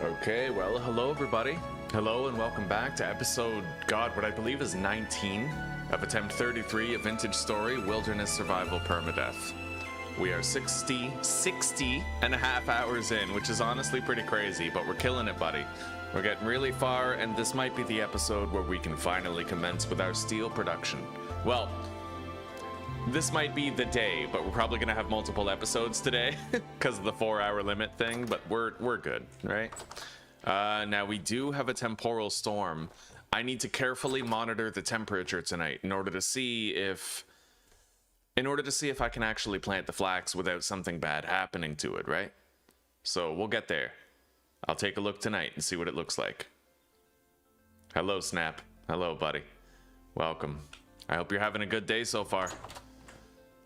Okay, well, hello everybody. Hello and welcome back to episode, God, what I believe is 19 of Attempt 33, a vintage story, Wilderness Survival Permadeath. We are 60 and a half hours in, which is honestly pretty crazy, but we're killing it, buddy. We're getting really far, and this might be the episode where we can finally commence with our steel production. Well, this might be the day, but we're probably gonna have multiple episodes today because of the 4-hour limit thing, but we're good, right? Now we do have a temporal storm. I need to carefully monitor the temperature tonight in order to see if I can actually plant the flax without something bad happening to it, right? So we'll get there. I'll take a look tonight and see what it looks like. Hello, Snap. Hello, buddy. Welcome. I hope you're having a good day so far.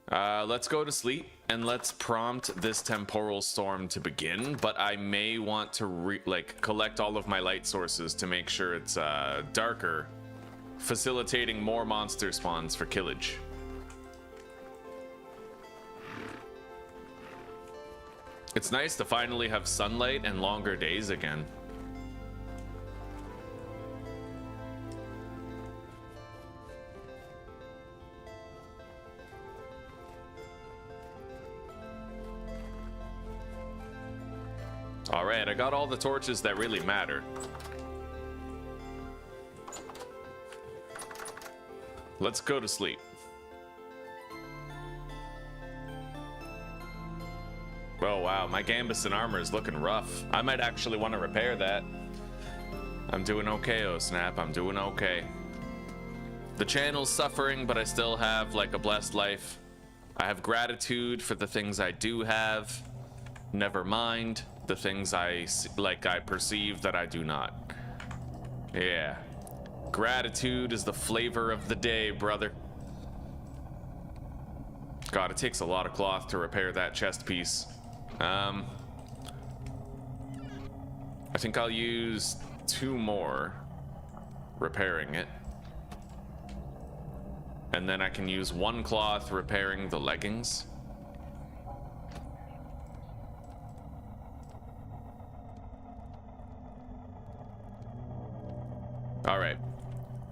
Let's go to sleep and let's prompt this temporal storm to begin, but I may want to collect all of my light sources to make sure it's darker, facilitating more monster spawns for killage. It's nice to finally have sunlight and longer days again. Alright, I got all the torches that really matter. Let's go to sleep. Oh wow, my gambeson armor is looking rough. I might actually want to repair that. I'm doing okay, oh Snap, I'm doing okay. The channel's suffering, but I still have like a blessed life. I have gratitude for the things I do have. Never mind the things I perceive that I do not. Yeah. Gratitude is the flavor of the day, brother. God, it takes a lot of cloth to repair that chest piece. I think I'll use 2 more repairing it. And then I can use 1 cloth repairing the leggings. Alright,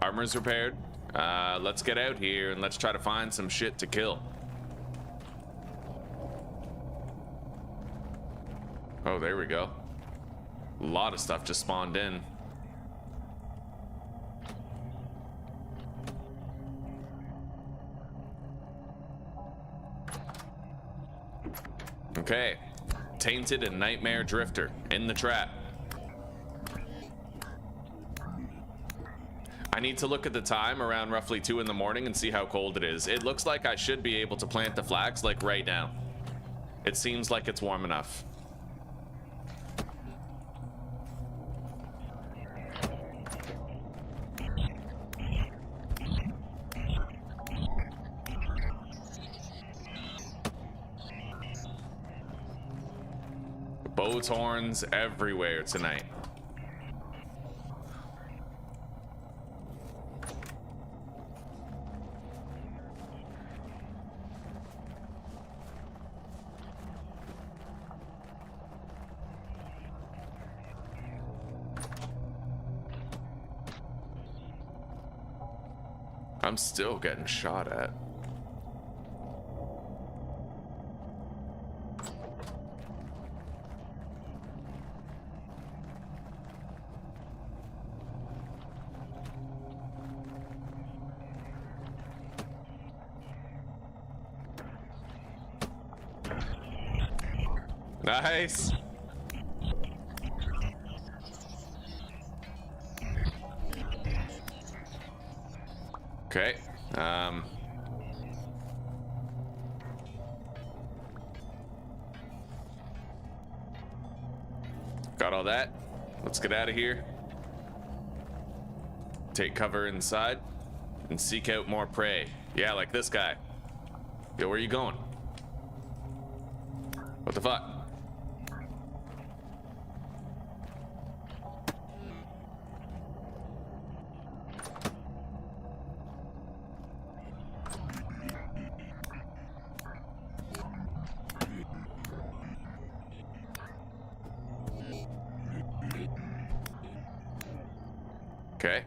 armor's repaired. Let's get out here and let's try to find some shit to kill. Oh, there we go. A lot of stuff just spawned in. Okay, Tainted and Nightmare Drifter in the trap. I need to look at the time around roughly 2 in the morning and see how cold it is. It looks like I should be able to plant the flax like right now. It seems like it's warm enough. Boat horns everywhere tonight. I'm still getting shot at. Nice. Okay. Got all that. Let's get out of here. Take cover inside and seek out more prey. Yeah, like this guy. Yo, where are you going? What the fuck? Okay.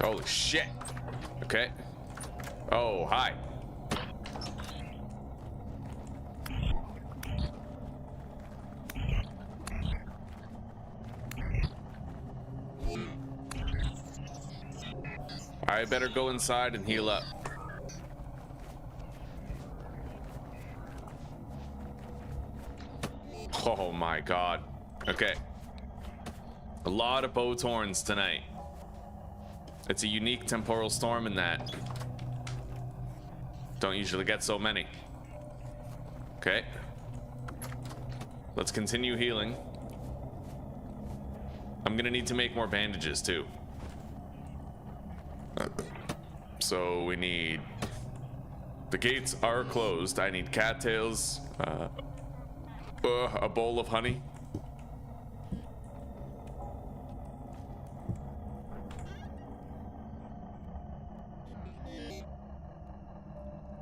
Holy shit. Okay. Oh, hi. I better go inside and heal up. Oh my god. Okay. A lot of bow horns tonight. It's a unique temporal storm in that don't usually get so many. Okay. Let's continue healing. I'm gonna need to make more bandages too. So we need... The gates are closed. I need cattails, a bowl of honey.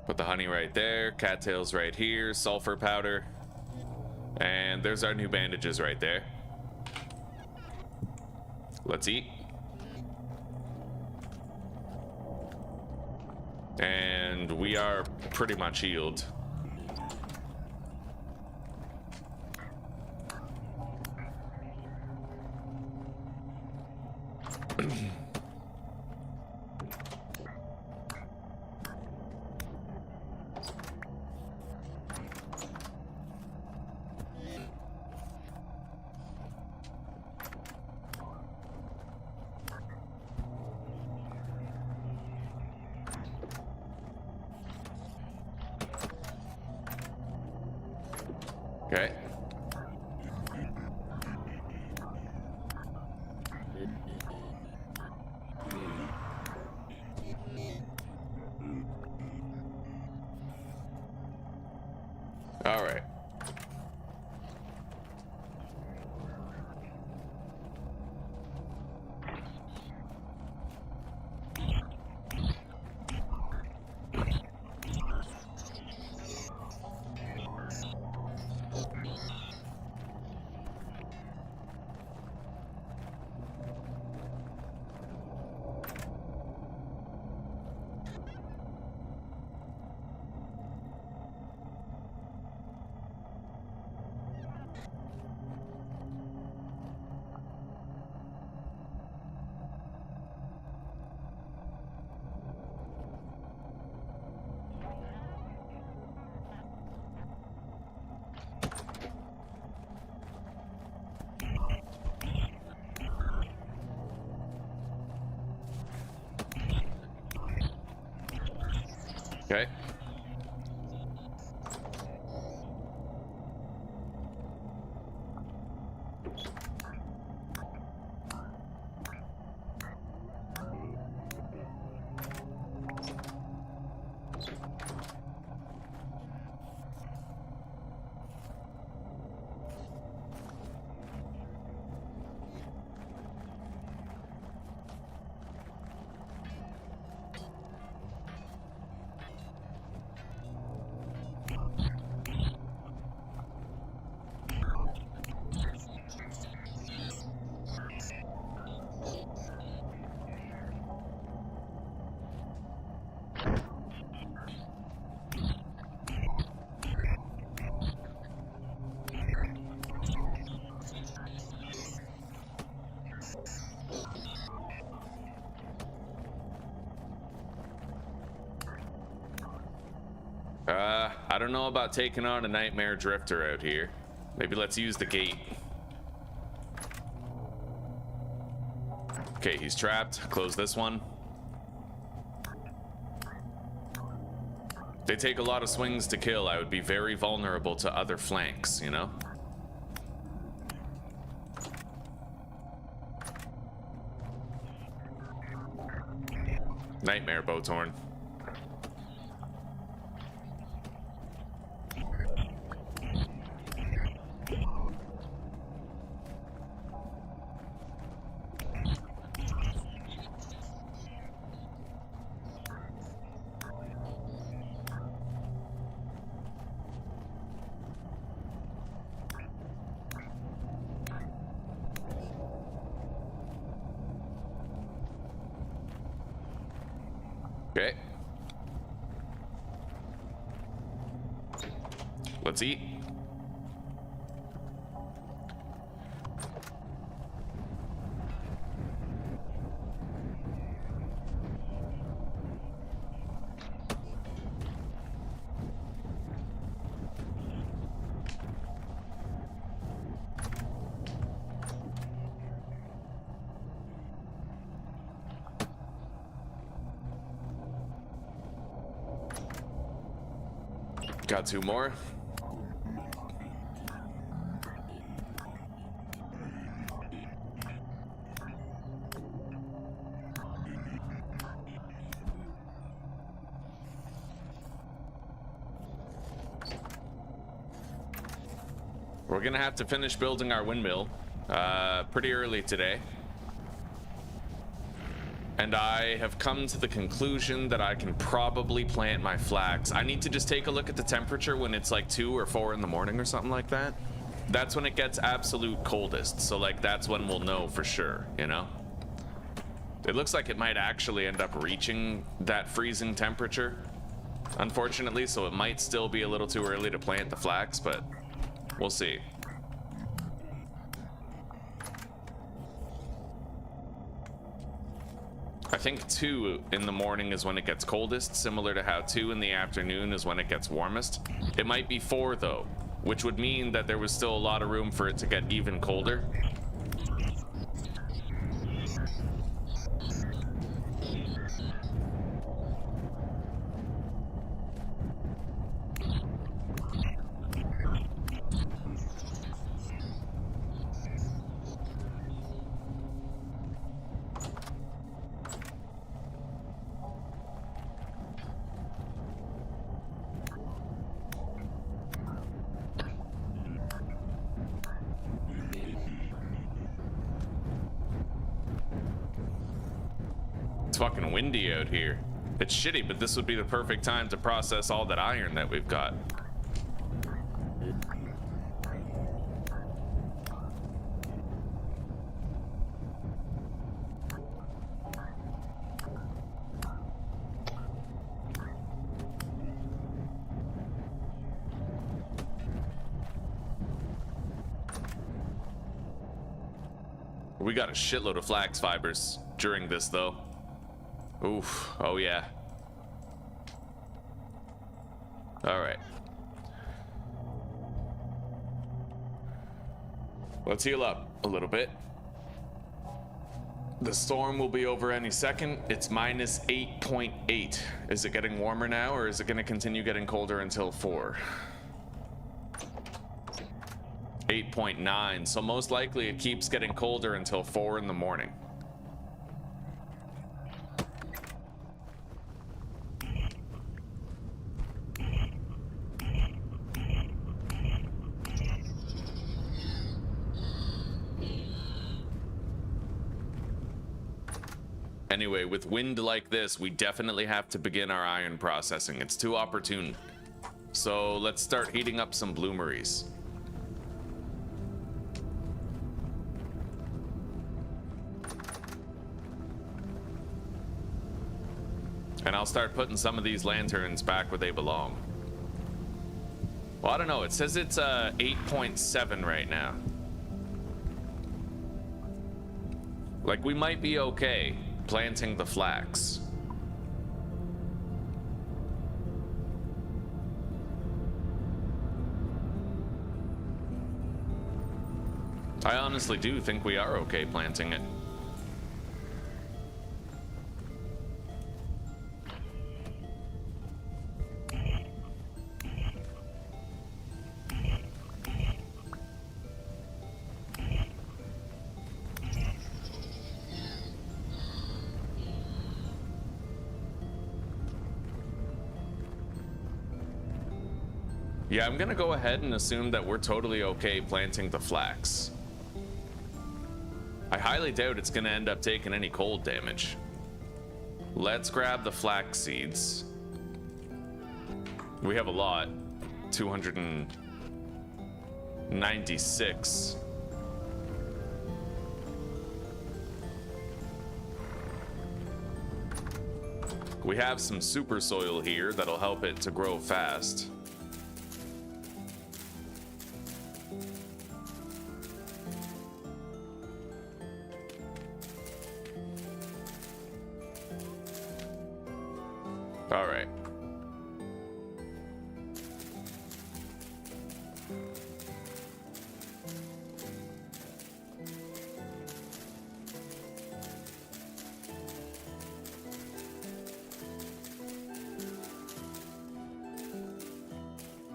Put the honey right there, cattails right here, sulfur powder. And there's our new bandages right there. Let's eat. And we are pretty much healed. Okay. All right. Okay. I don't know about taking on a nightmare drifter out here. Maybe let's use the gate. Okay, he's trapped. Close this one. They take a lot of swings to kill. I would be very vulnerable to other flanks, you know? Nightmare, Botorn. Okay. Let's eat. Got 2 more. We're gonna have to finish building our windmill pretty early today. And I have come to the conclusion that I can probably plant my flax. I need to just take a look at the temperature when it's like 2 or 4 in the morning or something like that. That's when it gets absolute coldest. So like that's when we'll know for sure, you know? It looks like it might actually end up reaching that freezing temperature, unfortunately. So it might still be a little too early to plant the flax, but we'll see. I think 2 in the morning is when it gets coldest, similar to how 2 in the afternoon is when it gets warmest. It might be 4 though, which would mean that there was still a lot of room for it to get even colder. Fucking windy out here. It's shitty, but this would be the perfect time to process all that iron that we've got. We got a shitload of flax fibers during this though. Oof, oh yeah. All right. Let's heal up a little bit. The storm will be over any second. It's minus 8.8. Is it getting warmer now, or is it gonna continue getting colder until 4? 8.9, so most likely it keeps getting colder until 4 in the morning. Anyway, with wind like this, we definitely have to begin our iron processing. It's too opportune. So let's start heating up some bloomeries. And I'll start putting some of these lanterns back where they belong. Well, I don't know. It says it's 8.7 right now. Like, we might be okay planting the flax. I honestly do think we are okay planting it. Yeah, I'm gonna go ahead and assume that we're totally okay planting the flax. I highly doubt it's gonna end up taking any cold damage. Let's grab the flax seeds. We have a lot. 296. We have some super soil here that'll help it to grow fast. All right.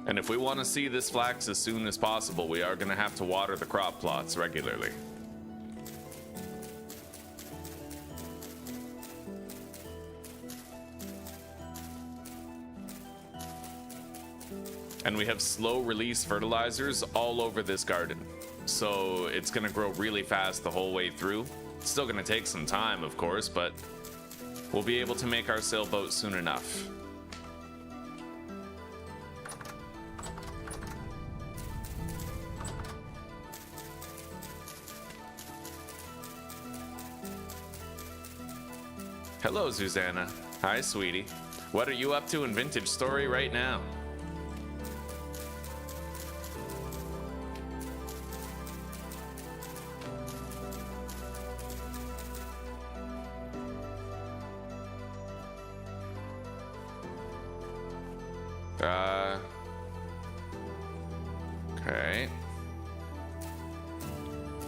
And if we want to see this flax as soon as possible, we are going to have to water the crop plots regularly. And we have slow release fertilizers all over this garden. So it's going to grow really fast the whole way through. It's still going to take some time, of course, but we'll be able to make our sailboat soon enough. Hello, Susanna. Hi, sweetie. What are you up to in Vintage Story right now? Okay.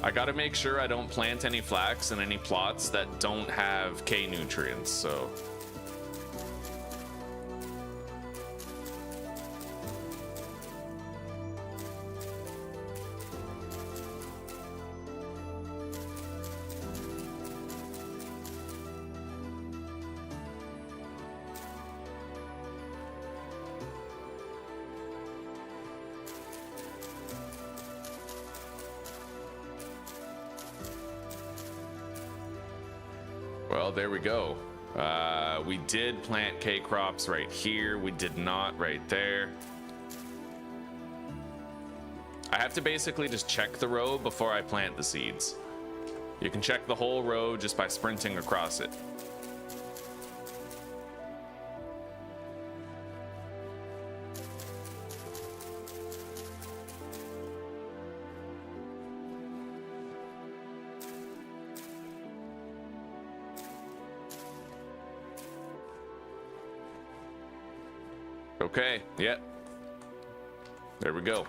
I gotta make sure I don't plant any flax in any plots that don't have K nutrients, so. Well, there we go. We did plant K crops right here. We did not right there. I have to basically just check the row before I plant the seeds. You can check the whole row just by sprinting across it. Okay, yeah. There we go.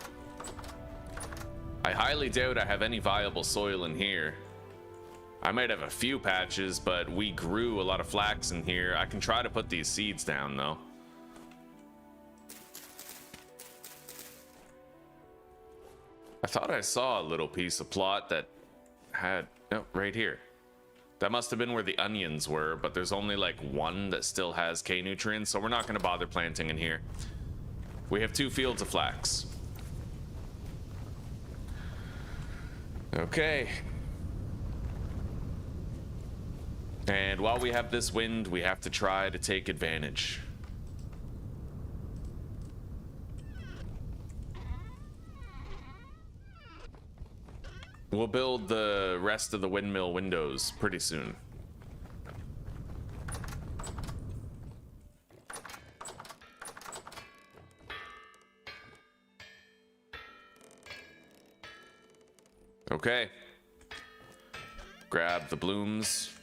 I highly doubt I have any viable soil in here. I might have a few patches, but we grew a lot of flax in here. I can try to put these seeds down, though. I thought I saw a little piece of plot that had... Oh, right here. That must have been where the onions were, but there's only like one that still has K nutrients, so we're not going to bother planting in here. We have 2 fields of flax. Okay. And while we have this wind, we have to try to take advantage. We'll build the rest of the windmill windows pretty soon. Okay. Grab the blooms,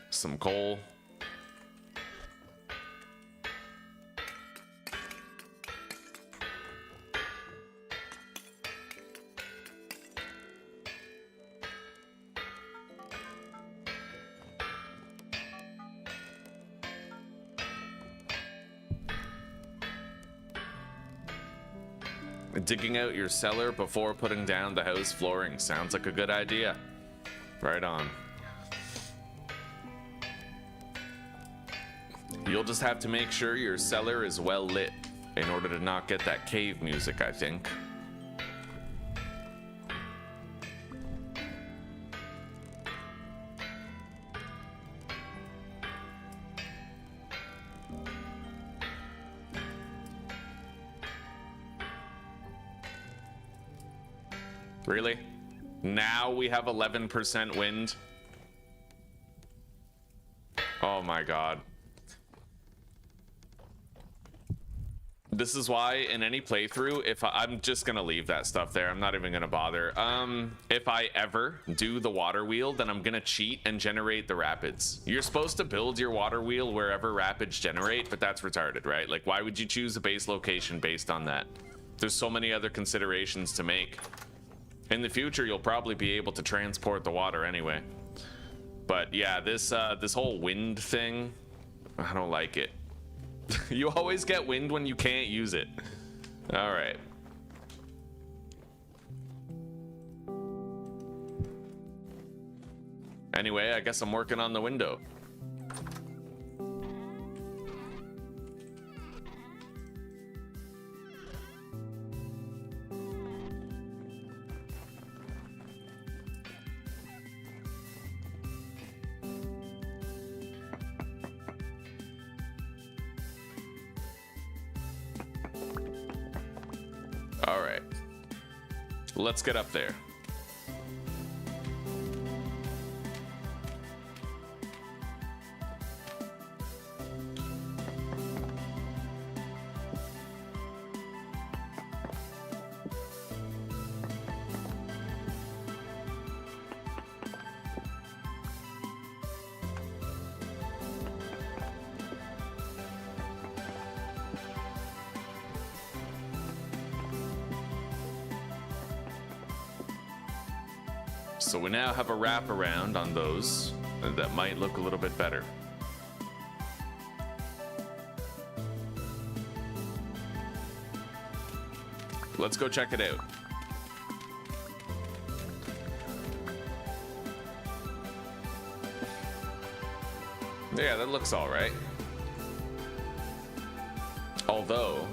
some coal. Digging out your cellar before putting down the house flooring sounds like a good idea. Right on. You'll just have to make sure your cellar is well lit. in order to not get that cave music, I think. Really? Now we have 11% wind? Oh my god. This is why in any playthrough, if I'm just gonna leave that stuff there, I'm not even gonna bother. If I ever do the water wheel, then I'm gonna cheat and generate the rapids. You're supposed to build your water wheel wherever rapids generate, but that's retarded, right? Like, why would you choose a base location based on that? There's so many other considerations to make. In the future, you'll probably be able to transport the water anyway. But yeah, this whole wind thing, I don't like it. You always get wind when you can't use it. All right. Anyway, I guess I'm working on the window. All right, let's get up there. So we now have a wraparound on those that might look a little bit better. Let's go check it out. Yeah, that looks all right. Although,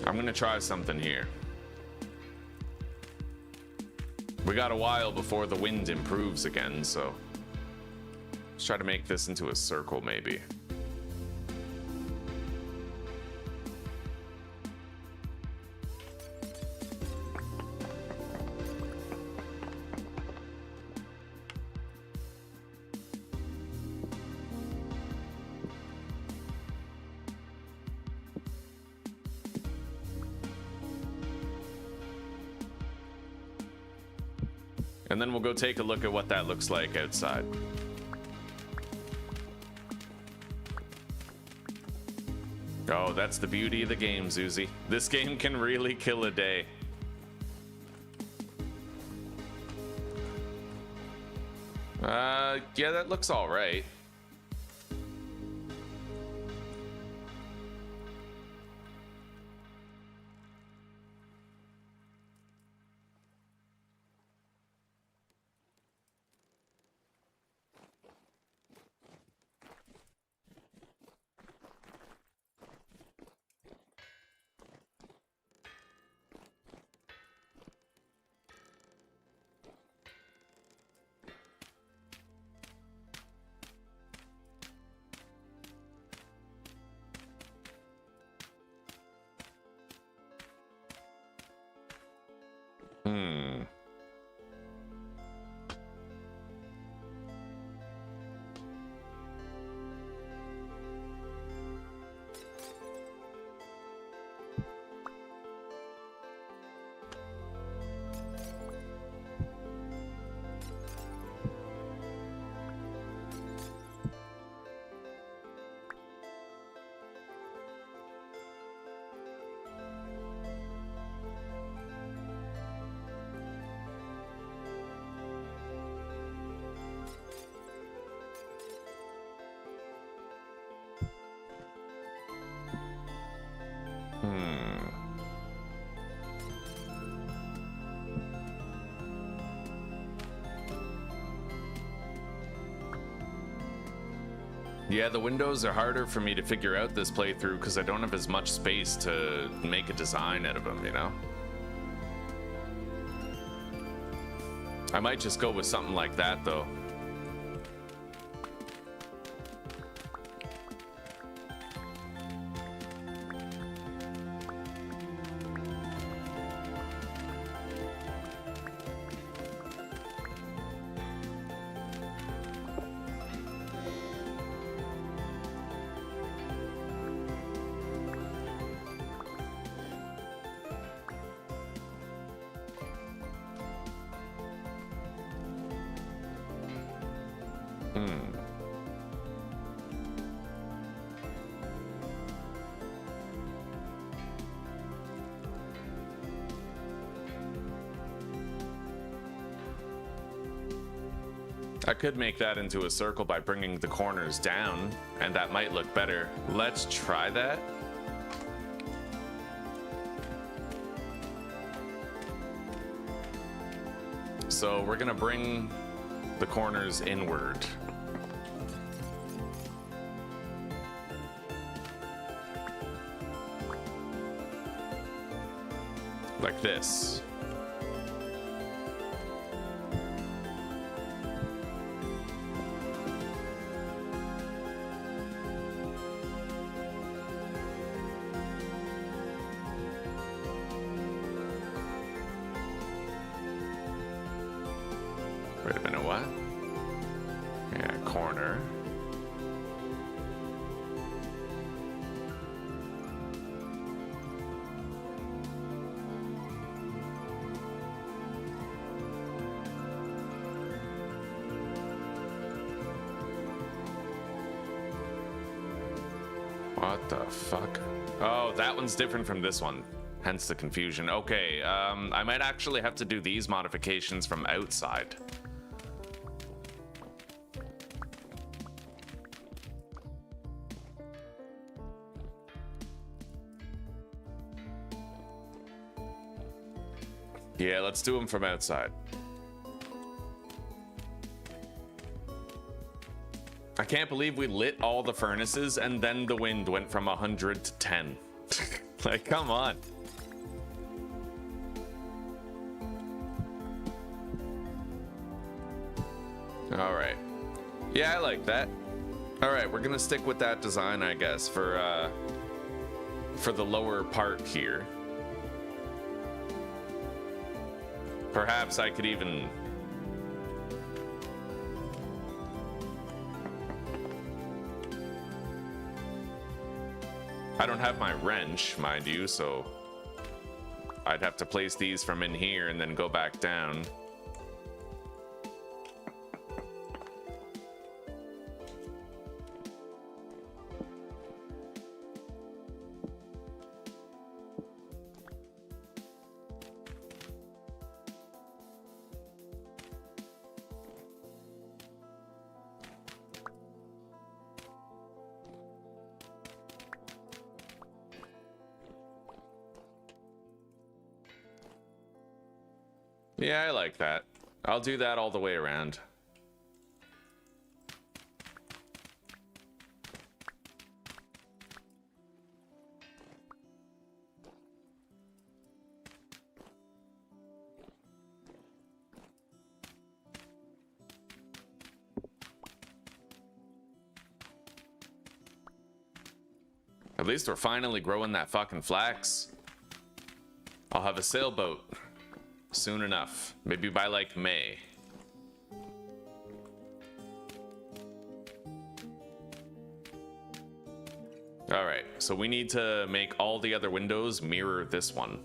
I'm gonna try something here. We got a while before the wind improves again, so let's try to make this into a circle, maybe. And then we'll go take a look at what that looks like outside. Oh, that's the beauty of the game, Zuzi. This game can really kill a day. Yeah, that looks all right. Yeah, the windows are harder for me to figure out this playthrough because I don't have as much space to make a design out of them, you know? I might just go with something like that, though. I could make that into a circle by bringing the corners down, and that might look better. Let's try that. So we're gonna bring the corners inward. Like this. Wait a minute, what? Yeah, corner. What the fuck? Oh, that one's different from this one. Hence the confusion. Okay, I might actually have to do these modifications from outside. Yeah, let's do them from outside. I can't believe we lit all the furnaces and then the wind went from 100 to 10. Like, come on. All right. Yeah, I like that. All right, we're gonna stick with that design, I guess, for the lower part here. Perhaps I could even... I don't have my wrench, mind you, so I'd have to place these from in here and then go back down. Yeah, I like that. I'll do that all the way around. At least we're finally growing that fucking flax. I'll have a sailboat. Soon enough. Maybe by like May. Alright, so we need to make all the other windows mirror this one.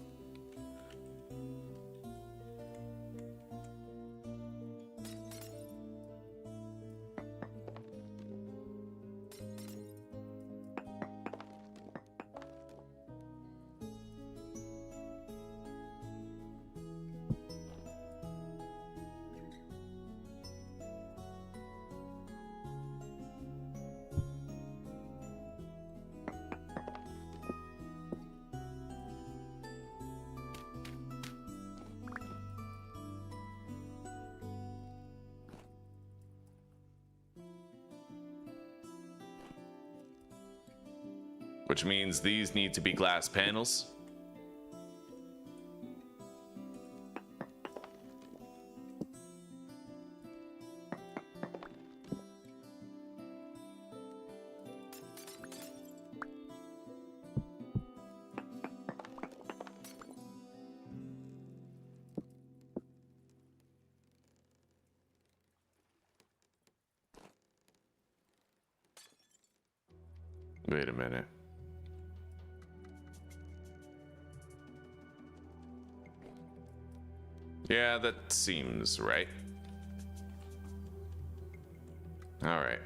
which means these need to be glass panels. Wait a minute. Yeah, that seems right. All right.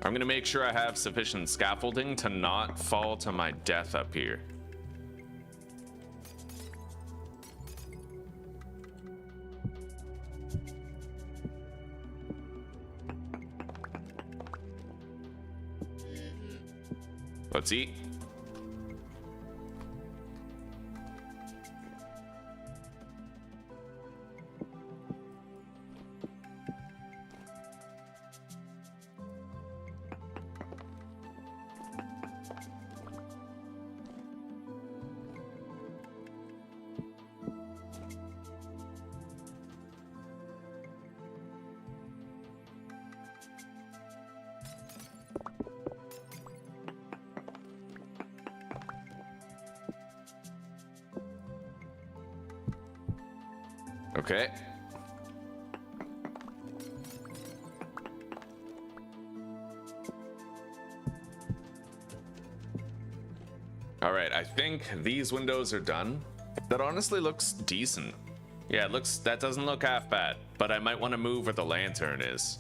I'm gonna make sure I have sufficient scaffolding to not fall to my death up here. Let's eat. Okay. All right, I think these windows are done. That honestly looks decent. Yeah, that doesn't look half bad, but I might want to move where the lantern is.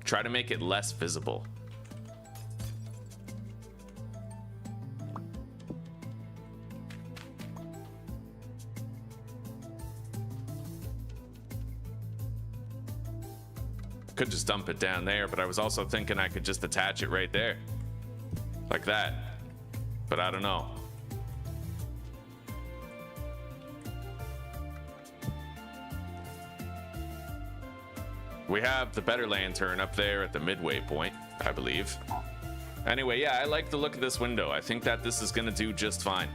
Try to make it less visible. Could just dump it down there, but I was also thinking I could just attach it right there. Like that. But I don't know. We have the better lantern up there at the midway point, I believe. Anyway, yeah, I like the look of this window. I think that this is gonna do just fine.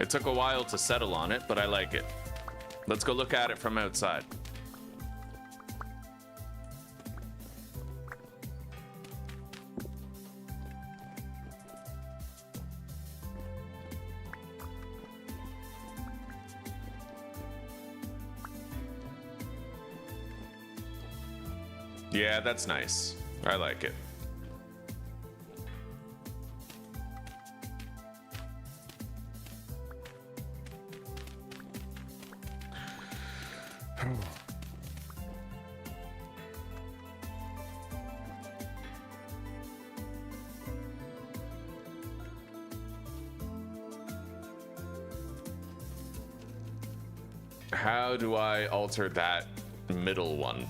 It took a while to settle on it, but I like it. Let's go look at it from outside. Yeah, that's nice. I like it. How do I alter that middle one?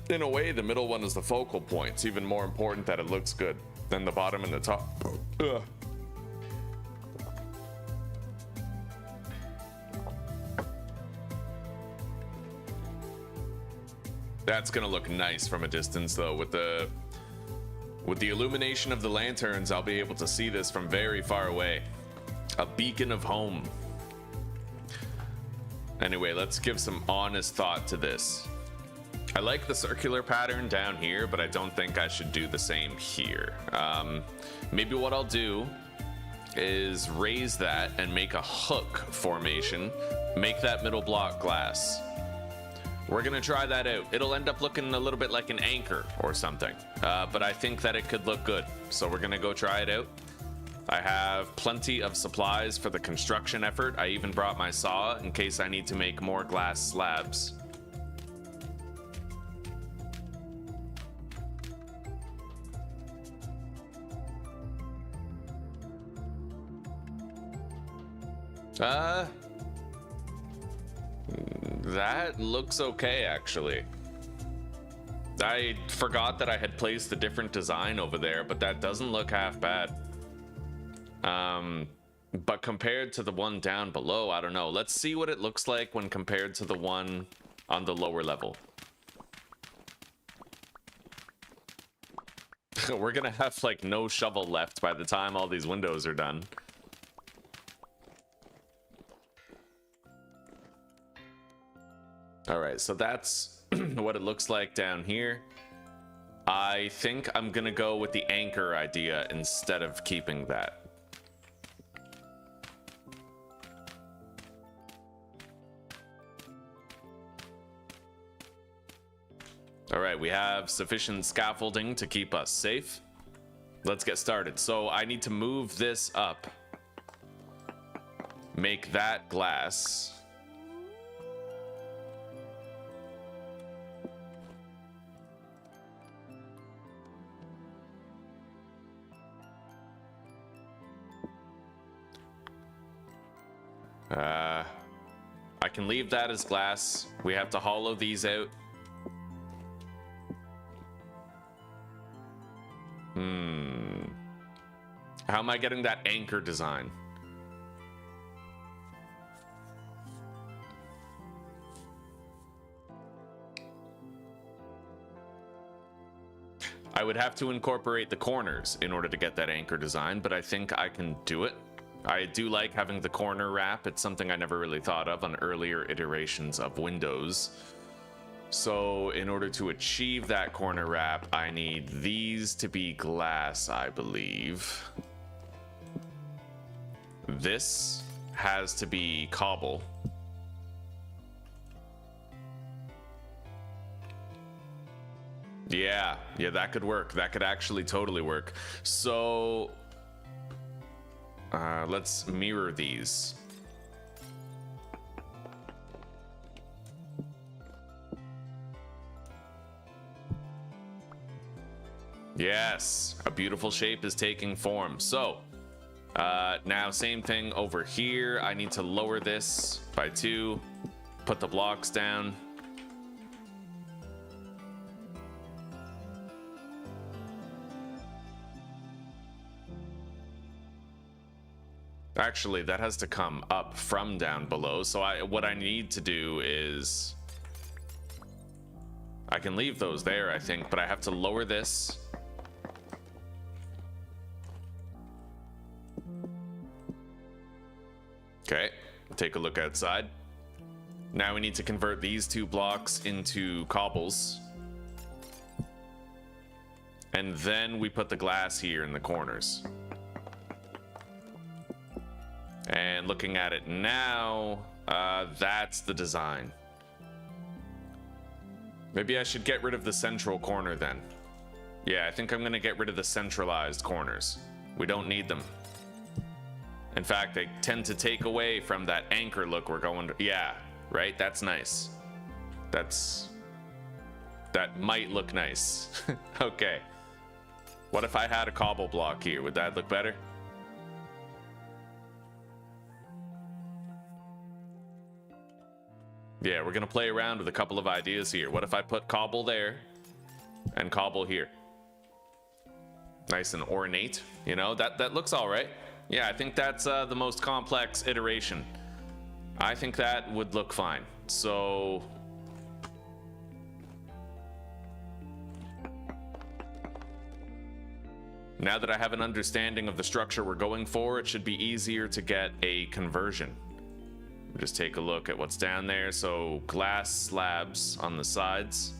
In a way, the middle one is the focal point. It's even more important that it looks good than the bottom and the top. Ugh. That's gonna look nice from a distance, though. With the illumination of the lanterns, I'll be able to see this from very far away. A beacon of home. Anyway, let's give some honest thought to this. I like the circular pattern down here, but I don't think I should do the same here. Maybe what I'll do is raise that and make a hook formation. Make that middle block glass. We're gonna try that out. It'll end up looking a little bit like an anchor or something, but I think that it could look good. So we're gonna go try it out. I have plenty of supplies for the construction effort. I even brought my saw in case I need to make more glass slabs. That looks okay, actually. I forgot that I had placed a different design over there, but that doesn't look half bad. But compared to the one down below, I don't know. Let's see what it looks like when compared to the one on the lower level. We're gonna have like no shovel left by the time all these windows are done. All right, so that's what it looks like down here. I think I'm gonna go with the anchor idea instead of keeping that. All right, we have sufficient scaffolding to keep us safe. Let's get started. So I need to move this up. Make that glass. I can leave that as glass. We have to hollow these out. How am I getting that anchor design? I would have to incorporate the corners in order to get that anchor design, but I think I can do it. I do like having the corner wrap. It's something I never really thought of on earlier iterations of Windows. So in order to achieve that corner wrap, I need these to be glass, I believe. This has to be cobble. Yeah, that could work. That could actually totally work. So let's mirror these. Yes, a beautiful shape is taking form. So now same thing over here. I need to lower this by 2, put the blocks down. Actually, that has to come up from down below. So what I need to do is I can leave those there, I think, but I have to lower this. Okay, take a look outside. Now we need to convert these 2 blocks into cobbles. And then we put the glass here in the corners. And looking at it now, that's the design. Maybe I should get rid of the central corner then. Yeah, I think I'm gonna get rid of the centralized corners. We don't need them. In fact, they tend to take away from that anchor look we're going to. Yeah, right? That's nice. That might look nice. Okay. What if I had a cobble block here? Would that look better? Yeah, we're gonna play around with a couple of ideas here. What if I put cobble there and cobble here? Nice and ornate, you know, that looks all right. Yeah, I think that's the most complex iteration. I think that would look fine. So now that I have an understanding of the structure we're going for, it should be easier to get a conversion. Just take a look at what's down there. So glass slabs on the sides.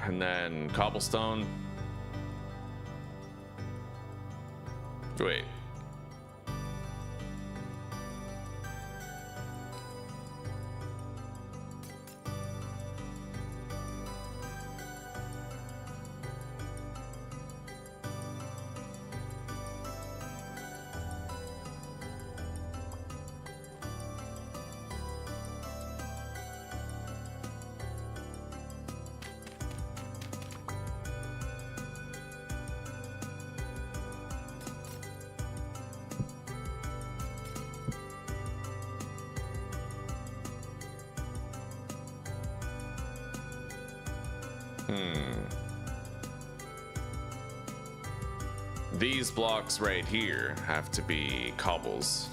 And then cobblestone. Wait. These blocks right here have to be cobbles.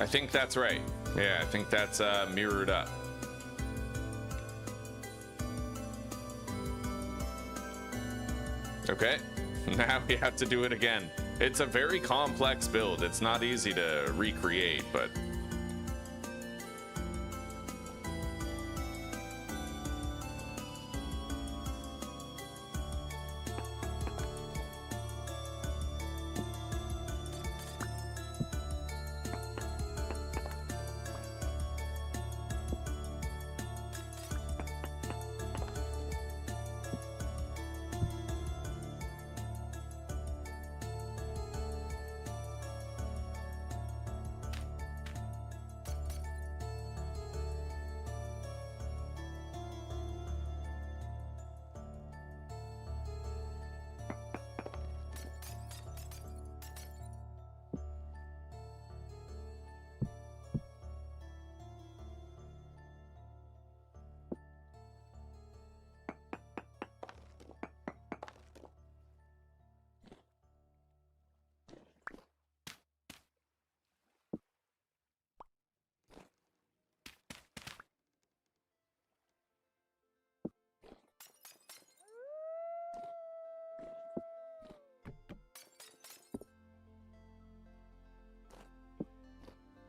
I think that's right. Yeah, I think that's mirrored up. Okay, now we have to do it again. It's a very complex build. It's not easy to recreate, but...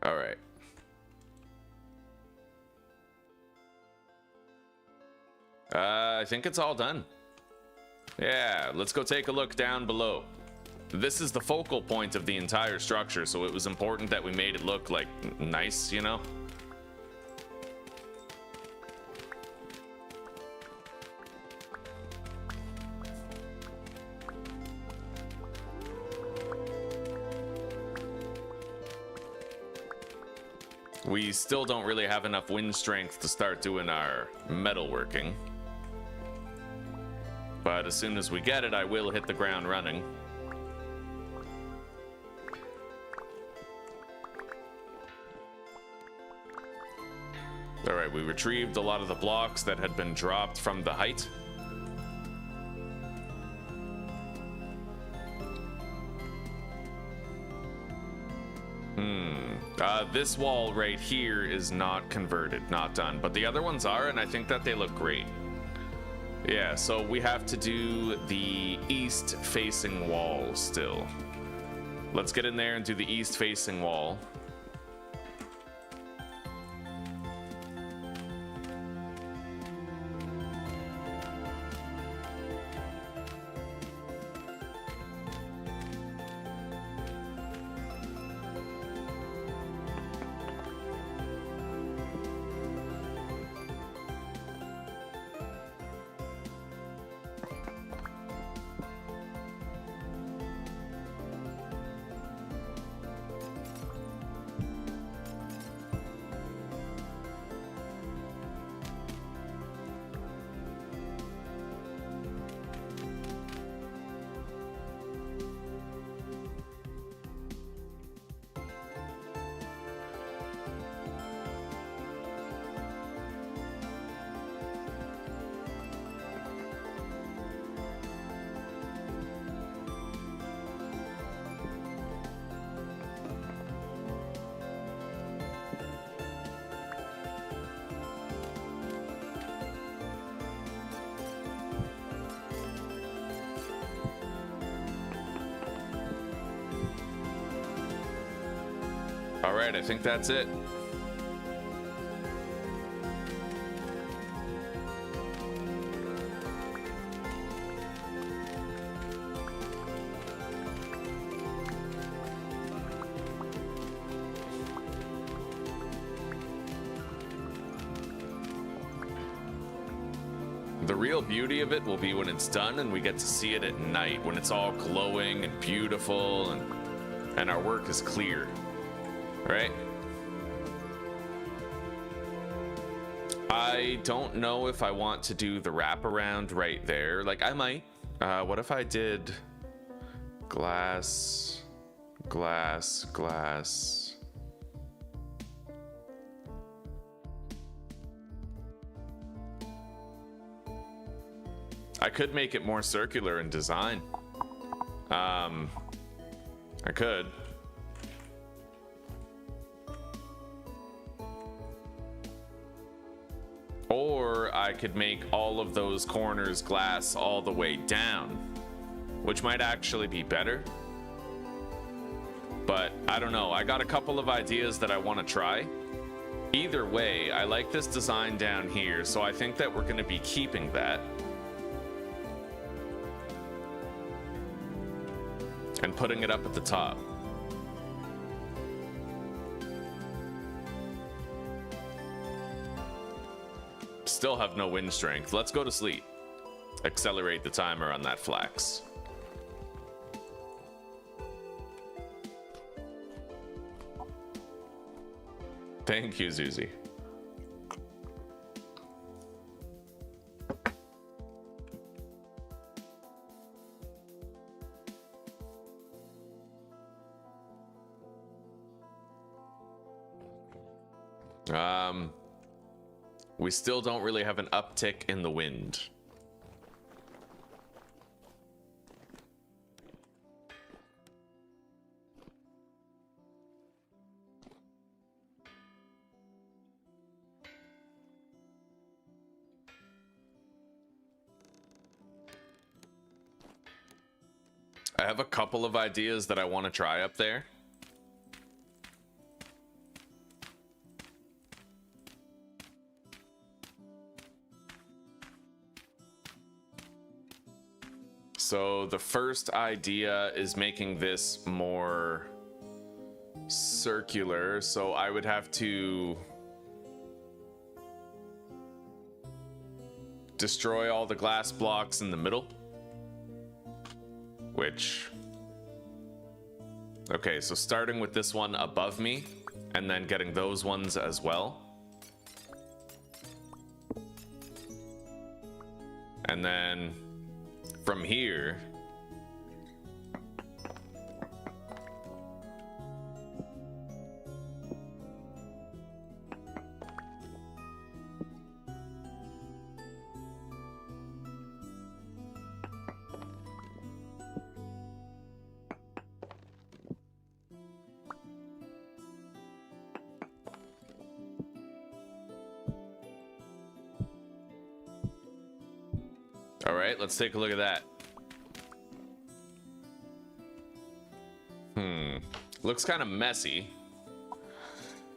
All right. I think it's all done. Yeah, let's go take a look down below. This is the focal point of the entire structure, so it was important that we made it look like nice, you know? We still don't really have enough wind strength to start doing our metalworking. But as soon as we get it, I will hit the ground running. All right, we retrieved a lot of the blocks that had been dropped from the height. This wall right here is not converted, not done, but the other ones are, and I think that they look great. Yeah, so we have to do the east-facing wall still. Let's get in there and do the east-facing wall. All right, I think that's it. The real beauty of it will be when it's done and we get to see it at night, when it's all glowing and beautiful and our work is clear, right? I don't know if I want to do the wraparound right there. Like, I might. What if I did glass, glass, glass? I could make it more circular in design. I could. Or I could make all of those corners glass all the way down, which might actually be better. But I don't know. I got a couple of ideas that I want to try. Either way, I like this design down here, so I think that we're going to be keeping that. And putting it up at the top. Still have no wind strength. Let's go to sleep. Accelerate the timer on that flax. Thank you, Zuzi. We still don't really have an uptick in the wind. I have a couple of ideas that I want to try up there. So the first idea is making this more circular. So I would have to destroy all the glass blocks in the middle. Which... Okay, so starting with this one above me, and then getting those ones as well. And then... from here, all right, let's take a look at that. Looks kind of messy.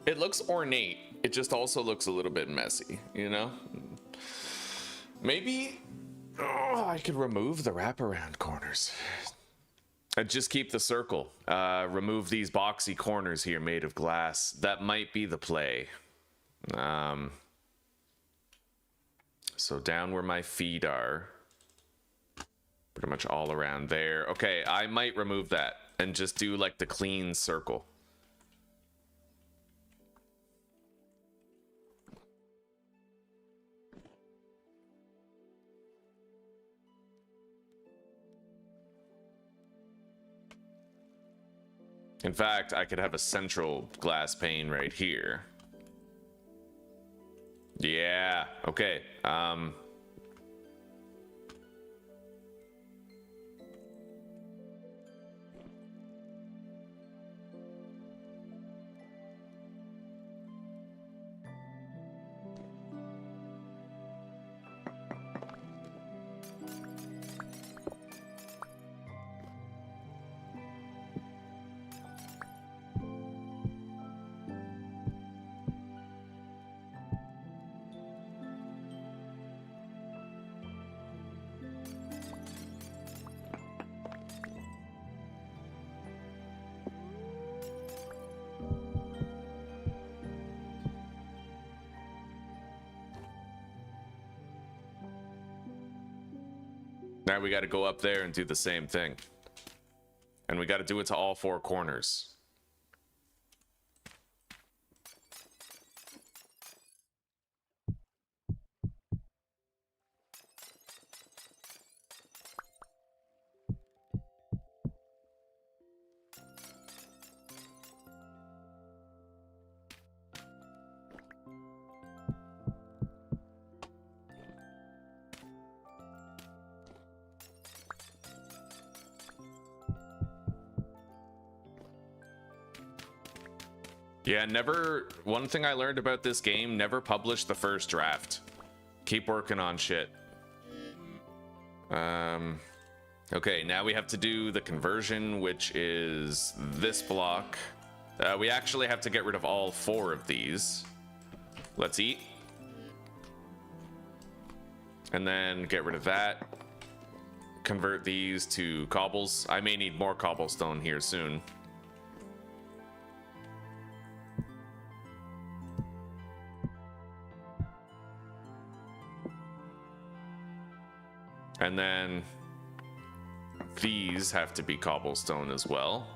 It looks ornate. It just also looks a little bit messy, you know? Maybe I could remove the wraparound corners. And just keep the circle. Remove these boxy corners here made of glass. That might be the play. So down where my feet are. Pretty much all around there. Okay, I might remove that and just do like the clean circle. In fact, I could have a central glass pane right here. Yeah, okay. Now we got to go up there and do the same thing. And we got to do it to all 4 corners. Yeah, one thing I learned about this game, never publish the first draft. Keep working on shit. Okay, now we have to do the conversion, which is this block. We actually have to get rid of all 4 of these. Let's eat. And then get rid of that. Convert these to cobbles. I may need more cobblestone here soon. And then these have to be cobblestone as well.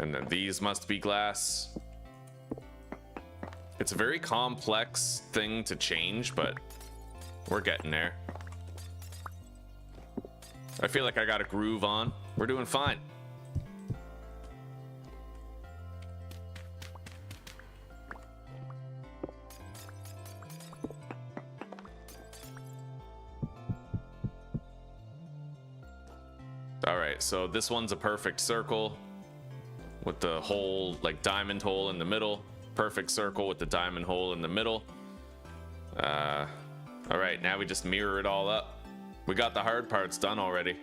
And then these must be glass. It's a very complex thing to change, but we're getting there. I feel like I got a groove on. We're doing fine. All right, so this one's a perfect circle with the whole, like, diamond hole in the middle. Perfect circle with the diamond hole in the middle. All right, now we just mirror it all up. We got the hard parts done already.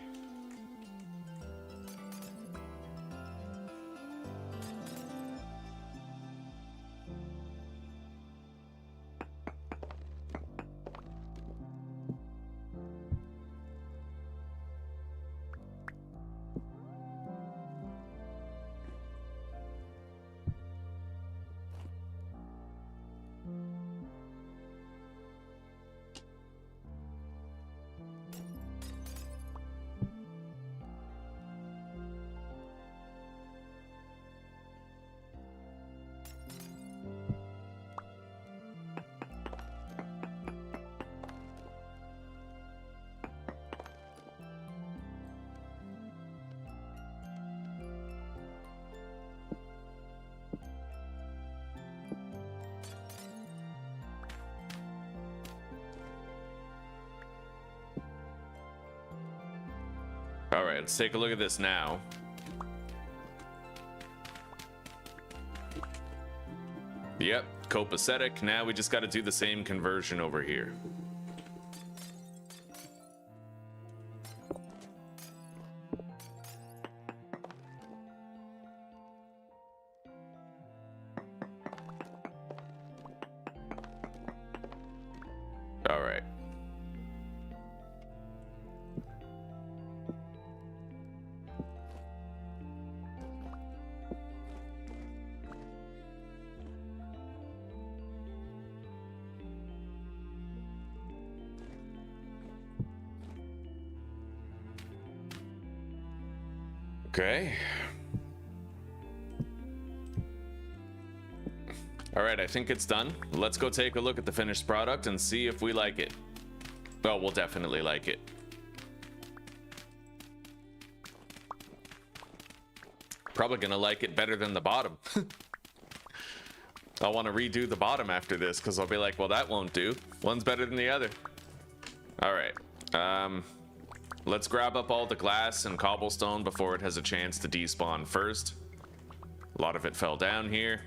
All right, let's take a look at this now. Yep, copacetic. Now we just got to do the same conversion over here. All right. Okay. All right, I think it's done. Let's go take a look at the finished product and see if we like it. Well, we'll definitely like it. Probably gonna like it better than the bottom. I'll want to redo the bottom after this because I'll be like, well, that won't do. One's better than the other. All right. Let's grab up all the glass and cobblestone before it has a chance to despawn first. A lot of it fell down here.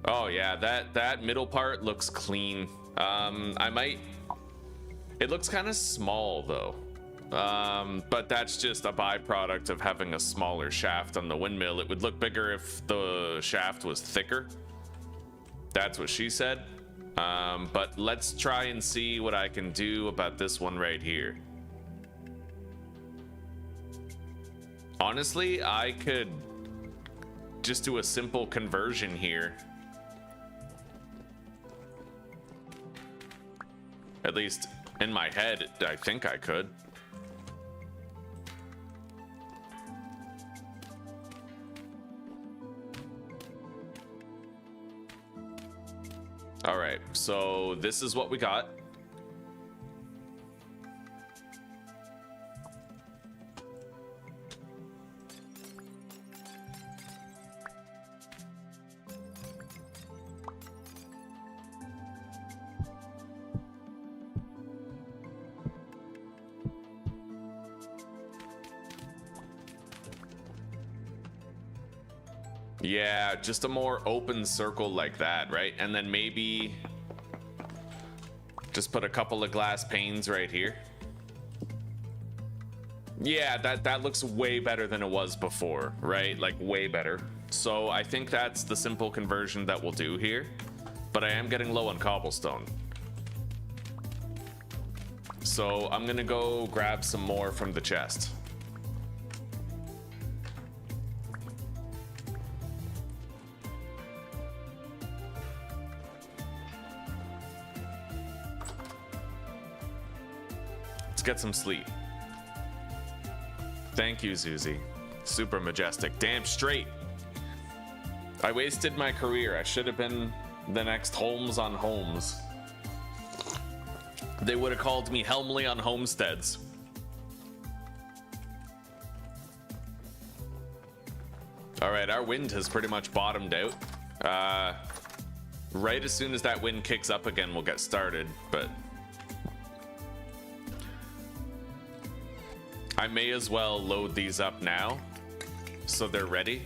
Oh yeah, that middle part looks clean. It looks kind of small though. But that's just a byproduct of having a smaller shaft on the windmill. It would look bigger if the shaft was thicker. That's what she said. But let's try and see what I can do about this one right here. Honestly, I could just do a simple conversion here. At least in my head, I think I could. All right, so this is what we got. Yeah, just a more open circle like that, right? And then maybe just put a couple of glass panes right here. Yeah, that looks way better than it was before, right? Like way better. So I think that's the simple conversion that we'll do here. But I am getting low on cobblestone. So I'm gonna go grab some more from the chest. Let's get some sleep. Thank you, Zuzi. Super majestic. Damn straight. I wasted my career. I should have been the next Holmes on Holmes. They would have called me Helmley on Homesteads. All right, our wind has pretty much bottomed out. Right as soon as that wind kicks up again, we'll get started, but I may as well load these up now so they're ready.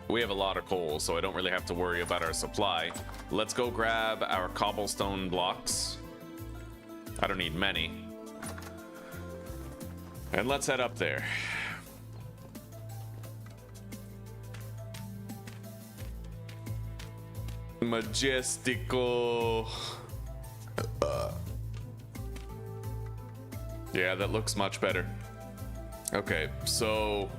We have a lot of coal, so I don't really have to worry about our supply. Let's go grab our cobblestone blocks. I don't need many. And let's head up there. Majestico. Yeah, that looks much better. Okay, so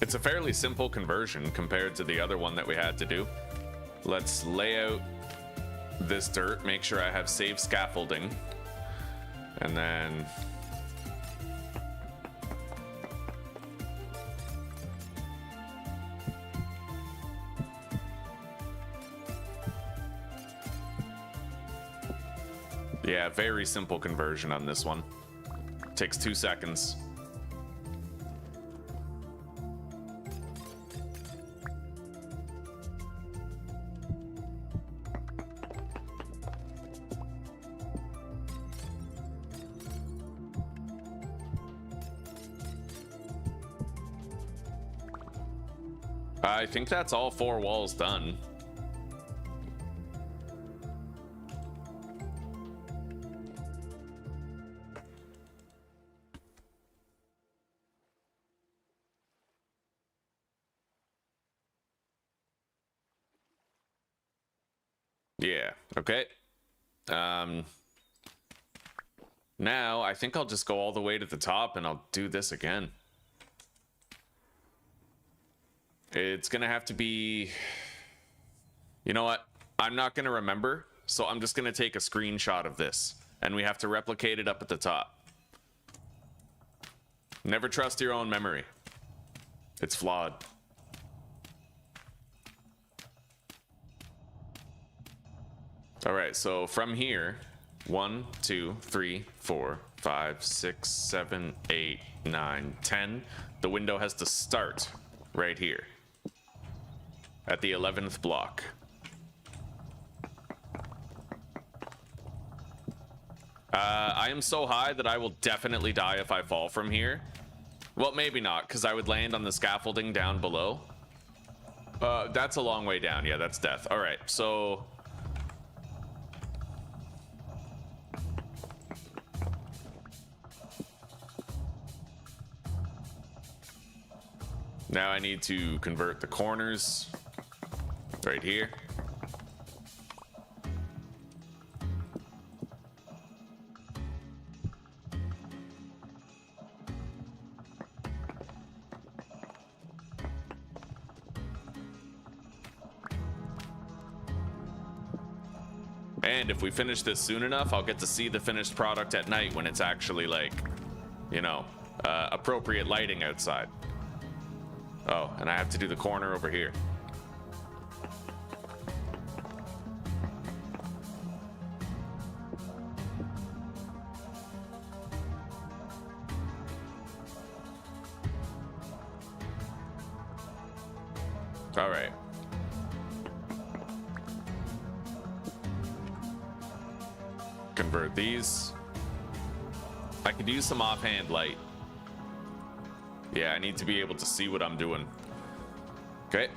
it's a fairly simple conversion compared to the other one that we had to do. Let's lay out this dirt, make sure I have safe scaffolding, and then yeah, very simple conversion on this one. Takes 2 seconds. I think that's all 4 walls done. Yeah, okay. Now I think I'll just go all the way to the top and I'll do this again. It's gonna have to be, you know what? I'm not gonna remember, so I'm just gonna take a screenshot of this and we have to replicate it up at the top. Never trust your own memory. It's flawed. All right, so from here, 1, 2, 3, 4, 5, 6, 7, 8, 9, 10. The window has to start right here. at the 11th block. I am so high that I will definitely die if I fall from here. Well, maybe not, because I would land on the scaffolding down below. That's a long way down. Yeah, that's death. All right, so... now I need to convert the corners right here. And if we finish this soon enough, I'll get to see the finished product at night when it's actually, like, you know, appropriate lighting outside. Oh, and I have to do the corner over here. All right. Convert these. I could use some offhand light. Yeah, I need to be able to see what I'm doing. Okay.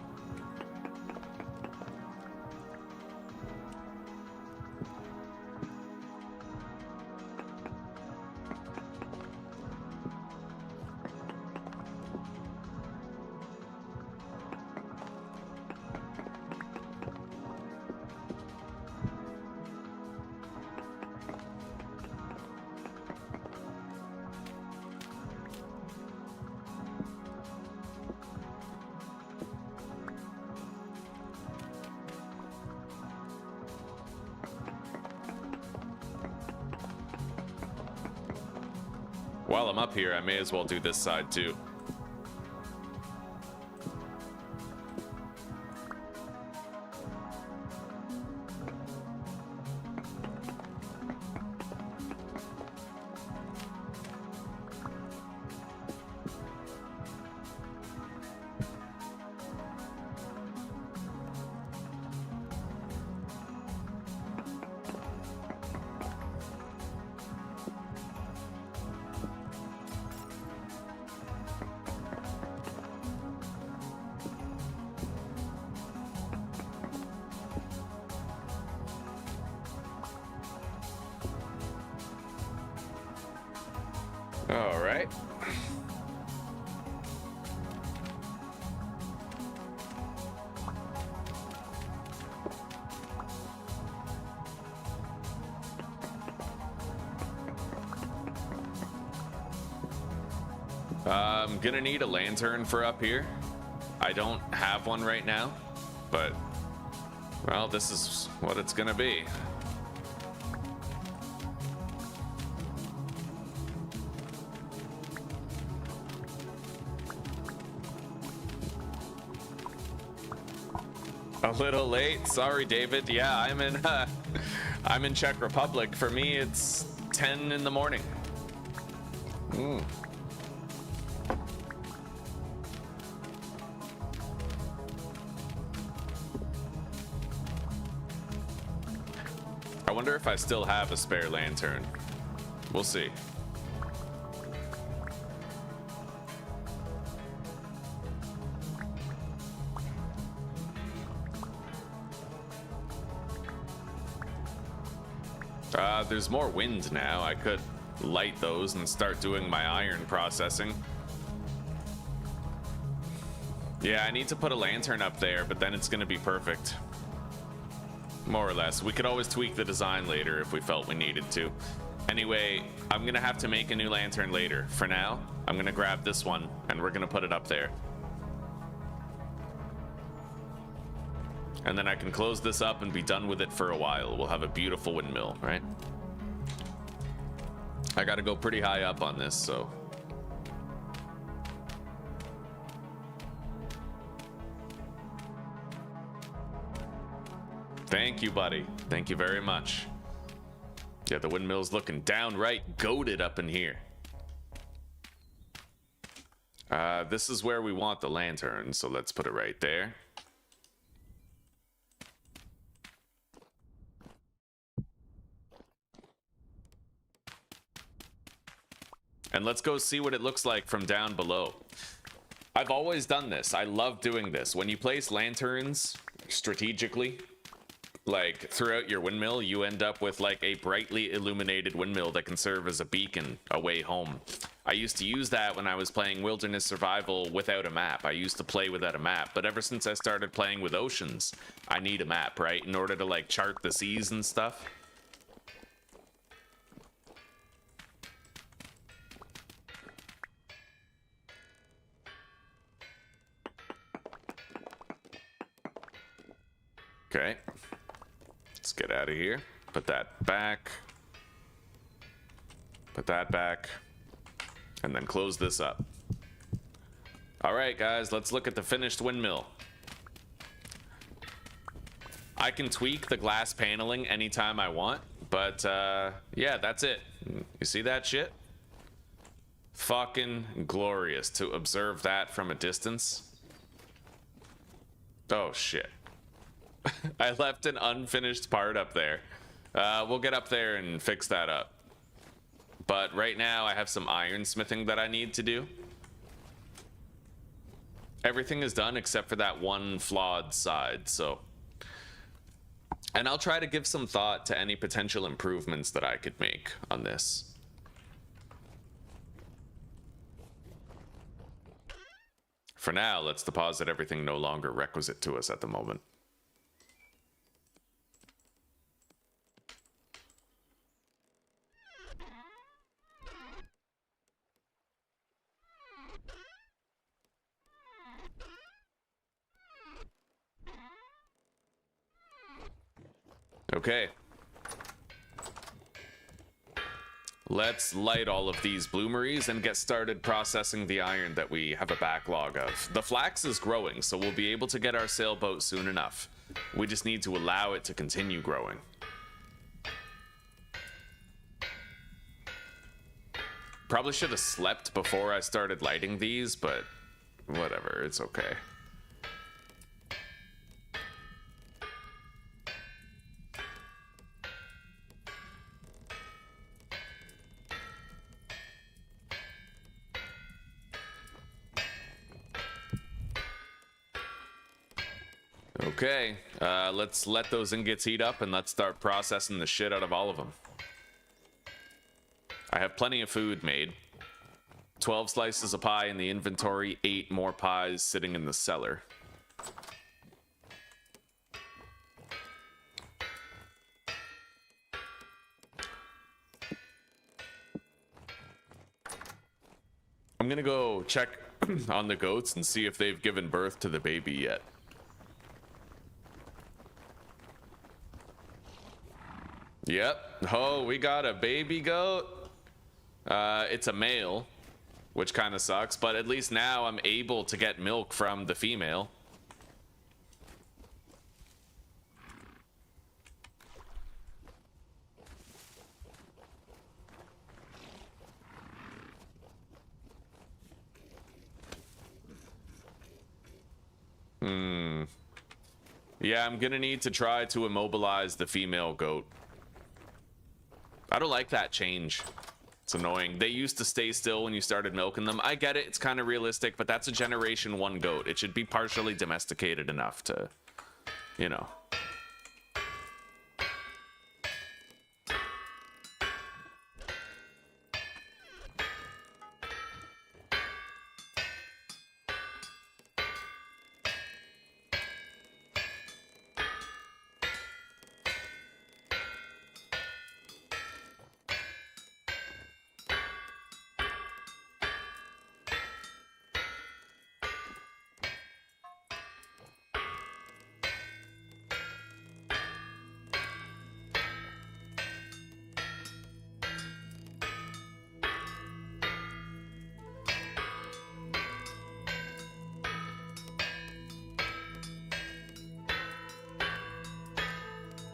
While I'm up here, I may as well do this side too. All right. I'm gonna need a lantern for up here. I don't have one right now, but, well, this is what it's gonna be. A little late. Sorry, David. Yeah, I'm in Czech Republic. For me, it's 10 in the morning. I wonder if I still have a spare lantern. We'll see. There's more wind now. I could light those and start doing my iron processing. Yeah, I need to put a lantern up there, but then it's gonna be perfect. More or less. We could always tweak the design later if we felt we needed to. Anyway, I'm gonna have to make a new lantern later. For now, I'm gonna grab this one and we're gonna put it up there. And then I can close this up and be done with it for a while. We'll have a beautiful windmill, right? I gotta go pretty high up on this, so. Thank you, buddy. Thank you very much. Yeah, the windmill's looking downright goated up in here. This is where we want the lantern, so let's put it right there. And let's go see what it looks like from down below. I've always done this. I love doing this. When you place lanterns strategically, like throughout your windmill, you end up with like a brightly illuminated windmill that can serve as a beacon away home. I used to use that when I was playing Wilderness Survival without a map. I used to play without a map, but ever since I started playing with oceans, I need a map, right? In order to like chart the seas and stuff. Okay. Let's get out of here. Put that back. Put that back. And then close this up. All right, guys, let's look at the finished windmill. I can tweak the glass paneling anytime I want, but yeah, that's it. You see that shit? Fucking glorious to observe that from a distance. Oh, shit. I left an unfinished part up there. We'll get up there and fix that up. But right now I have some ironsmithing that I need to do. Everything is done except for that one flawed side, so. And I'll try to give some thought to any potential improvements that I could make on this. For now, let's deposit everything no longer requisite to us at the moment. Okay. Let's light all of these bloomeries and get started processing the iron that we have a backlog of. The flax is growing, so we'll be able to get our sailboat soon enough. We just need to allow it to continue growing. Probably should have slept before I started lighting these, but whatever, it's okay. Okay, let's let those ingots heat up and let's start processing the shit out of all of them. I have plenty of food made. 12 slices of pie in the inventory, 8 more pies sitting in the cellar. I'm gonna go check on the goats and see if they've given birth to the baby yet. Yep. Oh, we got a baby goat. It's a male, which kind of sucks, but at least now I'm able to get milk from the female. Yeah, I'm gonna need to try to immobilize the female goat. I don't like that change. It's annoying. They used to stay still when you started milking them. I get it, it's kind of realistic, but that's a generation 1 goat. It should be partially domesticated enough to, you know.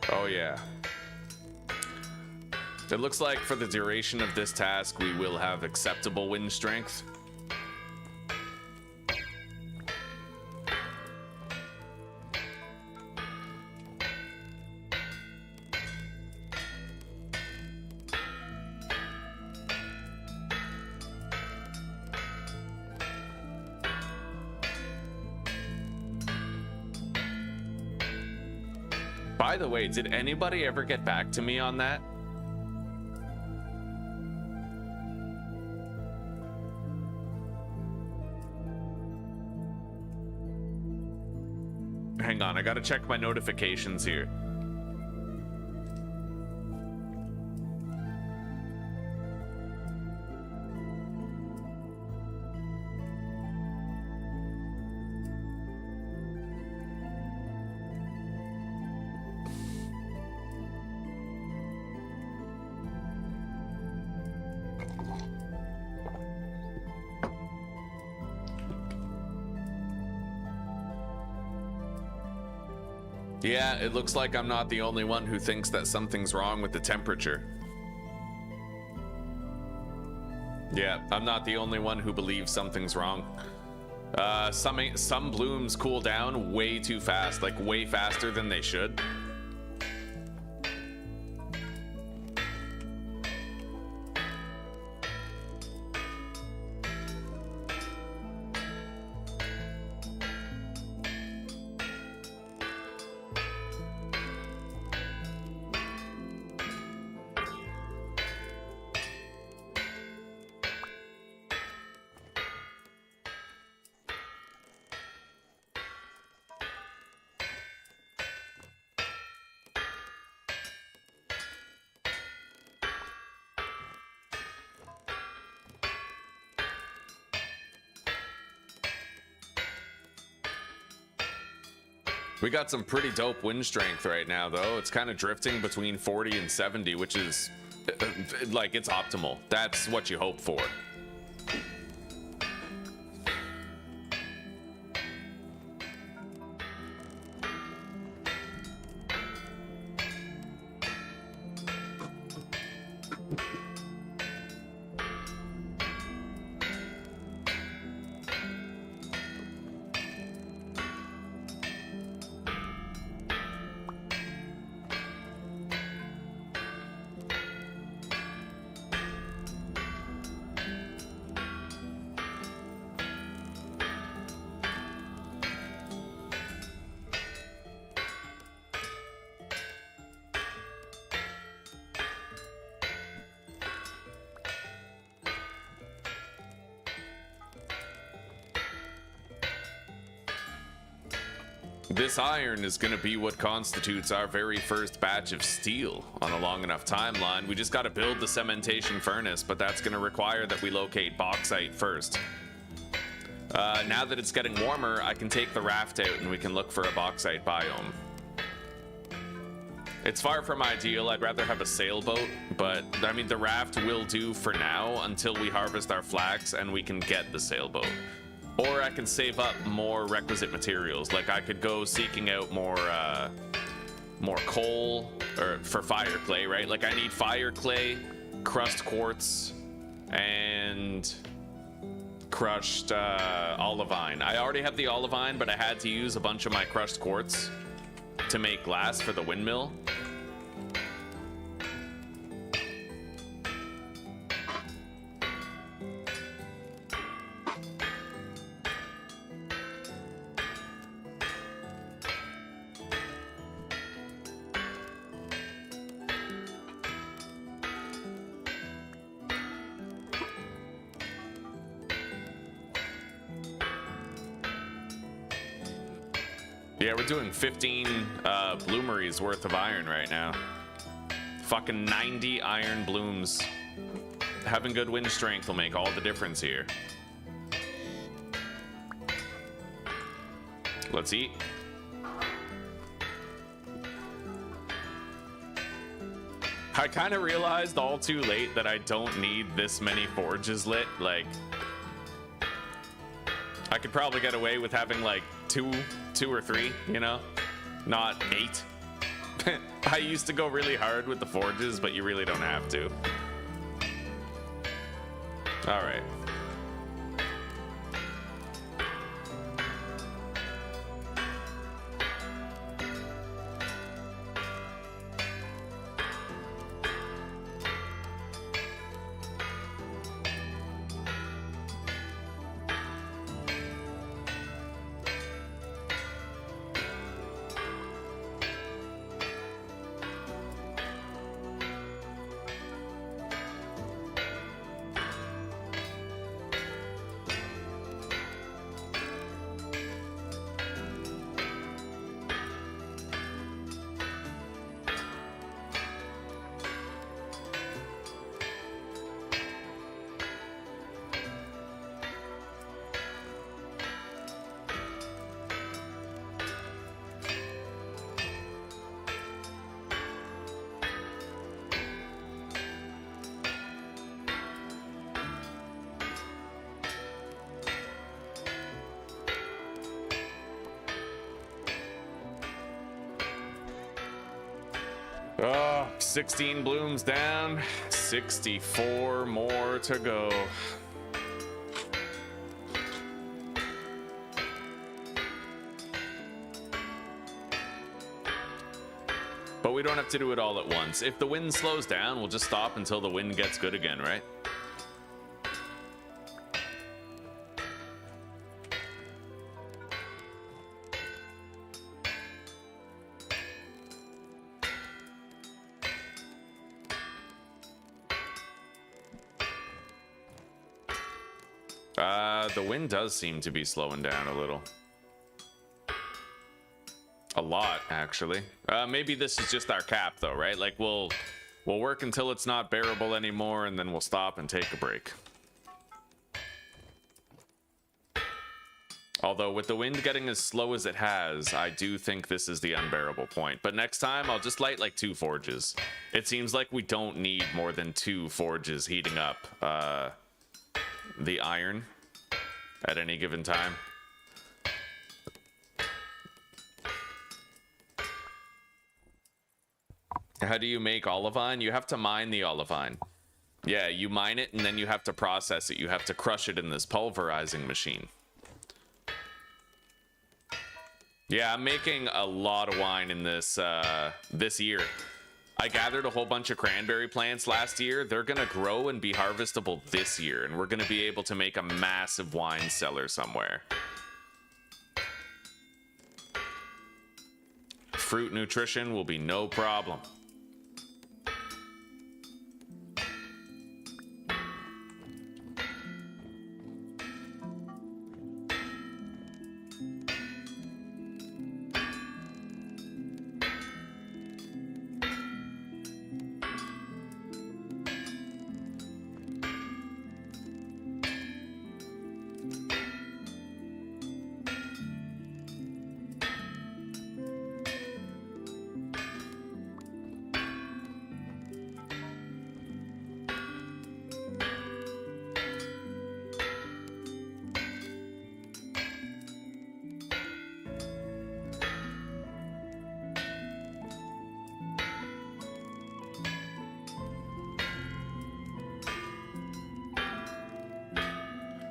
Oh yeah. It looks like for the duration of this task, we will have acceptable wind strength. By the way, did anybody ever get back to me on that? Hang on, I gotta check my notifications here. Yeah, it looks like I'm not the only one who thinks that something's wrong with the temperature. Yeah, I'm not the only one who believes something's wrong. Some blooms cool down way too fast, like way faster than they should. We got some pretty dope wind strength right now, though. It's kind of drifting between 40 and 70, which is, like, it's optimal. That's what you hope for. This iron is going to be what constitutes our very first batch of steel on a long enough timeline. We just got to build the cementation furnace, but that's going to require that we locate bauxite first. Now that it's getting warmer, I can take the raft out and we can look for a bauxite biome. It's far from ideal. I'd rather have a sailboat, but I mean, the raft will do for now until we harvest our flax and we can get the sailboat. Or I can save up more requisite materials. Like I could go seeking out more coal or for fire clay, right? Like I need fire clay, crushed quartz, and crushed olivine. I already have the olivine, but I had to use a bunch of my crushed quartz to make glass for the windmill. Yeah, we're doing 15 bloomeries worth of iron right now. Fucking 90 iron blooms. Having good wind strength will make all the difference here. Let's eat. I kind of realized all too late that I don't need this many forges lit. Like, I could probably get away with having like two or three, you know, not 8. I used to go really hard with the forges, but you really don't have to. All right. Oh, 16 blooms down, 64 more to go. But we don't have to do it all at once. If the wind slows down, we'll just stop until the wind gets good again, right? The wind does seem to be slowing down a little. A lot, actually. Maybe this is just our cap, though, right? Like, we'll work until it's not bearable anymore, and then we'll stop and take a break. Although, with the wind getting as slow as it has, I do think this is the unbearable point. But next time, I'll just light, like, 2 forges. It seems like we don't need more than 2 forges heating up the iron at any given time. How do you make olivine? You have to mine the olivine. Yeah, you mine it and then you have to process it. You have to crush it in this pulverizing machine. Yeah, I'm making a lot of wine in this this year. I gathered a whole bunch of cranberry plants last year. They're gonna grow and be harvestable this year, and we're gonna be able to make a massive wine cellar somewhere. Fruit nutrition will be no problem.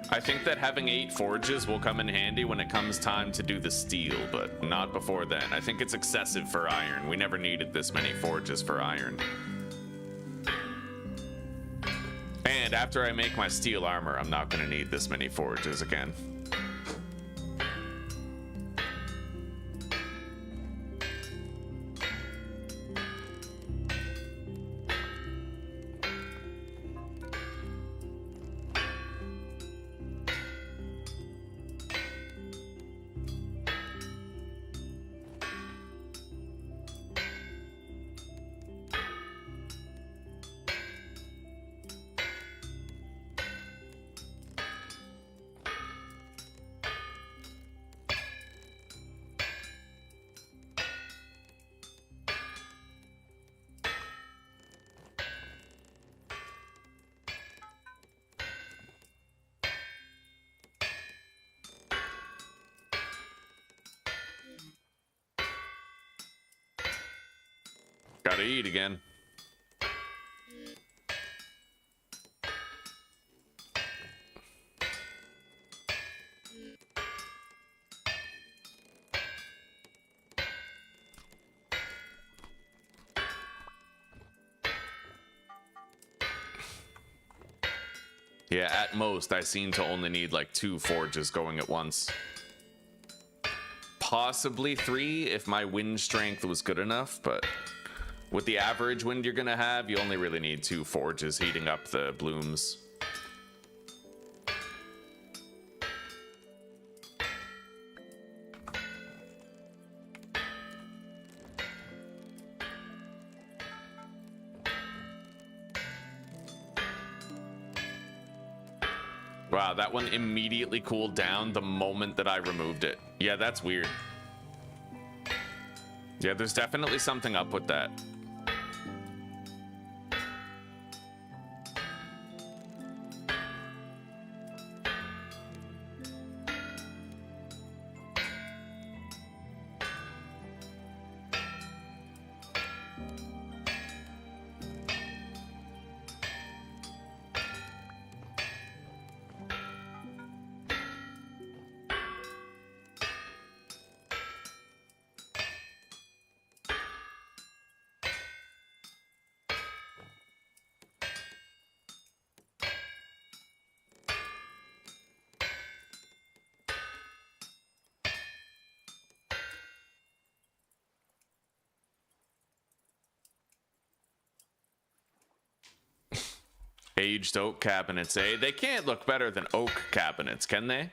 I think that having 8 forges will come in handy when it comes time to do the steel, but not before then. I think it's excessive for iron. We never needed this many forges for iron. And after I make my steel armor, I'm not going to need this many forges again. Gotta eat again. Yeah, at most, I seem to only need like 2 forges going at once. Possibly 3 if my wind strength was good enough, but with the average wind you're gonna have, you only really need 2 forges heating up the blooms. Wow, that one immediately cooled down the moment that I removed it. Yeah, that's weird. Yeah, there's definitely something up with that. Aged oak cabinets, eh? They can't look better than oak cabinets, can they?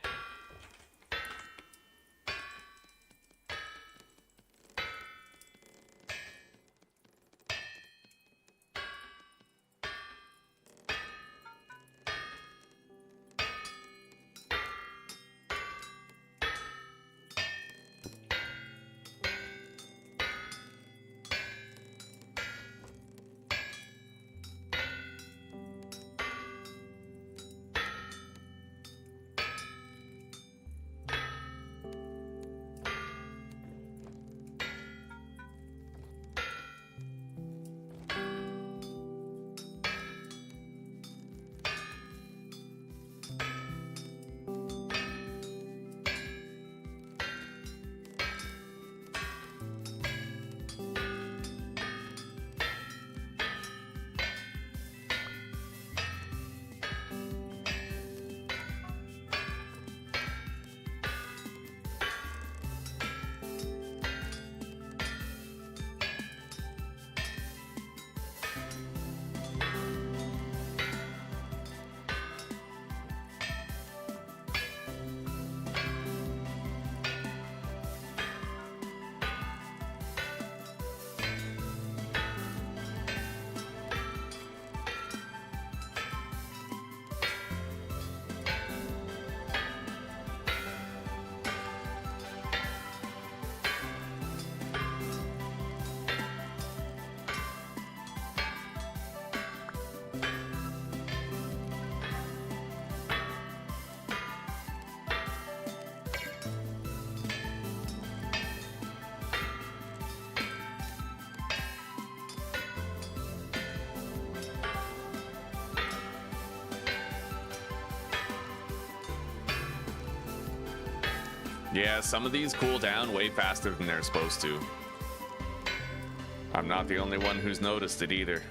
Yeah, some of these cool down way faster than they're supposed to. I'm not the only one who's noticed it either.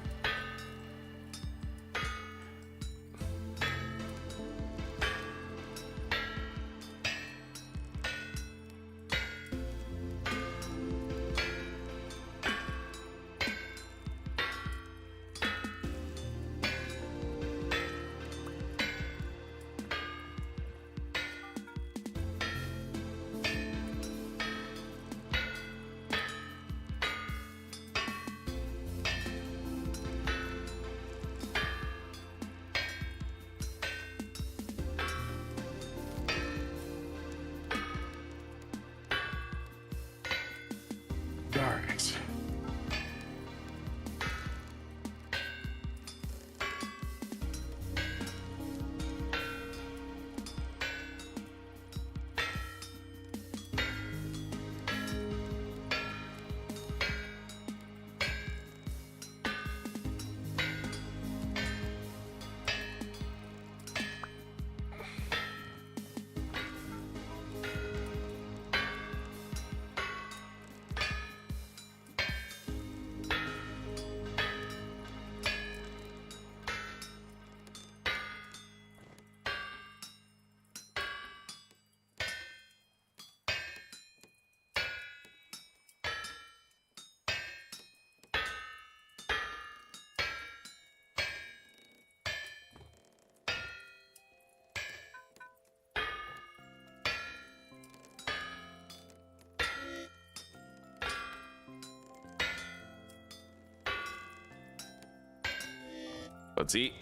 Let's eat.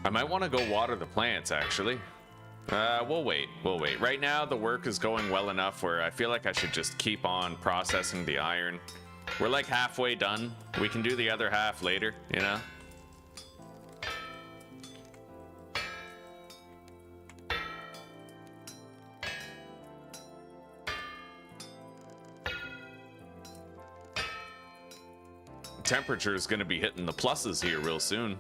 I might want to go water the plants, actually. We'll wait. We'll wait. Right now, the work is going well enough where I feel like I should just keep on processing the iron. We're like halfway done. We can do the other half later, you know? temperature is going to be hitting the pluses here real soon.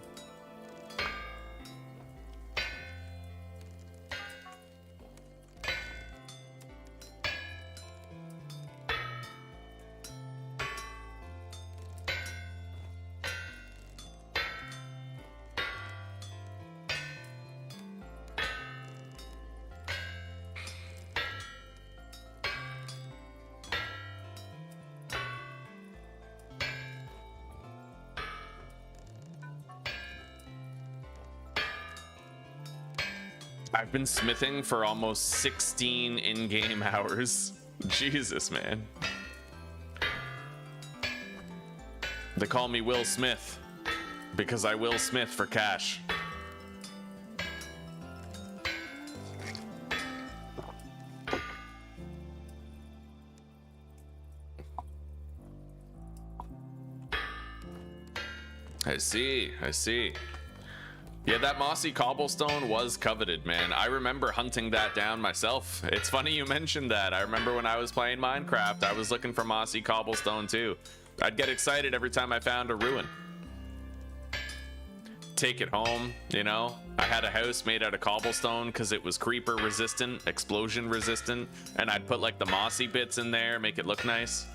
I've been smithing for almost 16 in-game hours. Jesus, man. They call me Will Smith because I will smith for cash. I see, I see. Yeah, that mossy cobblestone was coveted, man. I remember hunting that down myself. It's funny you mentioned that. I remember when I was playing Minecraft, I was looking for mossy cobblestone too. I'd get excited every time I found a ruin. Take it home, you know? I had a house made out of cobblestone because it was creeper resistant, explosion resistant, and I'd put like the mossy bits in there, make it look nice.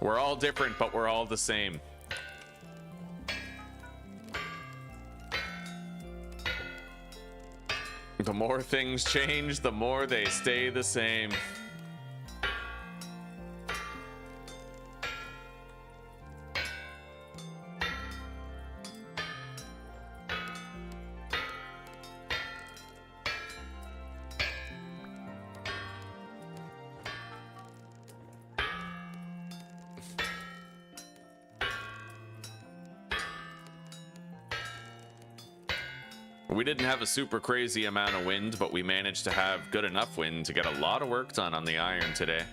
We're all different, but we're all the same. The more things change, the more they stay the same. We didn't have a super crazy amount of wind, but we managed to have good enough wind to get a lot of work done on the iron today.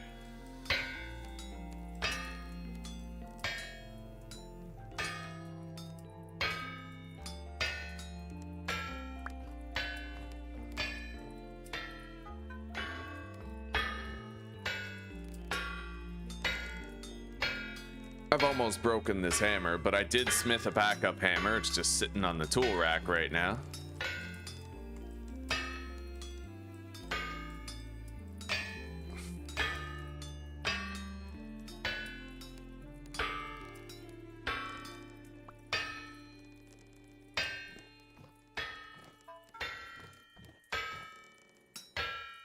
I've almost broken this hammer, but I did smith a backup hammer. It's just sitting on the tool rack right now.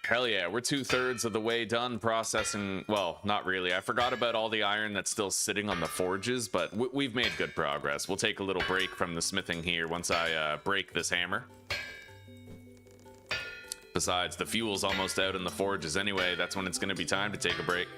Hell yeah, we're 2/3 of the way done processing. Well, not really. I forgot about all the iron that's still sitting on the forges, but we've made good progress. We'll take a little break from the smithing here once I break this hammer. Besides, the fuel's almost out in the forges anyway. That's when it's going to be time to take a break.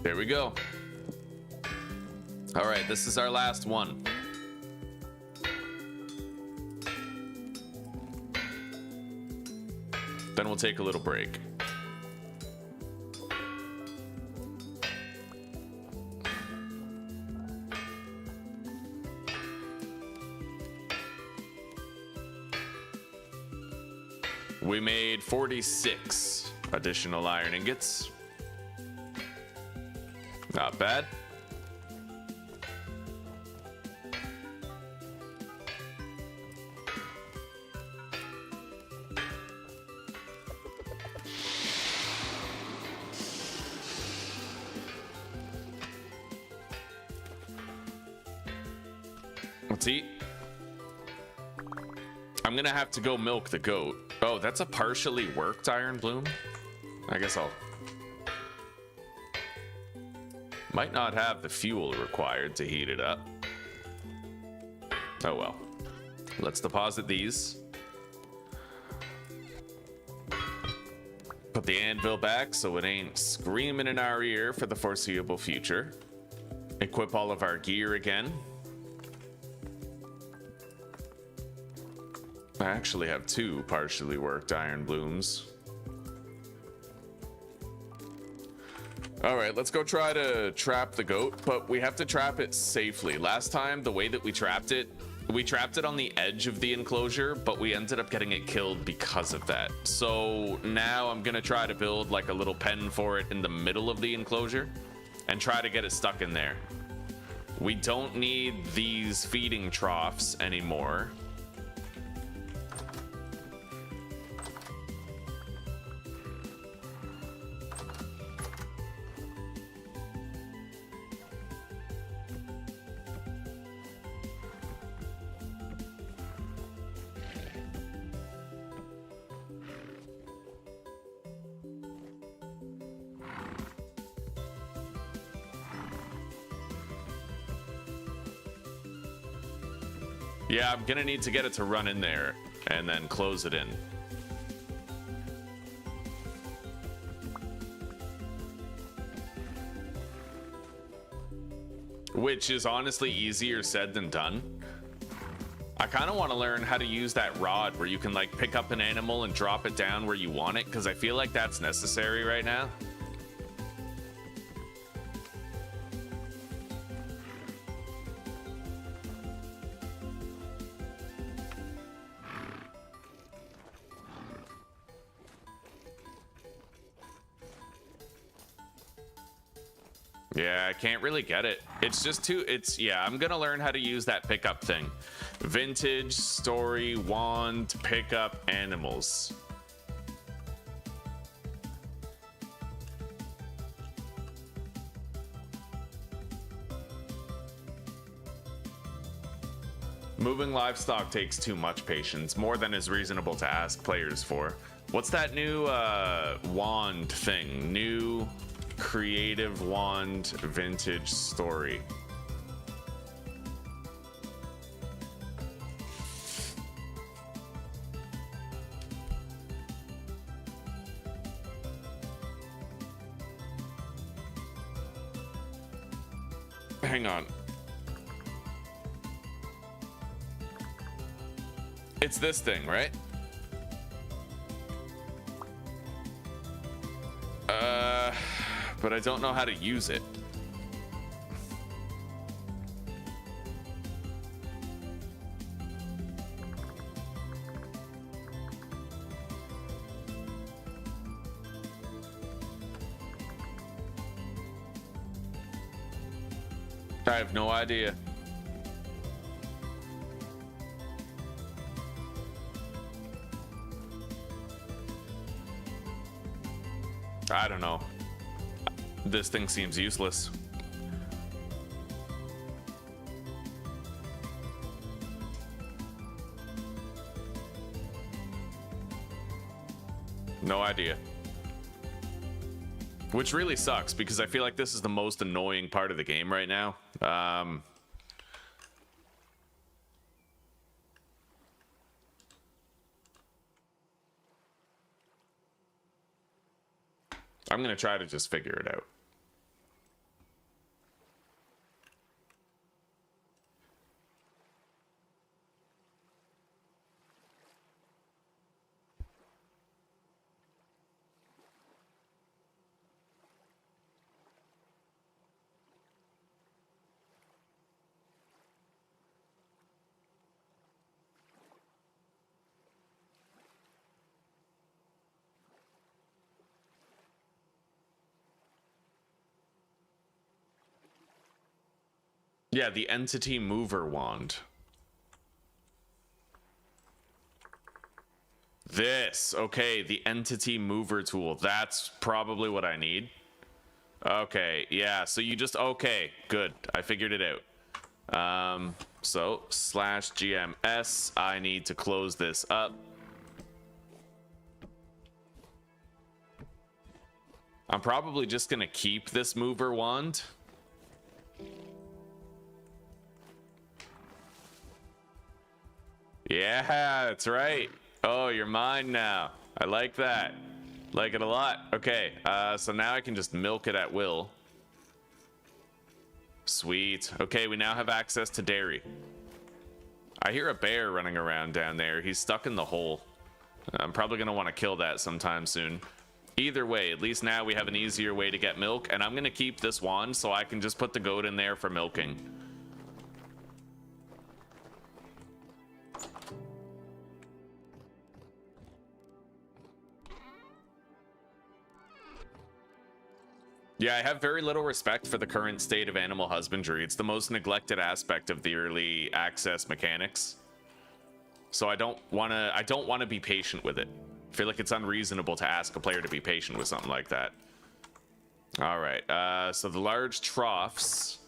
There we go. All right, this is our last one. Then we'll take a little break. We made 46 additional iron ingots. Not bad. Let's eat. I'm gonna have to go milk the goat. Oh, that's a partially worked iron bloom? I guess I'll Might not have the fuel required to heat it up. Oh well. Let's deposit these. Put the anvil back so it ain't screaming in our ear for the foreseeable future. Equip all of our gear again. I actually have 2 partially worked iron blooms. Alright, let's go try to trap the goat, but we have to trap it safely. Last time, the way that we trapped it on the edge of the enclosure, but we ended up getting it killed because of that. So now I'm gonna try to build like a little pen for it in the middle of the enclosure and try to get it stuck in there. We don't need these feeding troughs anymore. Yeah, I'm gonna need to get it to run in there and then close it in. Which is honestly easier said than done. I kind of want to learn how to use that rod where you can like pick up an animal and drop it down where you want it, because I feel like that's necessary right now. Yeah, I can't really get it. It's just too, yeah, I'm gonna learn how to use that pickup thing. Vintage, story, wand, pickup, animals. Moving livestock takes too much patience, more than is reasonable to ask players for. What's that new wand thing? New creative wand vintage story. Hang on. It's this thing, right? But I don't know how to use it. I have no idea. I don't know. This thing seems useless. No idea. Which really sucks, because I feel like this is the most annoying part of the game right now. I'm gonna try to just figure it out. Yeah, the entity mover wand. This, okay, the entity mover tool. That's probably what I need. Okay, yeah, so you just, okay, good. I figured it out. So /GMS, I need to close this up. I'm probably just gonna keep this mover wand Yeah, that's right. Oh, you're mine now. I like that. Like it a lot. Okay, so now I can just milk it at will. Sweet. Okay, we now have access to dairy. I hear a bear running around down there. He's stuck in the hole. I'm probably going to want to kill that sometime soon. Either way, at least now we have an easier way to get milk, and I'm going to keep this wand so I can just put the goat in there for milking. Yeah, I have very little respect for the current state of animal husbandry. It's the most neglected aspect of the early access mechanics. So I don't want to be patient with it. I feel like it's unreasonable to ask a player to be patient with something like that. All right, so the large troughs.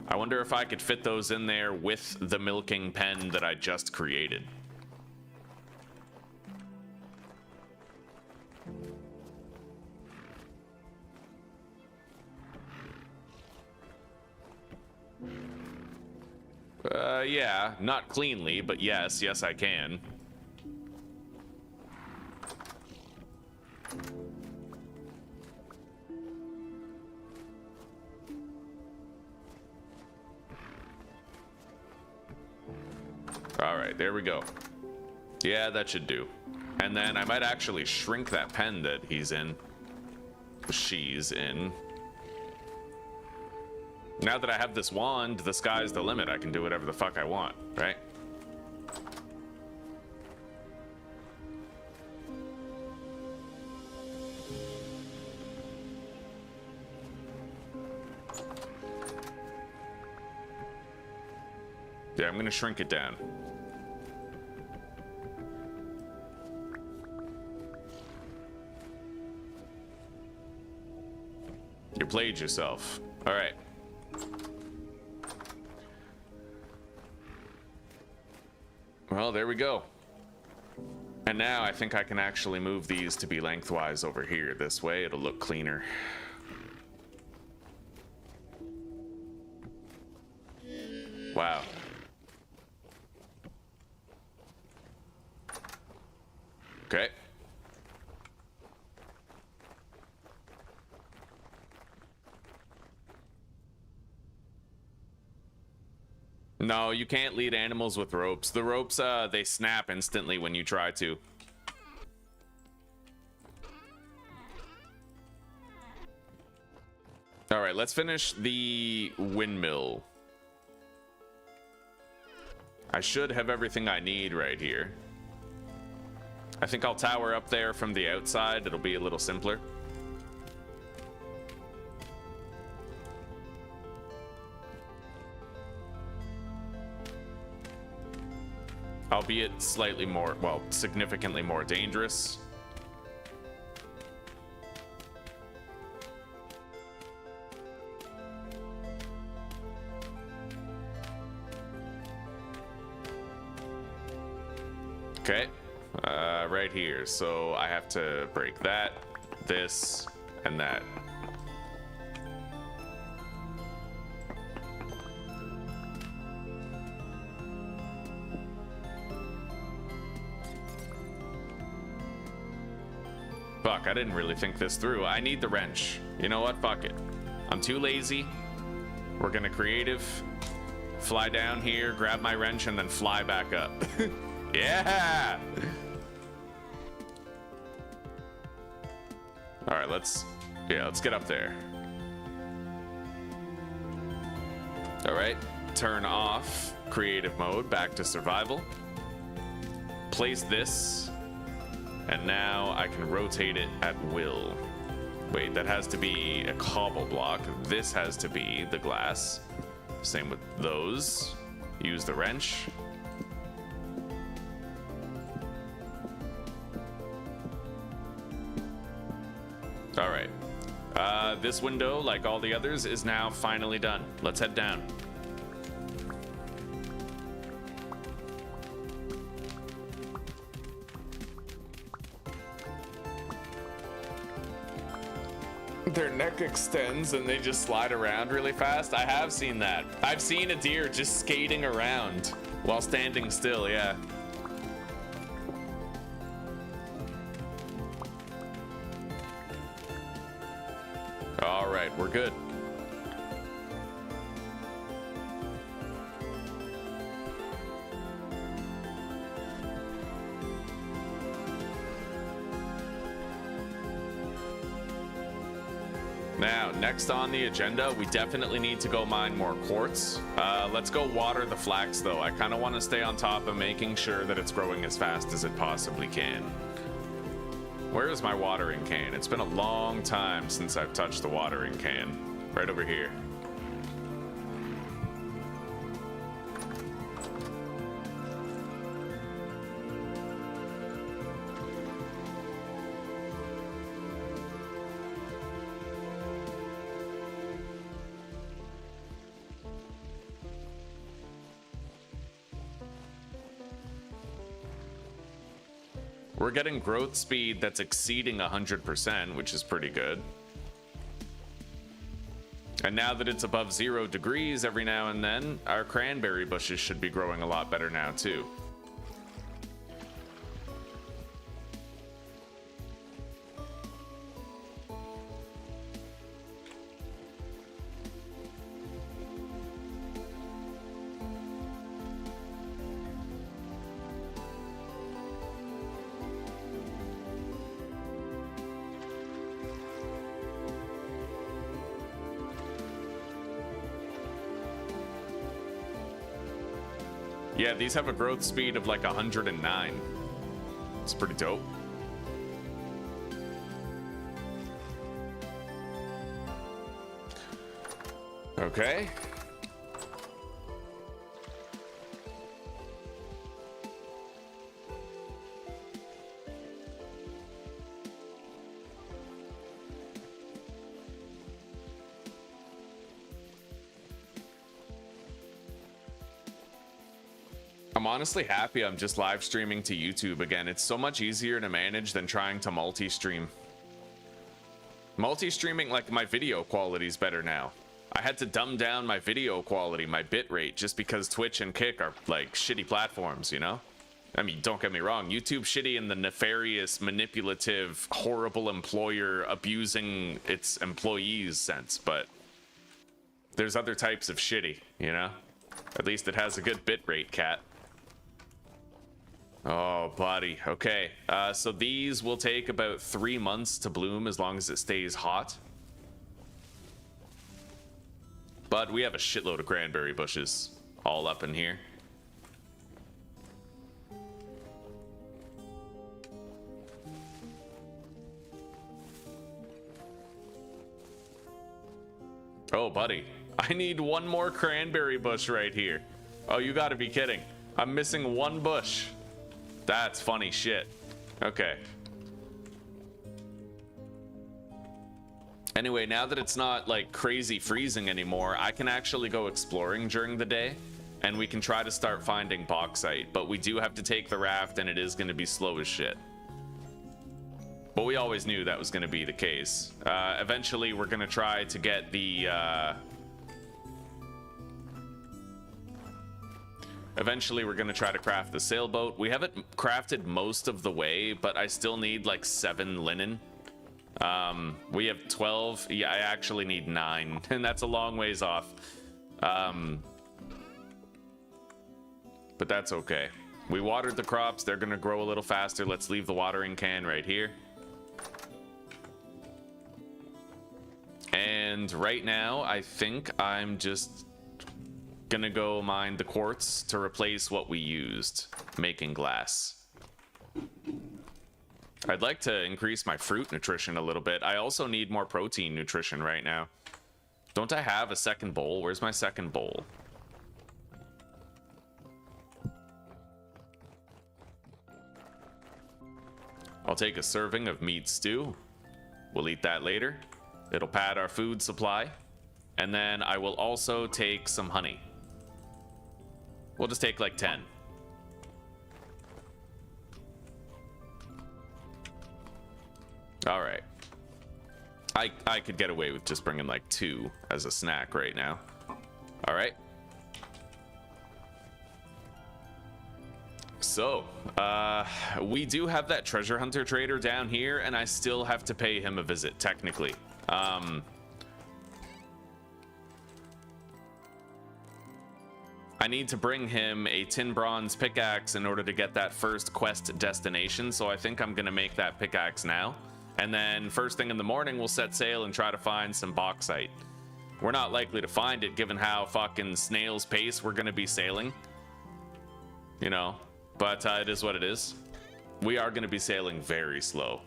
I wonder if I could fit those in there with the milking pen that I just created. Yeah, not cleanly, but yes, I can. All right, there we go. Yeah, that should do. And then I might actually shrink that pen that he's in. She's in. Now that I have this wand, the sky's the limit. I can do whatever the fuck I want, right? Yeah, I'm gonna shrink it down. You played yourself. All right. Well, there we go. And now I think I can actually move these to be lengthwise over here. This way it'll look cleaner. Wow. Okay. No, you can't lead animals with ropes. The ropes, they snap instantly when you try to. All right, let's finish the windmill. I should have everything I need right here. I think I'll tower up there from the outside. It'll be a little simpler. Albeit slightly more, well, significantly more dangerous. Okay, right here. So I have to break that, this, and that. Fuck, I didn't really think this through. I need the wrench. You know what? Fuck it. I'm too lazy. We're gonna creative. Fly down here, grab my wrench, and then fly back up. Yeah! All right, let's get up there. All right, turn off creative mode, back to survival. Place this. And now I can rotate it at will. Wait, that has to be a cobble block. This has to be the glass. Same with those. Use the wrench. All right. This window, like all the others, is now finally done. Let's head down. Their neck extends and they just slide around really fast. I have seen that. I've seen a deer just skating around While standing still, yeah. All right, we're good. Now, next on the agenda, we definitely need to go mine more quartz. Let's go water the flax, though. I kind of want to stay on top of making sure that it's growing as fast as it possibly can. Where is my watering can? It's been a long time since I've touched the watering can. Right over here. We're getting growth speed that's exceeding 100%, which is pretty good. And now that it's above 0 degrees every now and then, our cranberry bushes should be growing a lot better now too. Yeah, these have a growth speed of like 109. It's pretty dope. Okay. I'm honestly happy I'm just live streaming to YouTube again. It's so much easier to manage than trying to multi-stream. Multi-streaming, like, my video quality is better now. I had to dumb down my video quality, my bitrate, just because Twitch and Kick are, like, shitty platforms, you know? I mean, don't get me wrong, YouTube's shitty in the nefarious, manipulative, horrible employer abusing its employees sense, but there's other types of shitty, you know? At least it has a good bitrate, cat. Oh, buddy. Okay, so these will take about 3 months to bloom as long as it stays hot. But we have a shitload of cranberry bushes all up in here. Oh, buddy. I need one more cranberry bush right here. Oh, you gotta be kidding. I'm missing one bush. That's funny shit. Okay. Anyway, now that it's not like crazy freezing anymore, I can actually go exploring during the day, and we can try to start finding bauxite, but we do have to take the raft, and it is going to be slow as shit. But we always knew that was going to be the case. Eventually, we're going to try to get the... Eventually, we're going to try to craft the sailboat. We haven't crafted most of the way, but I still need like 7 linen. We have 12. Yeah, I actually need 9, and that's a long ways off. But that's okay. We watered the crops. They're going to grow a little faster. Let's leave the watering can right here. And right now, I think I'm just gonna go mine the quartz to replace what we used making glass. I'd like to increase my fruit nutrition a little bit. I also need more protein nutrition right now. Don't I have a second bowl? Where's my second bowl? I'll take a serving of meat stew. We'll eat that later. It'll pad our food supply. And then I will also take some honey. We'll just take like 10. All right. I could get away with just bringing like 2 as a snack right now. All right. So, we do have that treasure hunter trader down here, and I still have to pay him a visit, technically. I need to bring him a tin bronze pickaxe in order to get that first quest destination, so I think I'm gonna make that pickaxe now. And then first thing in the morning, we'll set sail and try to find some bauxite. We're not likely to find it given how fucking snail's pace we're gonna be sailing. You know, but it is what it is. We are gonna be sailing very slow.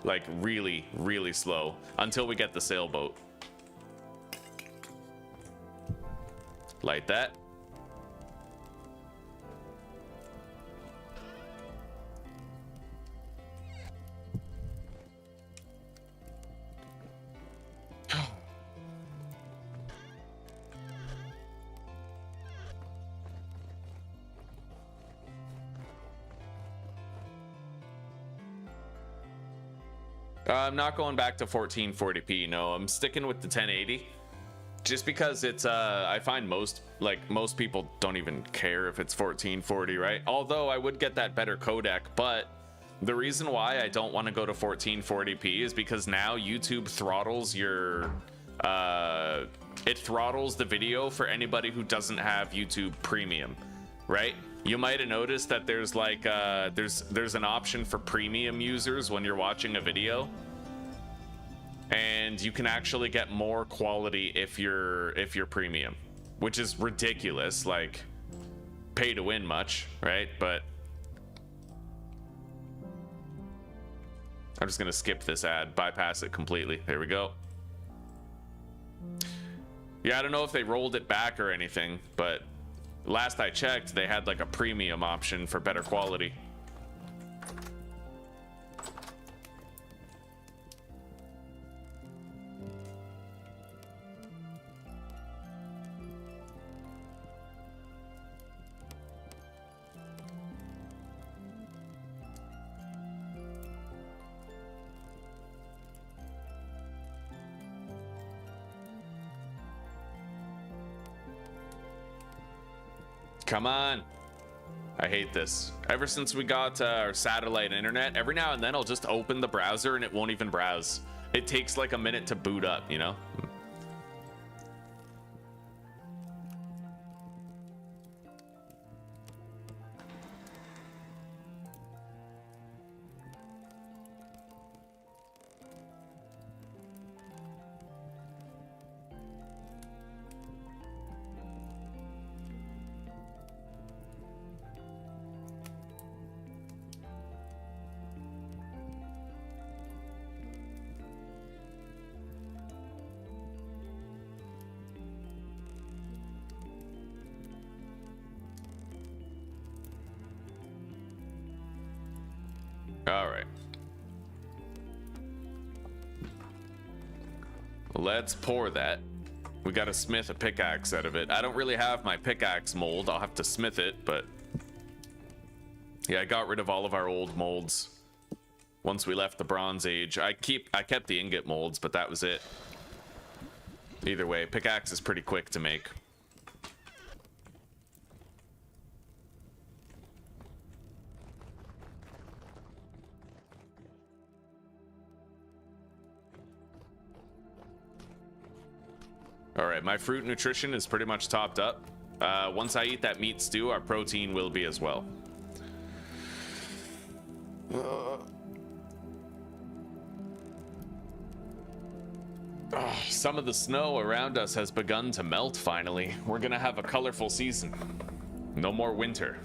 Like really, really slow until we get the sailboat. Like that. I'm not going back to 1440p. No, I'm sticking with the 1080. Just because it's I find most people don't even care if it's 1440, right? Although I would get that better codec, but the reason why I don't want to go to 1440p is because now YouTube throttles your it throttles the video for anybody who doesn't have YouTube Premium, right? You might have noticed that there's like there's an option for premium users when you're watching a video, and you can actually get more quality if you're premium, which is ridiculous. Like, pay to win much, right? But I'm just gonna skip this ad, bypass it completely. There we go. Yeah, I don't know if they rolled it back or anything, but last I checked, they had like a premium option for better quality. Come on. I hate this. Ever since we got our satellite internet, every now and then I'll just open the browser and it won't even browse. It takes like a minute to boot up, you know? All right. Let's pour that. We got to smith a pickaxe out of it. I don't really have my pickaxe mold. I'll have to smith it, but yeah, I got rid of all of our old molds once we left the Bronze Age. I kept the ingot molds, but that was it. Either way, pickaxe is pretty quick to make. All right, my fruit nutrition is pretty much topped up. Once I eat that meat stew, our protein will be as well. Some of the snow around us has begun to melt finally. We're gonna have a colorful season. No more winter.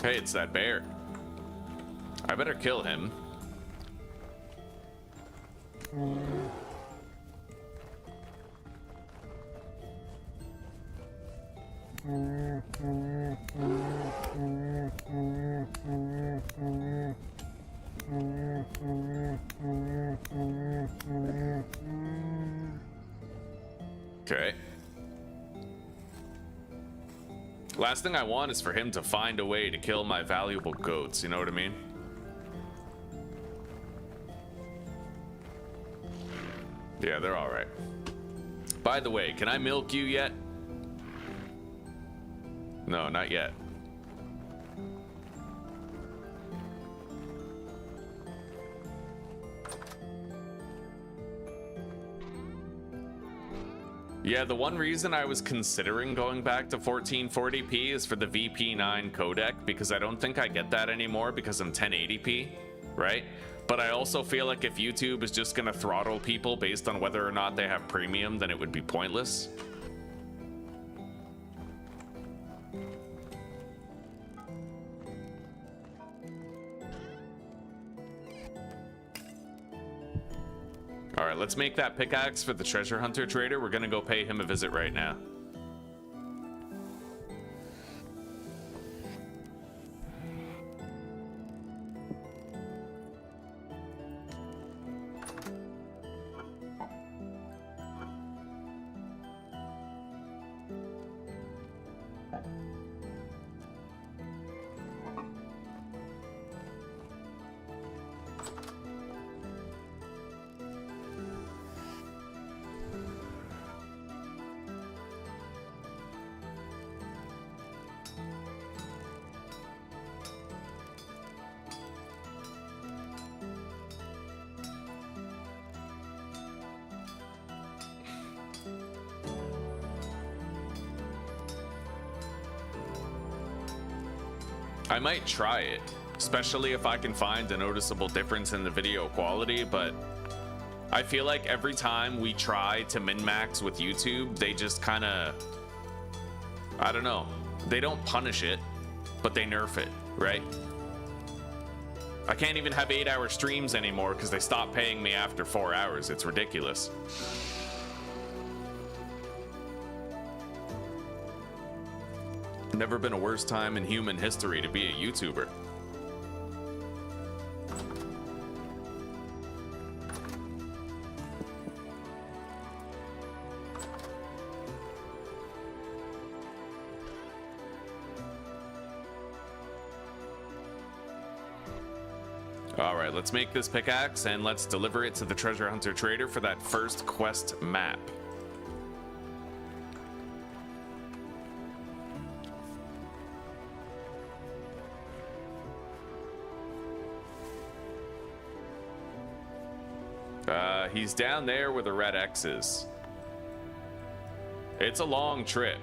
Hey, it's that bear. I better kill him. Okay. Last thing I want is for him to find a way to kill my valuable goats, you know what I mean? Yeah, they're all right. By the way, can I milk you yet? No, not yet. Yeah, the one reason I was considering going back to 1440p is for the VP9 codec, because I don't think I get that anymore because I'm 1080p, right? But I also feel like if YouTube is just gonna throttle people based on whether or not they have premium, then it would be pointless. All right, let's make that pickaxe for the treasure hunter trader. We're gonna go pay him a visit right now. I might try it, especially if I can find a noticeable difference in the video quality, but I feel like every time we try to min-max with YouTube, they just kind of, I don't know, they don't punish it, but they nerf it, right? I can't even have 8-hour streams anymore because they stopped paying me after 4 hours. It's ridiculous. Never been a worse time in human history to be a YouTuber. All right, let's make this pickaxe and let's deliver it to the treasure hunter trader for that first quest map. He's down there where the red X is. It's a long trip,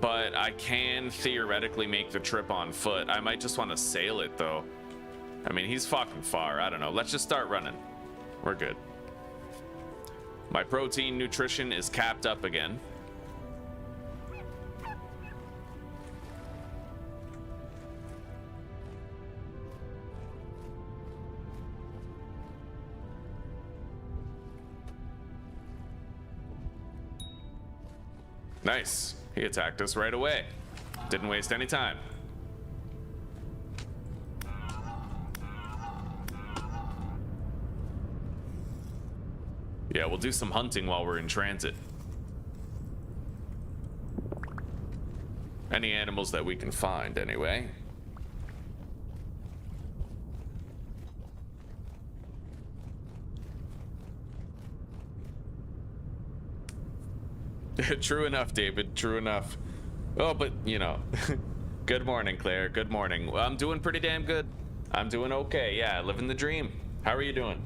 but I can theoretically make the trip on foot. I might just want to sail it though. I mean, he's fucking far. I don't know. Let's just start running. We're good. My protein nutrition is capped up again. Nice. He attacked us right away. Didn't waste any time. Yeah, we'll do some hunting while we're in transit. Any animals that we can find, anyway. True enough, David. True enough. Oh, but, you know. Good morning, Claire. Good morning. Well, I'm doing pretty damn good. I'm doing okay. Yeah, living the dream. How are you doing?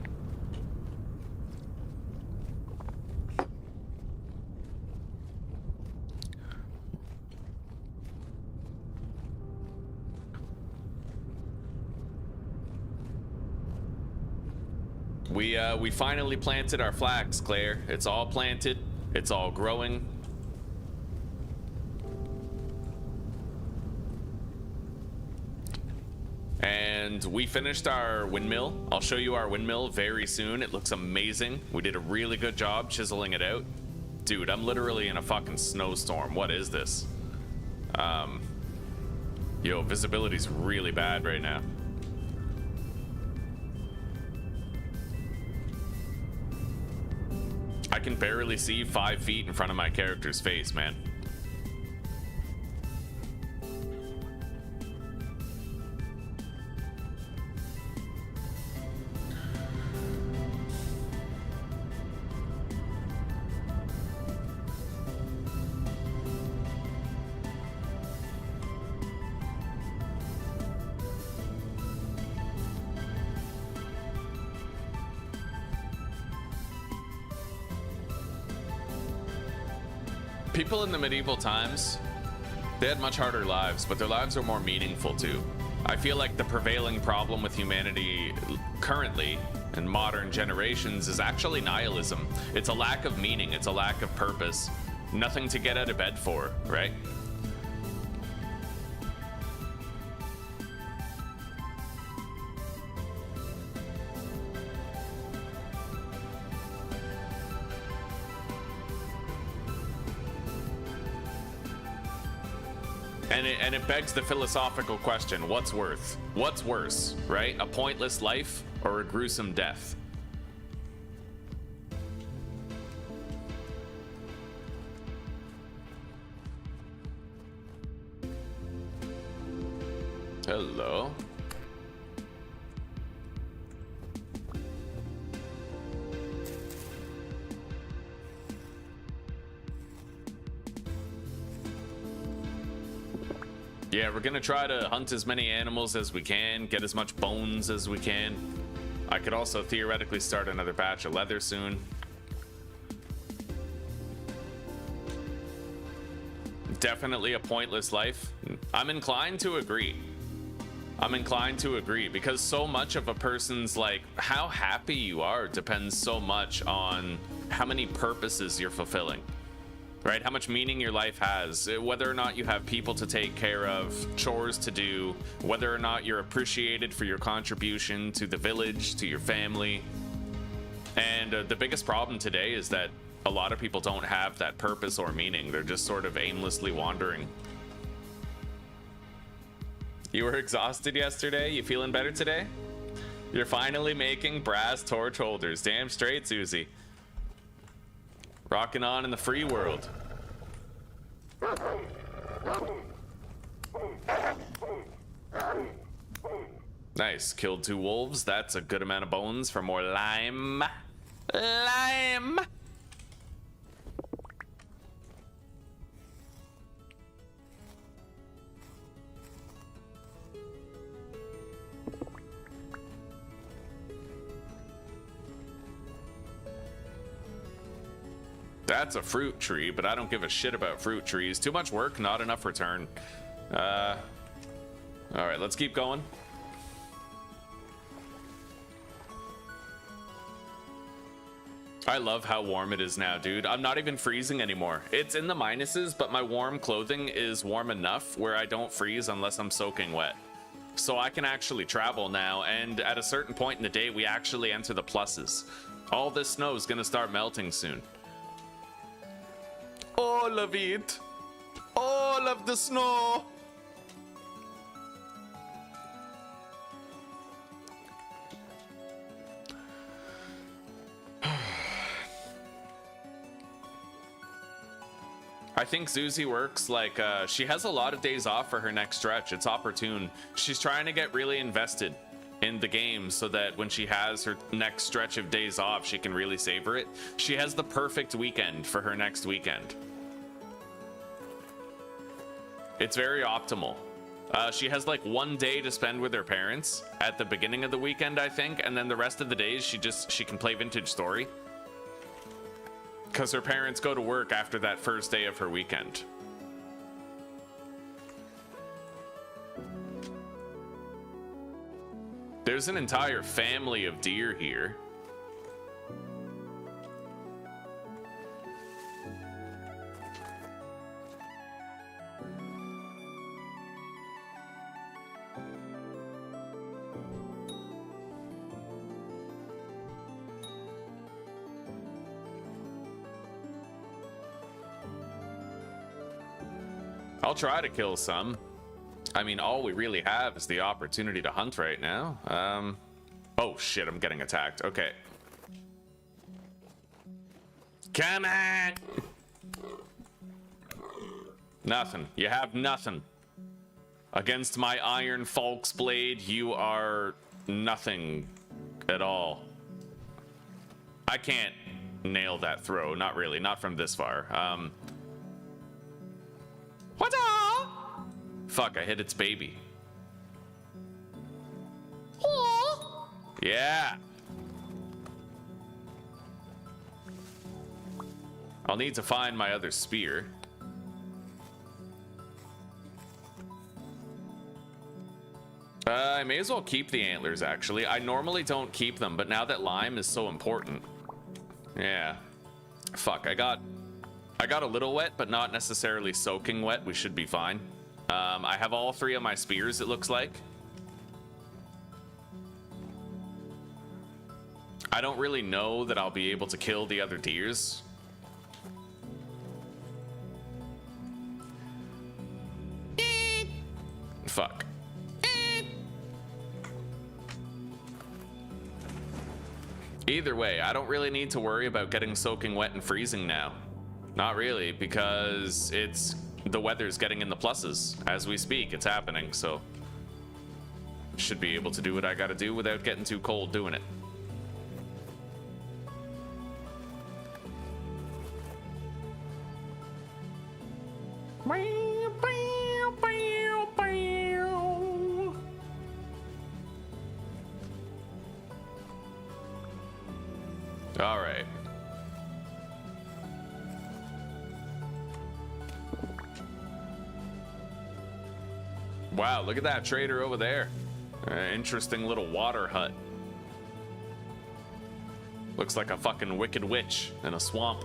We finally planted our flax, Claire. It's all planted. It's all growing. And we finished our windmill. I'll show you our windmill very soon. It looks amazing. We did a really good job chiseling it out. Dude, I'm literally in a fucking snowstorm. What is this? Yo, visibility's really bad right now. I can barely see 5 feet in front of my character's face, man. People in the medieval times, they had much harder lives, but their lives are more meaningful too. I feel like the prevailing problem with humanity currently in modern generations is actually nihilism. It's a lack of meaning, it's a lack of purpose. Nothing to get out of bed for, right? And it begs the philosophical question, what's worse, right? A pointless life or a gruesome death? Hello. Yeah, we're gonna try to hunt as many animals as we can, get as much bones as we can. I could also theoretically start another batch of leather soon. Definitely a pointless life. I'm inclined to agree. Because so much of a person's, like, how happy you are depends so much on how many purposes you're fulfilling. Right? How much meaning your life has, whether or not you have people to take care of, chores to do, whether or not you're appreciated for your contribution to the village, to your family. And the biggest problem today is that a lot of people don't have that purpose or meaning. They're just sort of aimlessly wandering. You were exhausted yesterday? You feeling better today? You're finally making brass torch holders. Damn straight, Susie. Rocking on in the free world. Nice. Killed 2 wolves. That's a good amount of bones for more lime. Lime! That's a fruit tree, but I don't give a shit about fruit trees. Too much work, not enough return. All right, let's keep going. I love how warm it is now, dude. I'm not even freezing anymore. It's in the minuses, but my warm clothing is warm enough where I don't freeze unless I'm soaking wet. So I can actually travel now, and at a certain point in the day, we actually enter the pluses. All this snow is gonna start melting soon. All of it. All of the snow. I think Susie works like, she has a lot of days off for her next stretch. It's opportune. She's trying to get really invested in the game so that when she has her next stretch of days off, she can really savor it. She has the perfect weekend for her next weekend. It's very optimal. She has like 1 day to spend with her parents at the beginning of the weekend, I think, and then the rest of the days she can play Vintage Story. Because her parents go to work after that first day of her weekend. There's an entire family of deer here. I'll try to kill some. I mean, all we really have is the opportunity to hunt right now. Oh shit, I'm getting attacked. Okay. Come on! Nothing. You have nothing. Against my iron Falk's blade, you are nothing at all. I can't nail that throw. Not really. Not from this far. Fuck, I hit its baby. Yeah. I'll need to find my other spear. I may as well keep the antlers, actually. I normally don't keep them, but now that lime is so important. Yeah. Fuck, I got a little wet, but not necessarily soaking wet. We should be fine. I have all 3 of my spears, it looks like. I don't really know that I'll be able to kill the other deers. Fuck. Either way, I don't really need to worry about getting soaking wet and freezing now. Not really, because the weather's getting in the pluses as we speak. It's happening, so should be able to do what I gotta do without getting too cold doing it. All right. Wow, look at that trader over there. Interesting little water hut. Looks like a fucking wicked witch in a swamp.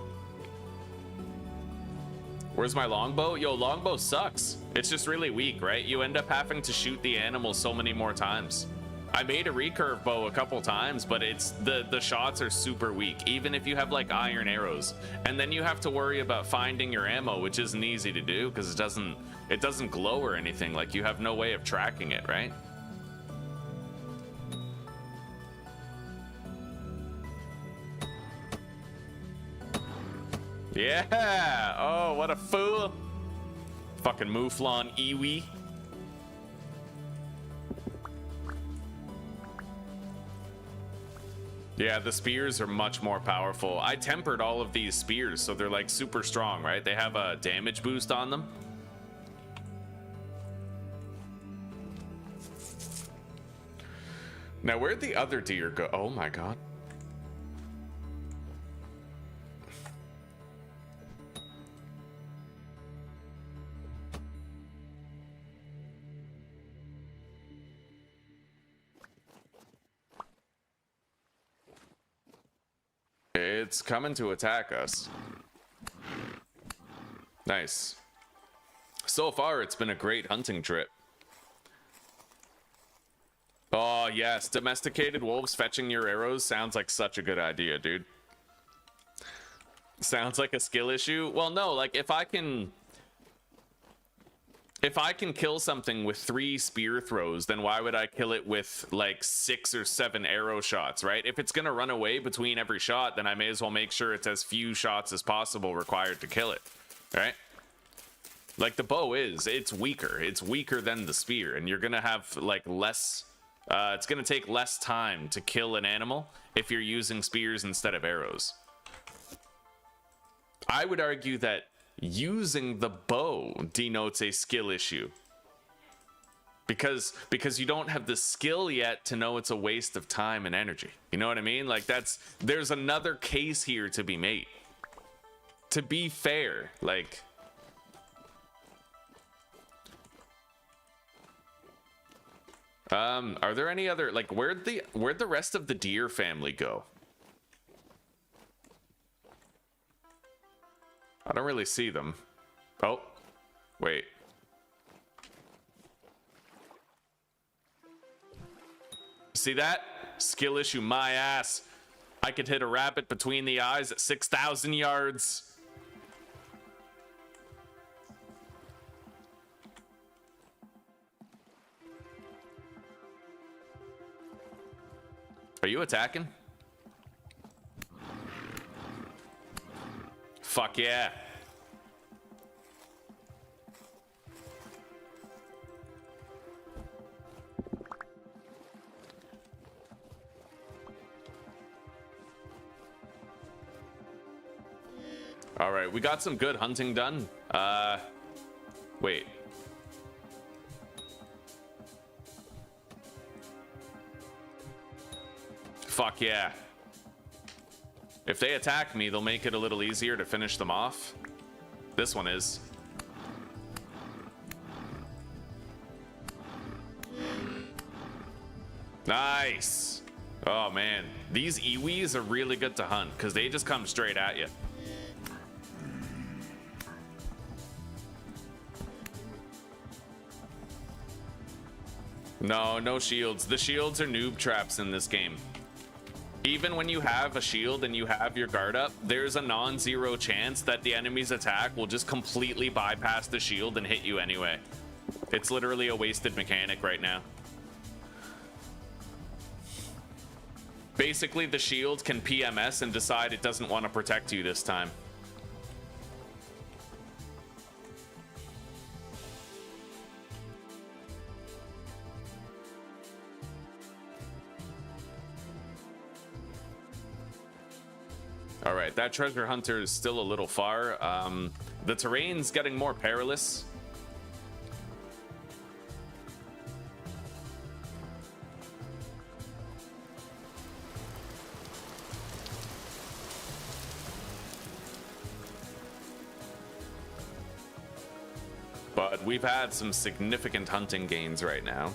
Where's my longbow? Yo, longbow sucks. It's just really weak, right? You end up having to shoot the animal so many more times. I made a recurve bow a couple times, but it's the shots are super weak, even if you have like iron arrows. And then you have to worry about finding your ammo, which isn't easy to do because it doesn't glow or anything. Like, you have no way of tracking it, right? Yeah! Oh, what a fool! Fucking Mouflon Iwi. Yeah, the spears are much more powerful. I tempered all of these spears, so they're like super strong, right? They have a damage boost on them. Now, where'd the other deer go? Oh my god. It's coming to attack us. Nice. So far, it's been a great hunting trip. Oh, yes. Domesticated wolves fetching your arrows sounds like such a good idea, dude. Sounds like a skill issue. Well, no, like if I can kill something with 3 spear throws, then why would I kill it with like 6 or 7 arrow shots, right? If it's gonna run away between every shot, then I may as well make sure it's as few shots as possible required to kill it, right? Like the bow it's weaker. It's weaker than the spear, and you're gonna have like less, it's gonna take less time to kill an animal if you're using spears instead of arrows. I would argue that using the bow denotes a skill issue because you don't have the skill yet to know it's a waste of time and energy. You know what I mean? Like there's another case here to be made. To be fair, like are there any other, like where'd the rest of the deer family go? I don't really see them. Oh, wait. See that? Skill issue, my ass. I could hit a rabbit between the eyes at 6,000 yards. Are you attacking? Fuck yeah. All right, we got some good hunting done. Wait. Fuck yeah. If they attack me, they'll make it a little easier to finish them off. This one is. Nice. Oh man, these Iwis are really good to hunt because they just come straight at you. No shields. The shields are noob traps in this game. Even when you have a shield and you have your guard up, there's a non-zero chance that the enemy's attack will just completely bypass the shield and hit you anyway. It's literally a wasted mechanic right now. Basically, the shield can PMS and decide it doesn't want to protect you this time. All right, that treasure hunter is still a little far. The terrain's getting more perilous. But we've had some significant hunting gains right now.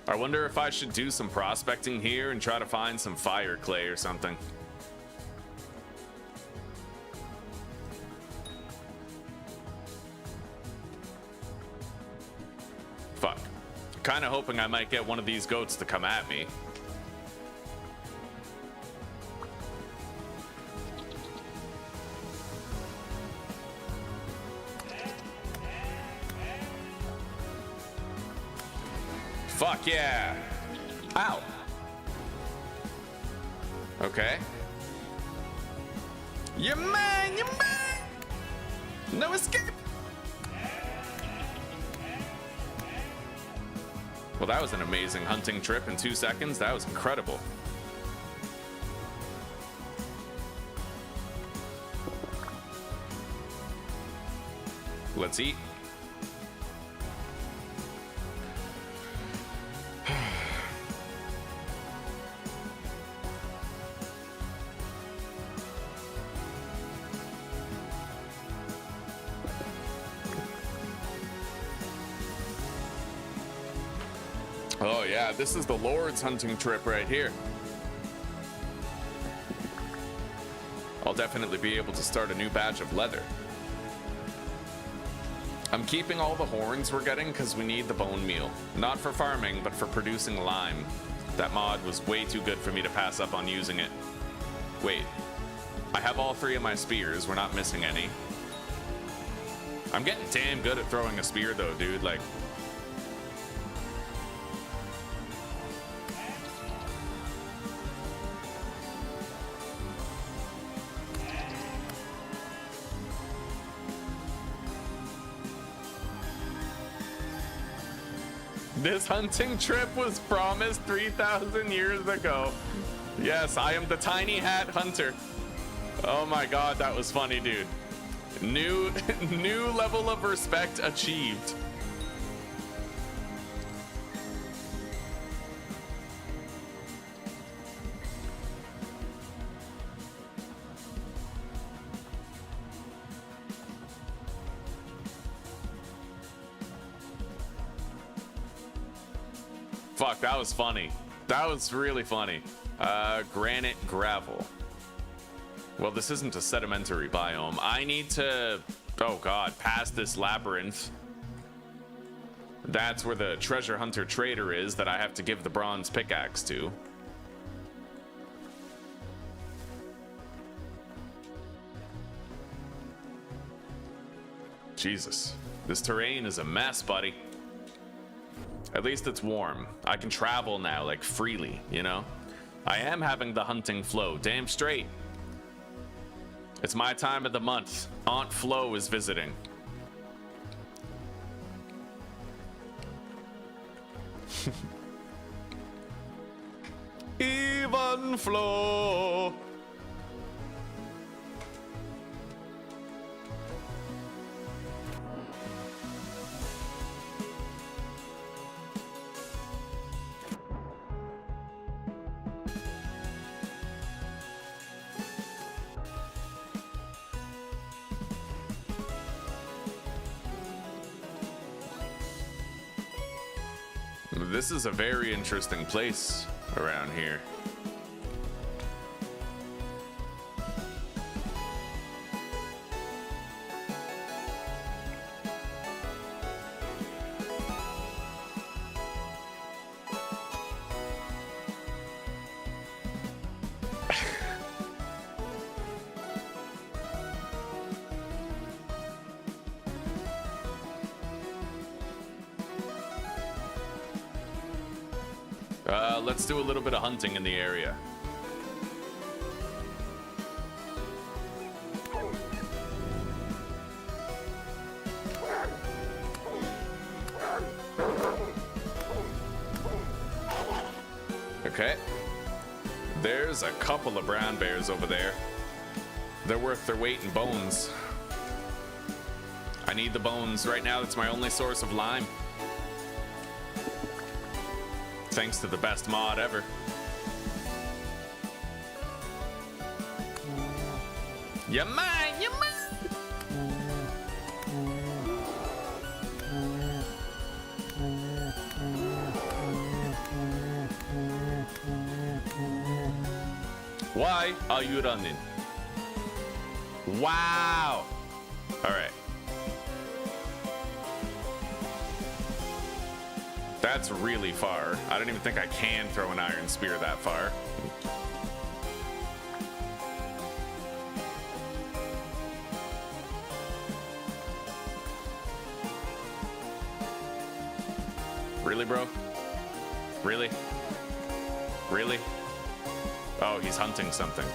I wonder if I should do some prospecting here and try to find some fire clay or something. Fuck. Kind of hoping I might get one of these goats to come at me. Fuck yeah. Ow. Okay. You man, you man. No escape. Well, that was an amazing hunting trip in 2 seconds. That was incredible. Let's eat. Oh yeah, this is the Lord's hunting trip right here. I'll definitely be able to start a new batch of leather. I'm keeping all the horns we're getting because we need the bone meal. Not for farming, but for producing lime. That mod was way too good for me to pass up on using it. Wait, I have all 3 of my spears. We're not missing any. I'm getting damn good at throwing a spear though, dude. Like, this hunting trip was promised 3,000 years ago. Yes, I am the tiny hat hunter. Oh my god, that was funny, dude. New level of respect achieved. Fuck, that was funny. That was really funny. Granite gravel. Well, this isn't a sedimentary biome. I need to, oh god, pass this labyrinth. That's where the treasure hunter trader is that I have to give the bronze pickaxe to. Jesus, this terrain is a mess, buddy. At least it's warm. I can travel now, like, freely, you know? I am having the hunting flow, damn straight. It's my time of the month. Aunt Flo is visiting. Even Flo. This is a very interesting place around here. Let's do a little bit of hunting in the area. Okay. There's a couple of brown bears over there. They're worth their weight in bones. I need the bones. Right now, that's my only source of lime. Thanks to the best mod ever. You're mine, you're mine! Why are you running? Wow! Alright. That's really far. I don't even think I can throw an iron spear that far. Really, bro? Really? Really? Oh, he's hunting something.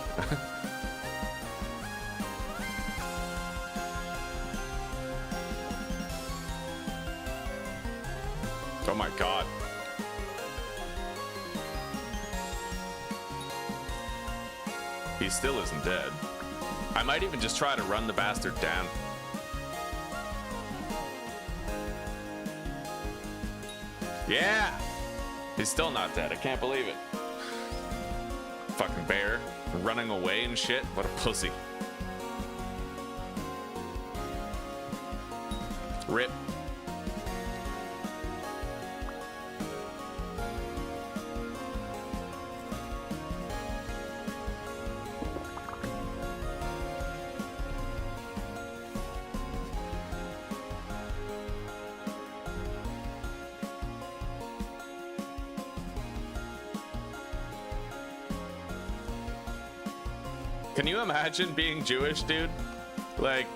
Oh my god. He still isn't dead. I might even just try to run the bastard down. Yeah! He's still not dead. I can't believe it. Fucking bear running away and shit. What a pussy. Rip. Can you imagine being Jewish, dude? Like,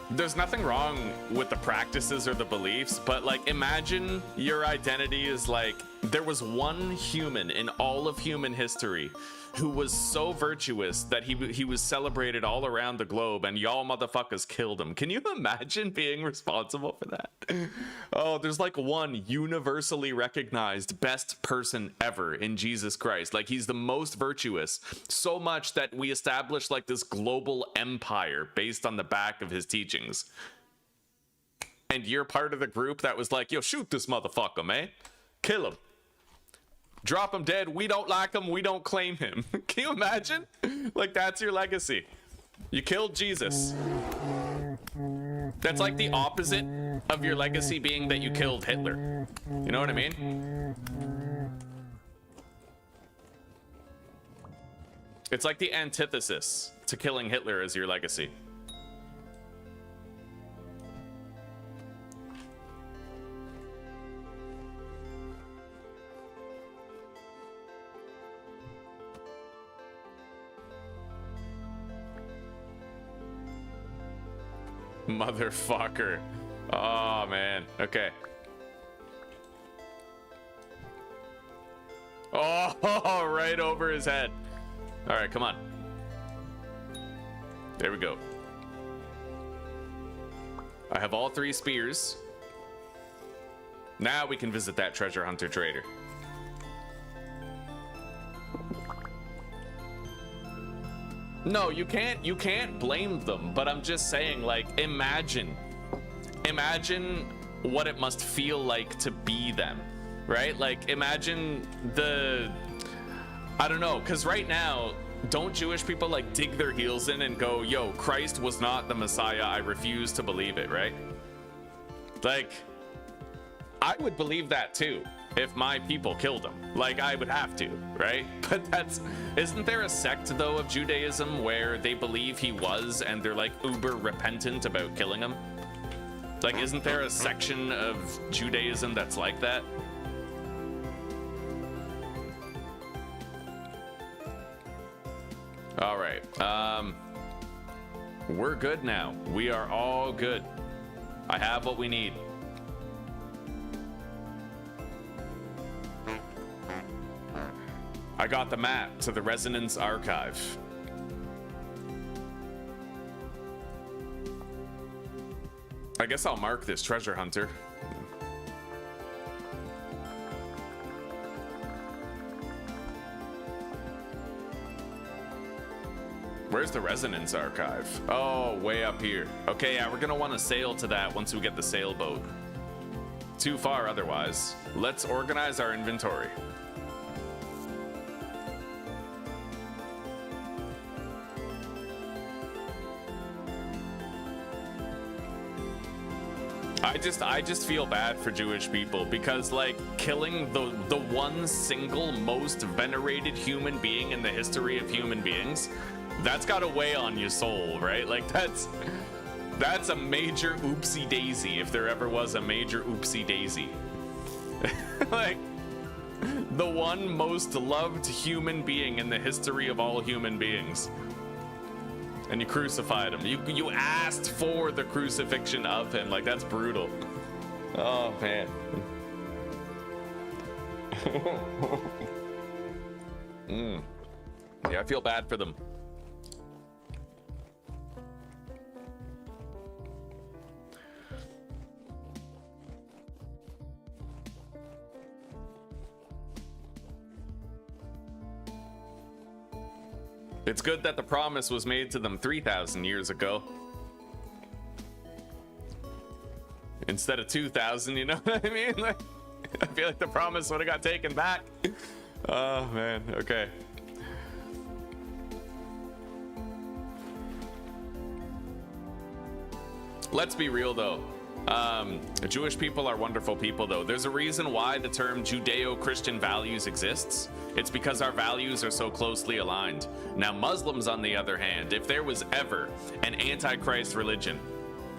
there's nothing wrong with the practices or the beliefs, but like, imagine your identity is like, there was one human in all of human history who was so virtuous that he was celebrated all around the globe, and y'all motherfuckers killed him. Can you imagine being responsible for that? Oh, there's like one universally recognized best person ever in Jesus Christ. Like, he's the most virtuous, so much that we established like this global empire based on the back of his teachings. And you're part of the group that was like, yo, shoot this motherfucker, man. Kill him. Drop him dead. We don't like him. We don't claim him. Can you imagine? Like, that's your legacy. You killed Jesus. That's like the opposite of your legacy being that you killed Hitler. You know what I mean? It's like the antithesis to killing Hitler as your legacy. Motherfucker. Oh, man. Okay. Oh, right over his head. All right, come on. There we go. I have all 3 spears. Now we can visit that treasure hunter trader. No, you can't blame them, but I'm just saying, like, imagine what it must feel like to be them, right? Like, imagine I don't know, because right now, don't Jewish people like dig their heels in and go, yo, Christ was not the Messiah, I refuse to believe it, right? Like, I would believe that too if my people killed him. Like, I would have to, right? But isn't there a sect though of Judaism where they believe he was and they're like uber repentant about killing him? Like, isn't there a section of Judaism that's like that? All right, we're good now. We are all good. I have what we need. I got the map to the Resonance Archive. I guess I'll mark this treasure hunter. Where's the Resonance Archive? Oh, way up here. Okay, yeah, we're gonna want to sail to that once we get the sailboat. Too far otherwise. Let's organize our inventory. I just feel bad for Jewish people because, like, killing the one single most venerated human being in the history of human beings, that's gotta weigh on your soul, right? Like, that's a major oopsie daisy if there ever was a major oopsie daisy. Like, the one most loved human being in the history of all human beings. And you crucified him. You asked for the crucifixion of him. Like, that's brutal. Oh, man. Yeah, I feel bad for them. It's good that the promise was made to them 3,000 years ago. Instead of 2,000, you know what I mean? Like, I feel like the promise would have got taken back. Oh, man. Okay. Let's be real, though. Jewish people are wonderful people, though. There's a reason why the term Judeo-Christian values exists. It's because our values are so closely aligned. Now, Muslims, on the other hand, if there was ever an antichrist religion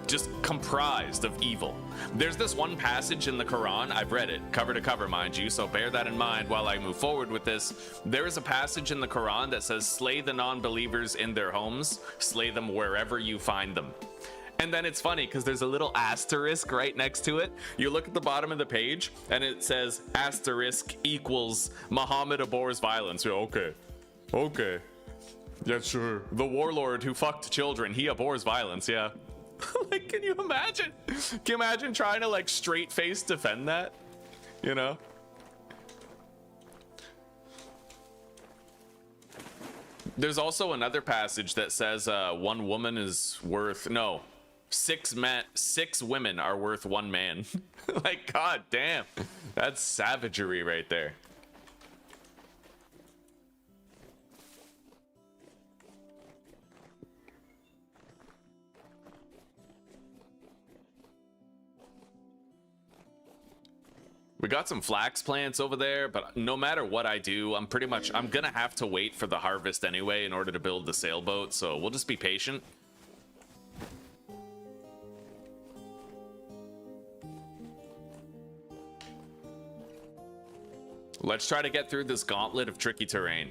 just comprised of evil, there's this one passage in the Quran. I've read it cover to cover, mind you, so bear that in mind while I move forward with this. There is a passage in the Quran that says, slay the non-believers in their homes, slay them wherever you find them. And then it's funny because there's a little asterisk right next to it. You look at the bottom of the page and it says asterisk equals Muhammad abhors violence. Yeah, okay. Yeah, sure. The warlord who fucked children, he abhors violence, yeah. Like, can you imagine? Can you imagine trying to, like, straight face defend that? You know? There's also another passage that says one woman is worth, no, six women are worth one man. Like, god damn, that's savagery right there. We got some flax plants over there, but no matter what I do, I'm gonna have to wait for the harvest anyway in order to build the sailboat, so we'll just be patient. Let's try to get through this gauntlet of tricky terrain.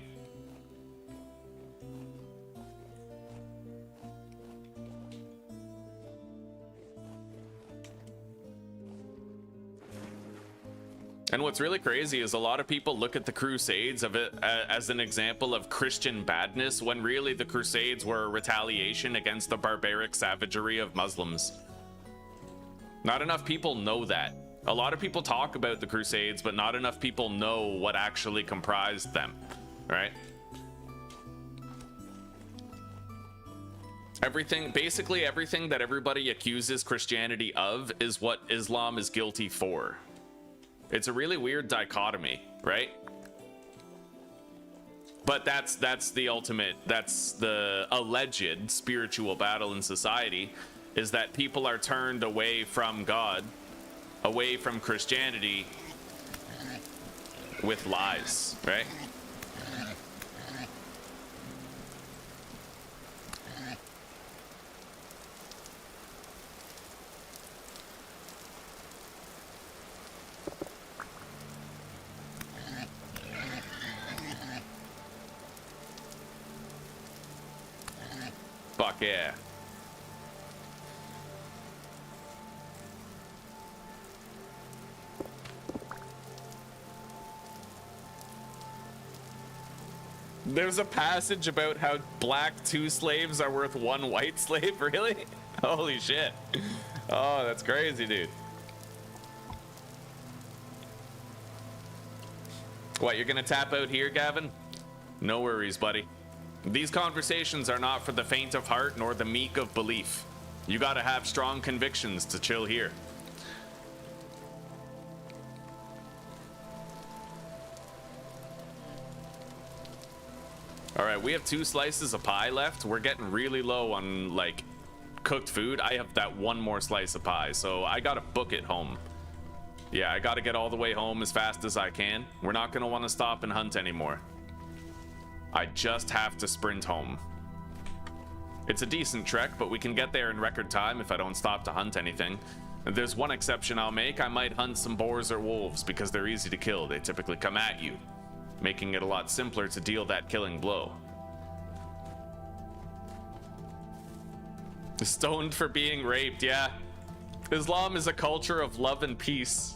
And what's really crazy is a lot of people look at the Crusades as an example of Christian badness, when really the Crusades were a retaliation against the barbaric savagery of Muslims. Not enough people know that. A lot of people talk about the Crusades, but not enough people know what actually comprised them, right? Basically everything that everybody accuses Christianity of is what Islam is guilty for. It's a really weird dichotomy, right? But that's the ultimate, that's the alleged spiritual battle in society, is that people are turned away from God away from Christianity with lies, right? Fuck yeah. There's a passage about how black 2 slaves are worth 1 white slave. Really? Holy shit. Oh, that's crazy, dude. What, you're gonna tap out here, Gavin? No worries, buddy. These conversations are not for the faint of heart nor the meek of belief. You gotta have strong convictions to chill here. All right, we have 2 slices of pie left. We're getting really low on, like, cooked food. I have that 1 more slice of pie, so I gotta book it home. Yeah, I gotta get all the way home as fast as I can. We're not gonna wanna stop and hunt anymore. I just have to sprint home. It's a decent trek, but we can get there in record time if I don't stop to hunt anything. And there's one exception I'll make. I might hunt some boars or wolves because they're easy to kill. They typically come at you, making it a lot simpler to deal that killing blow. Stoned for being raped, yeah. Islam is a culture of love and peace.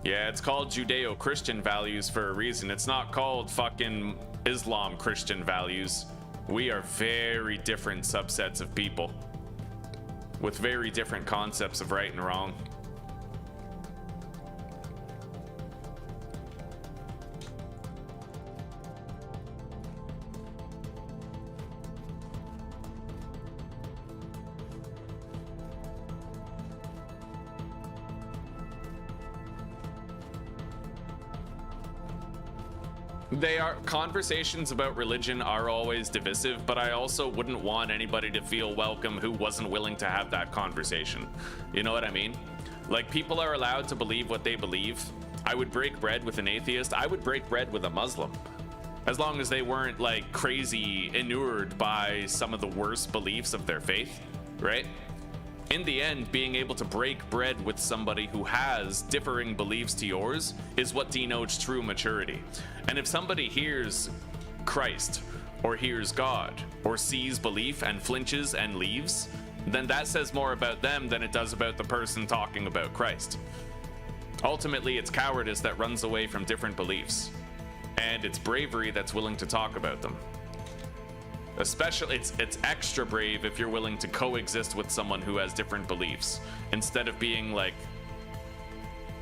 Yeah, it's called Judeo-Christian values for a reason. It's not called fucking Islam-Christian values. We are very different subsets of people with very different concepts of right and wrong. Conversations about religion are always divisive, but I also wouldn't want anybody to feel welcome who wasn't willing to have that conversation. You know what I mean? Like, people are allowed to believe what they believe. I would break bread with an atheist. I would break bread with a Muslim. As long as they weren't, like, crazy inured by some of the worst beliefs of their faith, right? In the end, being able to break bread with somebody who has differing beliefs to yours is what denotes true maturity. And if somebody hears Christ, or hears God, or sees belief and flinches and leaves, then that says more about them than it does about the person talking about Christ. Ultimately, it's cowardice that runs away from different beliefs, and it's bravery that's willing to talk about them. Especially, it's extra brave if you're willing to coexist with someone who has different beliefs, instead of being like,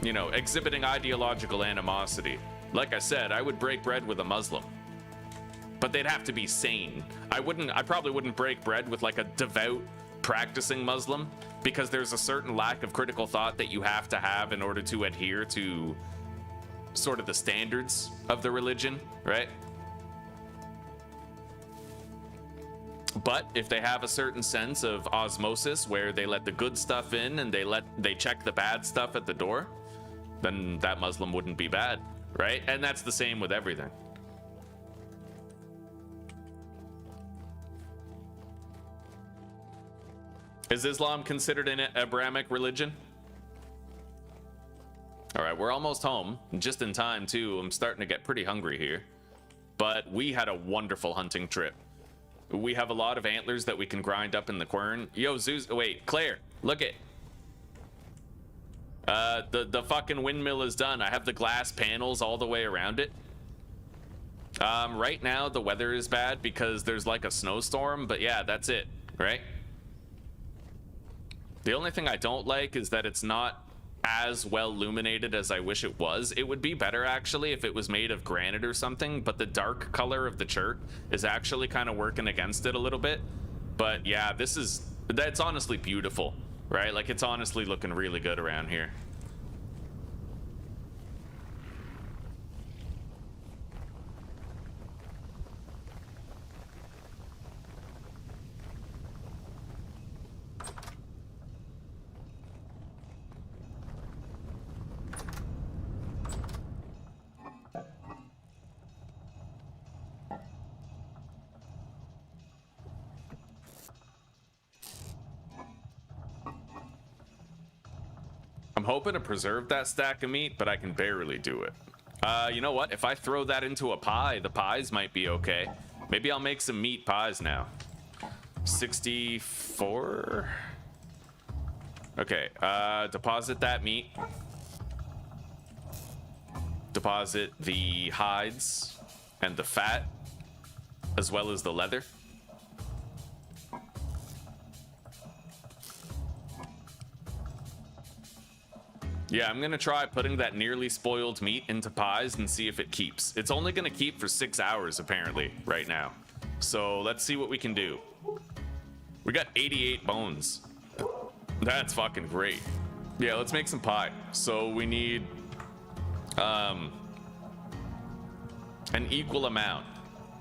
you know, exhibiting ideological animosity. Like I said, I would break bread with a Muslim, but they'd have to be sane. I probably wouldn't break bread with like a devout, practicing Muslim, because there's a certain lack of critical thought that you have to have in order to adhere to sort of the standards of the religion, right? But if they have a certain sense of osmosis where they let the good stuff in and they check the bad stuff at the door, then that Muslim wouldn't be bad, right? And that's the same with everything. Is Islam considered an Abrahamic religion? All right, we're almost home, just in time too. I'm starting to get pretty hungry here, but we had a wonderful hunting trip. We have a lot of antlers that we can grind up in the quern. Yo, Zeus, wait, Claire, look it. The fucking windmill is done. I have the glass panels all the way around it. Right now the weather is bad because there's like a snowstorm, but yeah, that's it, right? The only thing I don't like is that it's not as well illuminated as I wish it was. It would be better actually if it was made of granite or something, but the dark color of the chert is actually kind of working against it a little bit. But yeah, that's honestly beautiful, right? Like, it's honestly looking really good around here. hoping to preserve that stack of meat, but I can barely do it. You know what? If I throw that into a pie, the pies might be okay. Maybe I'll make some meat pies now. 64. Okay, deposit that meat. Deposit the hides and the fat, as well as the leather. Yeah, I'm gonna try putting that nearly spoiled meat into pies and see if it keeps. It's only gonna keep for 6 hours apparently right now. So let's see what we can do. We got 88 bones. That's fucking great. Yeah, let's make some pie. So we need an equal amount.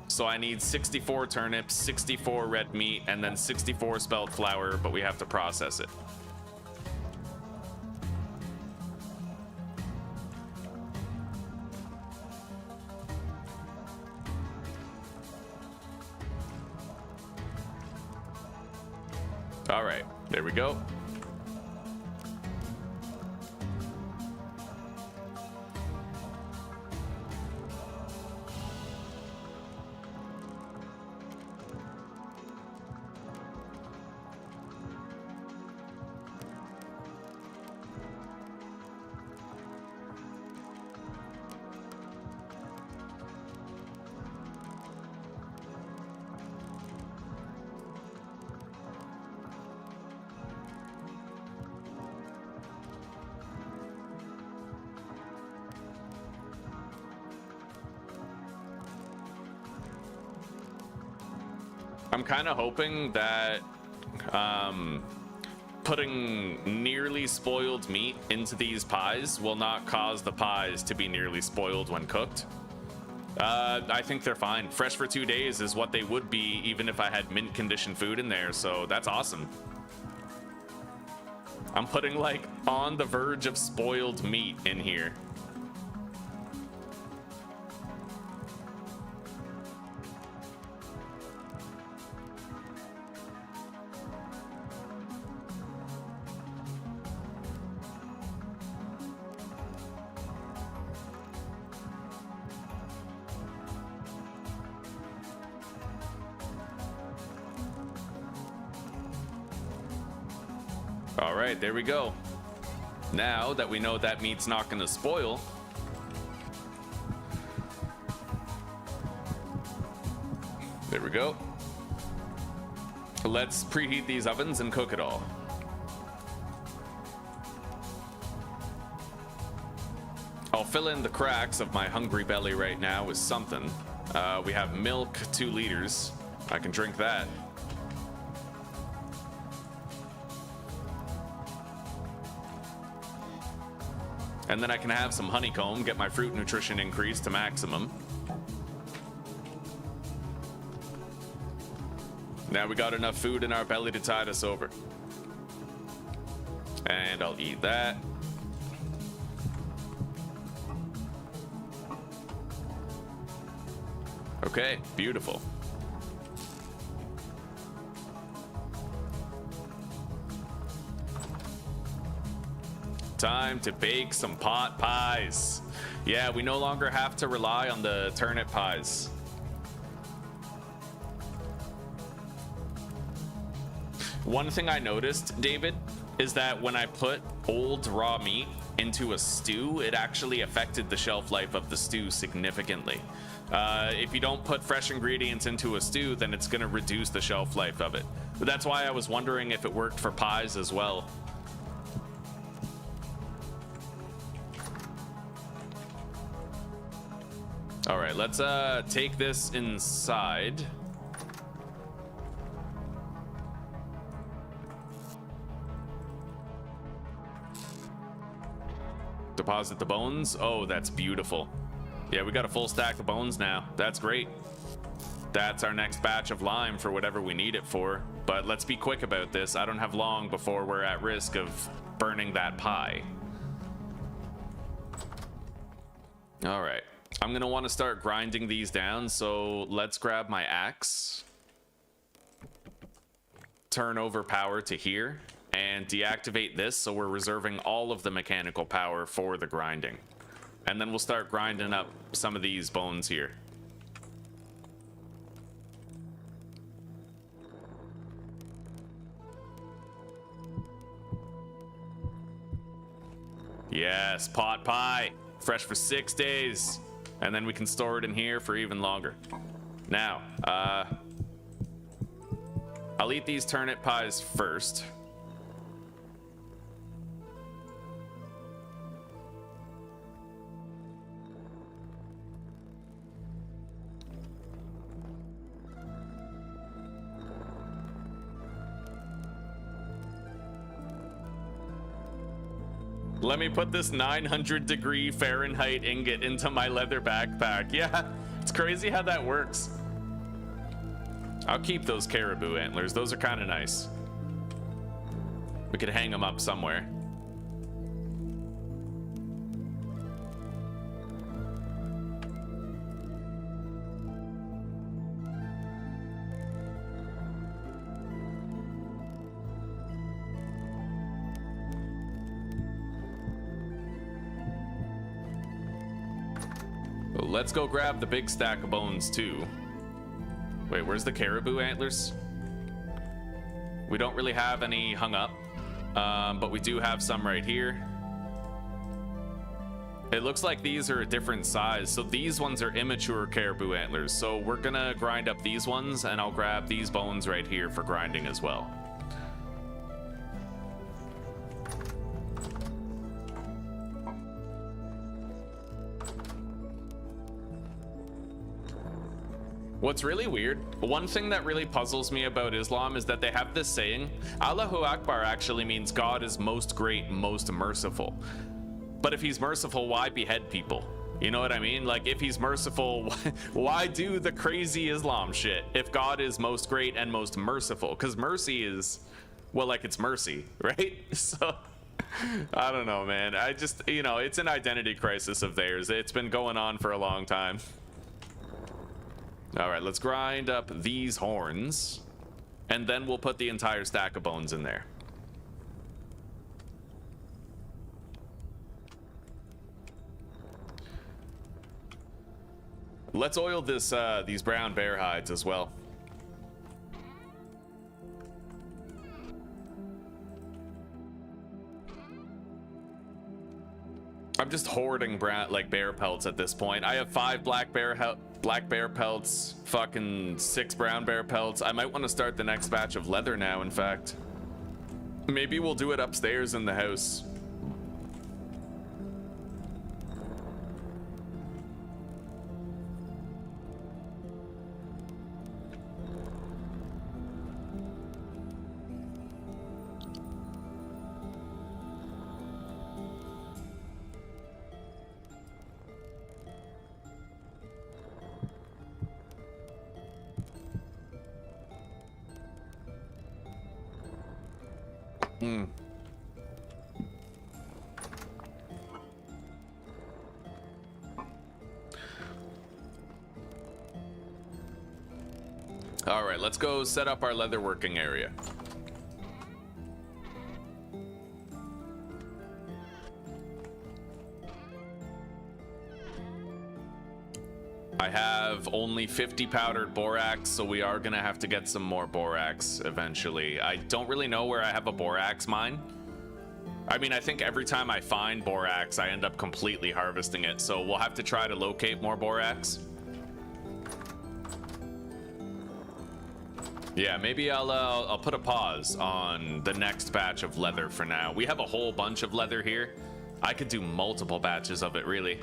So I need 64 turnips, 64 red meat, and then 64 spelt flour, but we have to process it. All right, there we go. I'm kind of hoping that putting nearly spoiled meat into these pies will not cause the pies to be nearly spoiled when cooked. I think they're fine. Fresh for 2 days is what they would be even if I had mint condition food in there, so that's awesome. I'm putting like on the verge of spoiled meat in here. All right, there we go. Now that we know that meat's not going to spoil, there we go. Let's preheat these ovens and cook it all. I'll fill in the cracks of my hungry belly right now with something. We have milk, 2 liters. I can drink that. And then I can have some honeycomb, get my fruit nutrition increased to maximum. Now we got enough food in our belly to tide us over. And I'll eat that. Okay, beautiful. Time to bake some pot pies. Yeah, we no longer have to rely on the turnip pies. One thing I noticed, David, is that when I put old raw meat into a stew, it actually affected the shelf life of the stew significantly. If you don't put fresh ingredients into a stew, then it's going to reduce the shelf life of it. But that's why I was wondering if it worked for pies as well. All right, let's take this inside. Deposit the bones. Oh, that's beautiful. Yeah, we got a full stack of bones now. That's great. That's our next batch of lime for whatever we need it for. But let's be quick about this. I don't have long before we're at risk of burning that pie. All right. I'm going to want to start grinding these down, so let's grab my axe. Turn over power to here. and deactivate this, so we're reserving all of the mechanical power for the grinding. And then we'll start grinding up some of these bones here. Yes, pot pie. Fresh for 6 days. And then we can store it in here for even longer. Now, I'll eat these turnip pies first. Let me put this 900-degree Fahrenheit ingot into my leather backpack. Yeah, it's crazy how that works. I'll keep those caribou antlers. Those are kind of nice. We could hang them up somewhere. Let's go grab the big stack of bones too. Wait, where's the caribou antlers? We don't really have any hung up, but we do have some right here. It looks like these are a different size, so these ones are immature caribou antlers. So we're gonna grind up these ones, and I'll grab these bones right here for grinding as well. What's really weird, one thing that really puzzles me about Islam is that they have this saying, Allahu Akbar actually means God is most great, most merciful. But if he's merciful, why behead people? You know what I mean? Like, if he's merciful, why do the crazy Islam shit if God is most great and most merciful? Because mercy is, well, like, it's mercy, right? So, I don't know, man. I just, you know, it's an identity crisis of theirs. It's been going on for a long time. All right, let's grind up these horns, and then we'll put the entire stack of bones in there. Let's oil this these brown bear hides as well. I'm just hoarding bear pelts at this point. I have 5 black bear pelts, fucking 6 brown bear pelts. I might want to start the next batch of leather now, in fact. Maybe we'll do it upstairs in the house. All right, let's go set up our leather working area. I have only 50 powdered borax, so we are gonna have to get some more borax eventually. I don't really know where I have a borax mine. I mean, I think every time I find borax, I end up completely harvesting it, so we'll have to try to locate more borax. Yeah, maybe I'll put a pause on the next batch of leather for now. We have a whole bunch of leather here. I could do multiple batches of it, really.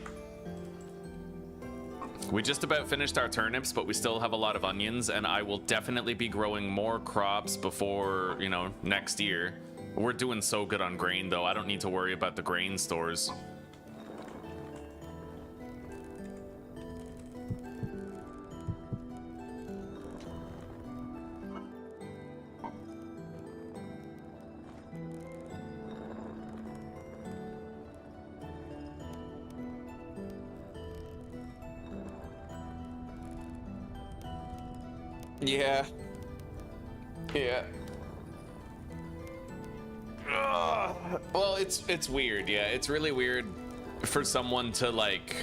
We just about finished our turnips, but we still have a lot of onions, and I will definitely be growing more crops before, you know, next year. We're doing so good on grain, though. I don't need to worry about the grain stores. Yeah. Yeah. Well, it's weird, yeah. It's really weird for someone to, like...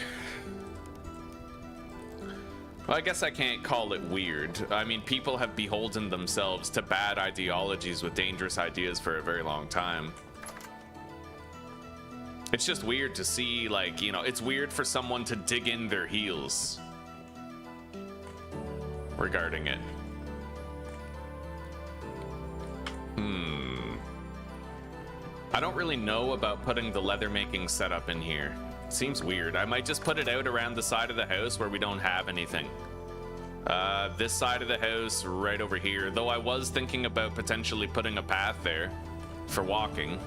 Well, I guess I can't call it weird. I mean, people have beholden themselves to bad ideologies with dangerous ideas for a very long time. It's just weird to see, like, you know, it's weird for someone to dig in their heels regarding it. I don't really know about putting the leather making setup in here. Seems weird. I might just put it out around the side of the house where we don't have anything. This side of the house right over here, though I was thinking about potentially putting a path there for walking.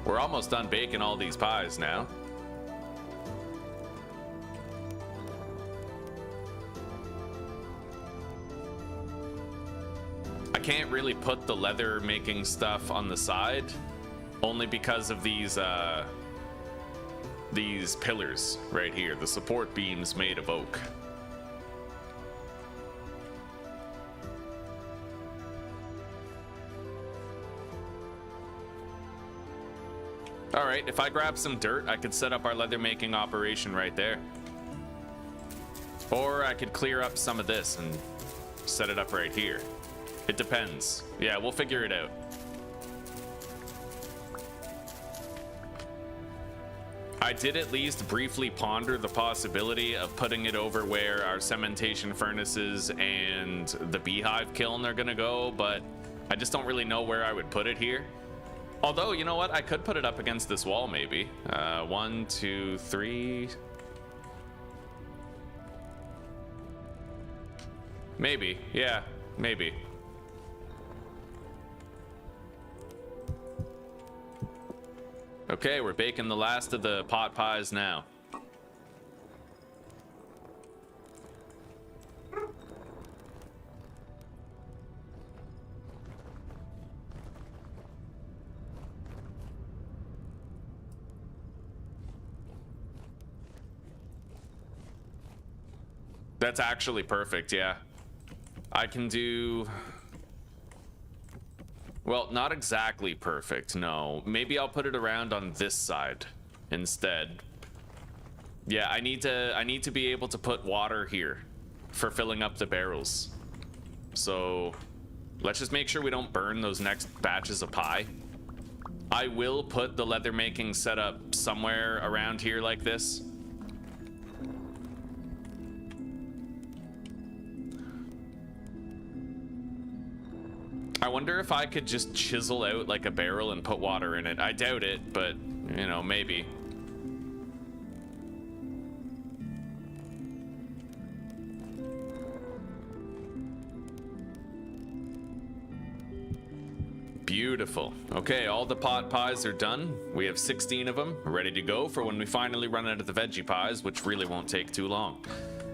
We're almost done baking all these pies now. I can't really put the leather making stuff on the side only because of these pillars right here, the support beams made of oak. All right, if I grab some dirt, I could set up our leather making operation right there. Or I could clear up some of this and set it up right here. It depends. Yeah, we'll figure it out. I did at least briefly ponder the possibility of putting it over where our cementation furnaces and the beehive kiln are gonna go, but I just don't really know where I would put it here. Although, you know what? I could put it up against this wall, maybe. 1, 2, 3. Maybe. Yeah, maybe. Okay, we're baking the last of the pot pies now. That's actually perfect, yeah. I can do... Well, not exactly perfect, no. Maybe I'll put it around on this side instead. Yeah, I need to be able to put water here for filling up the barrels. So let's just make sure we don't burn those next batches of pie. I will put the leather making setup somewhere around here like this. I wonder if I could just chisel out like a barrel and put water in it. I doubt it, but you know, maybe. Beautiful. Okay, all the pot pies are done. We have 16 of them ready to go for when we finally run out of the veggie pies, which really won't take too long.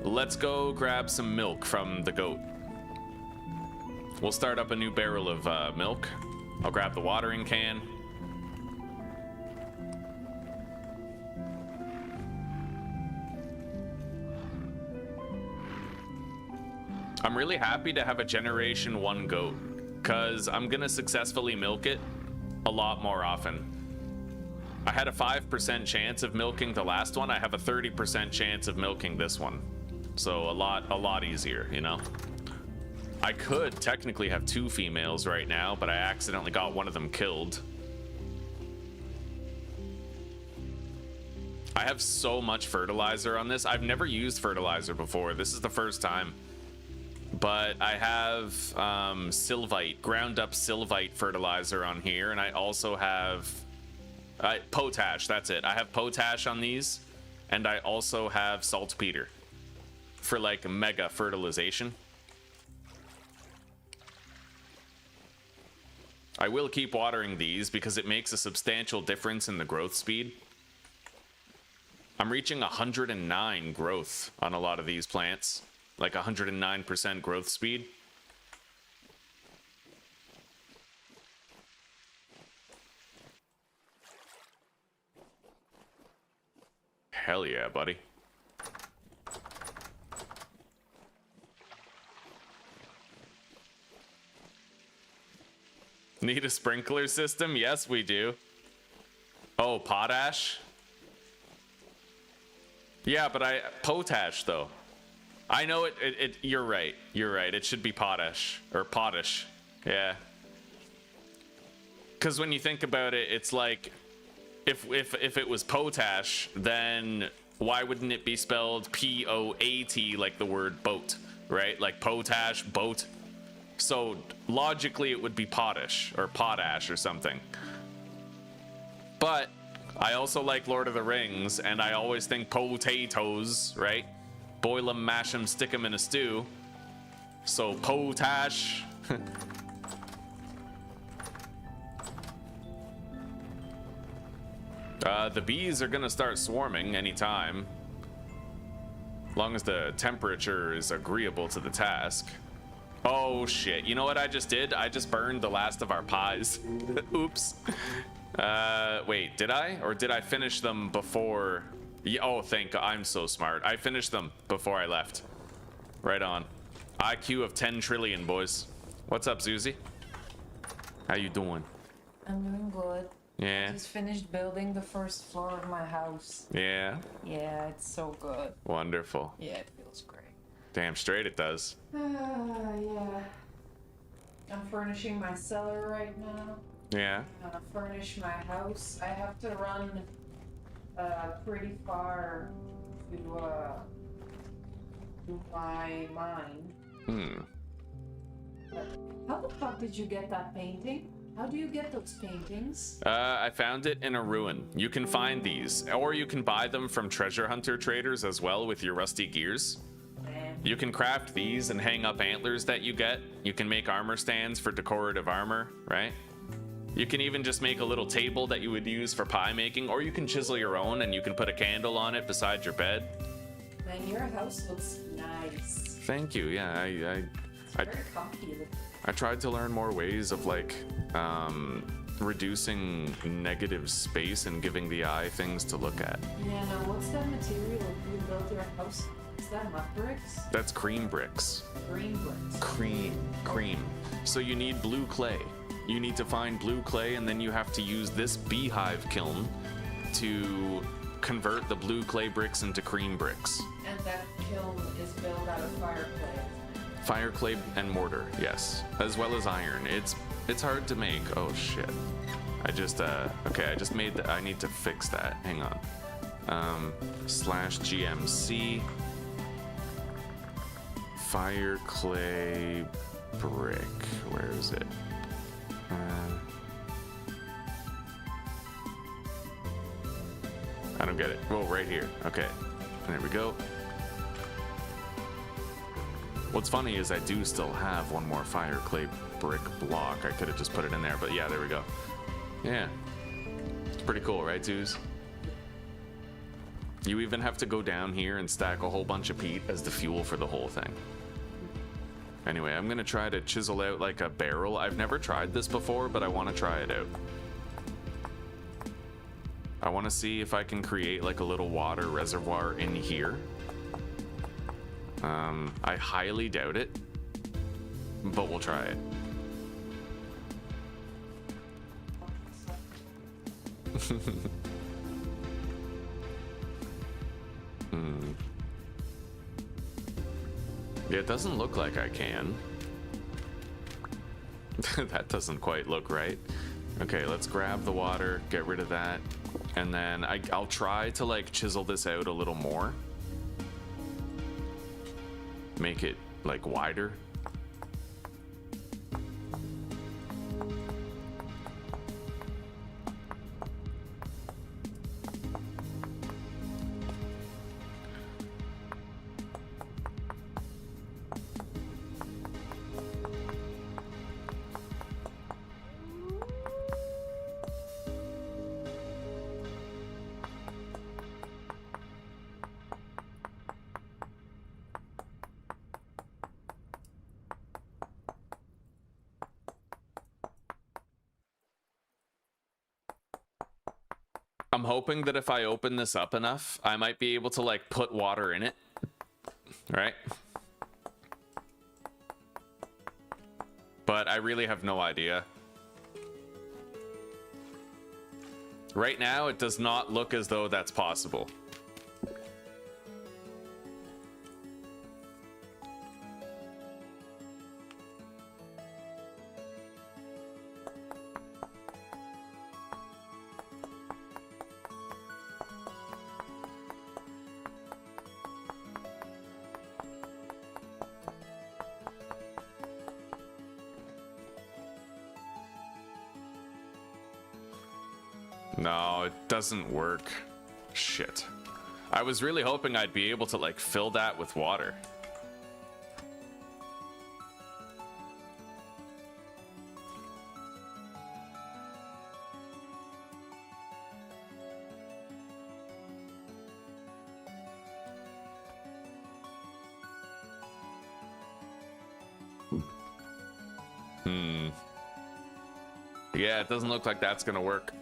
Let's go grab some milk from the goat. We'll start up a new barrel of milk. I'll grab the watering can. I'm really happy to have a Generation 1 goat, because I'm going to successfully milk it a lot more often. I had a 5% chance of milking the last one. I have a 30% chance of milking this one. So a lot easier, you know? I could technically have 2 females right now, but I accidentally got one of them killed. I have so much fertilizer on this. I've never used fertilizer before. This is the first time. But I have sylvite, ground up sylvite fertilizer on here, and I also have potash, that's it. I have potash on these, and I also have saltpeter for like mega fertilization. I will keep watering these because it makes a substantial difference in the growth speed. I'm reaching 109 growth on a lot of these plants, like 109% growth speed. Hell yeah, buddy. Need a sprinkler system? Yes, we do. Oh, potash? Yeah, but potash though. I know it you're right. You're right. It should be potash or potash. Yeah. Cuz when you think about it, it's like if it was potash, then why wouldn't it be spelled P-O-A-T like the word boat, right? Like potash, boat. So logically it would be potash or something. But I also like Lord of the Rings, and I always think potatoes, right? Boil them, mash them, stick them in a stew. So potash. The bees are gonna start swarming anytime, as long as the temperature is agreeable to the task. Oh shit, you know what I just did? I just burned the last of our pies. Oops. Wait, did I? Or did I finish them before? Yeah, oh, thank God, I'm so smart. I finished them before I left. Right on. IQ of 10 trillion, boys. What's up, Zuzi? How you doing? I'm doing good. Yeah. I just finished building the first floor of my house. Yeah. Yeah, it's so good. Wonderful. Yeah, it feels great. Damn straight it does. Yeah. I'm furnishing my cellar right now. Yeah. I'm gonna furnish my house. I have to run pretty far to my mine. How the fuck did you get that painting? How do you get those paintings? I found it in a ruin. You can find these, or you can buy them from treasure hunter traders as well with your rusty gears. You can craft these and hang up antlers that you get. You can make armor stands for decorative armor, right? You can even just make a little table that you would use for pie making, or you can chisel your own and you can put a candle on it beside your bed. Man, your house looks nice. Thank you. Yeah, It's very comfy. I tried to learn more ways of like reducing negative space and giving the eye things to look at. Yeah, now what's that material you built your house? Is that mud bricks? That's cream bricks. Green bricks. Cream. So you need blue clay. You need to find blue clay, and then you have to use this beehive kiln to convert the blue clay bricks into cream bricks. And that kiln is built out of fire clay. Fire clay and mortar, yes, as well as iron. It's hard to make. Oh shit! I just okay. I just made. I need to fix that. Hang on. /GMC fire clay brick. Where is it? I don't get it. Oh, right here. Okay, there we go. What's funny is I do still have one more fire clay brick block. I could have just put it in there, but yeah, there we go. Yeah. It's pretty cool, right, Zeus? You even have to go down here and stack a whole bunch of peat as the fuel for the whole thing. Anyway, I'm gonna try to chisel out like a barrel. I've never tried this before, but I want to try it out. I want to see if I can create like a little water reservoir in here. I highly doubt it, but we'll try it. Yeah, it doesn't look like I can. That doesn't quite look right. Okay, let's grab the water, get rid of that, and then I'll try to like chisel this out a little more. Make it like wider. I'm hoping that if I open this up enough, I might be able to like put water in it, right? But I really have no idea. Right now, it does not look as though that's possible. No, it doesn't work. Shit. I was really hoping I'd be able to, like, fill that with water. Yeah, it doesn't look like that's gonna work.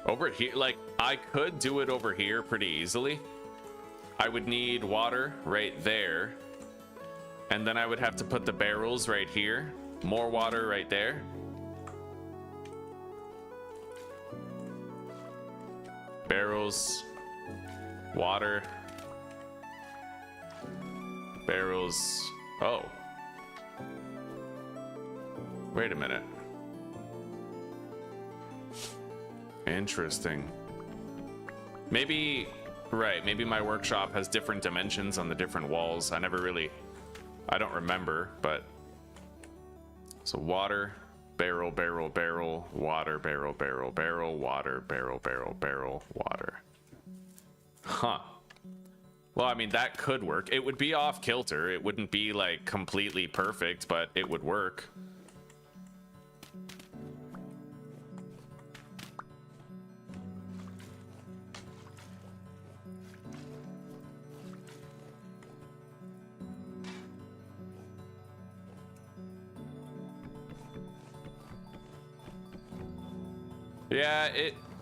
Over here, like, I could do it over here pretty easily. I would need water right there. And then I would have to put the barrels right here. More water right there. Barrels. Water. Barrels. Oh. Wait a minute. Interesting. Maybe, right, maybe my workshop has different dimensions on the different walls. I don't remember, but. So water, barrel, barrel, barrel, water, barrel, barrel, barrel, water, barrel, barrel, barrel, water. Huh. Well, I mean, that could work. It would be off kilter. It wouldn't be, like, completely perfect, but it would work. Yeah,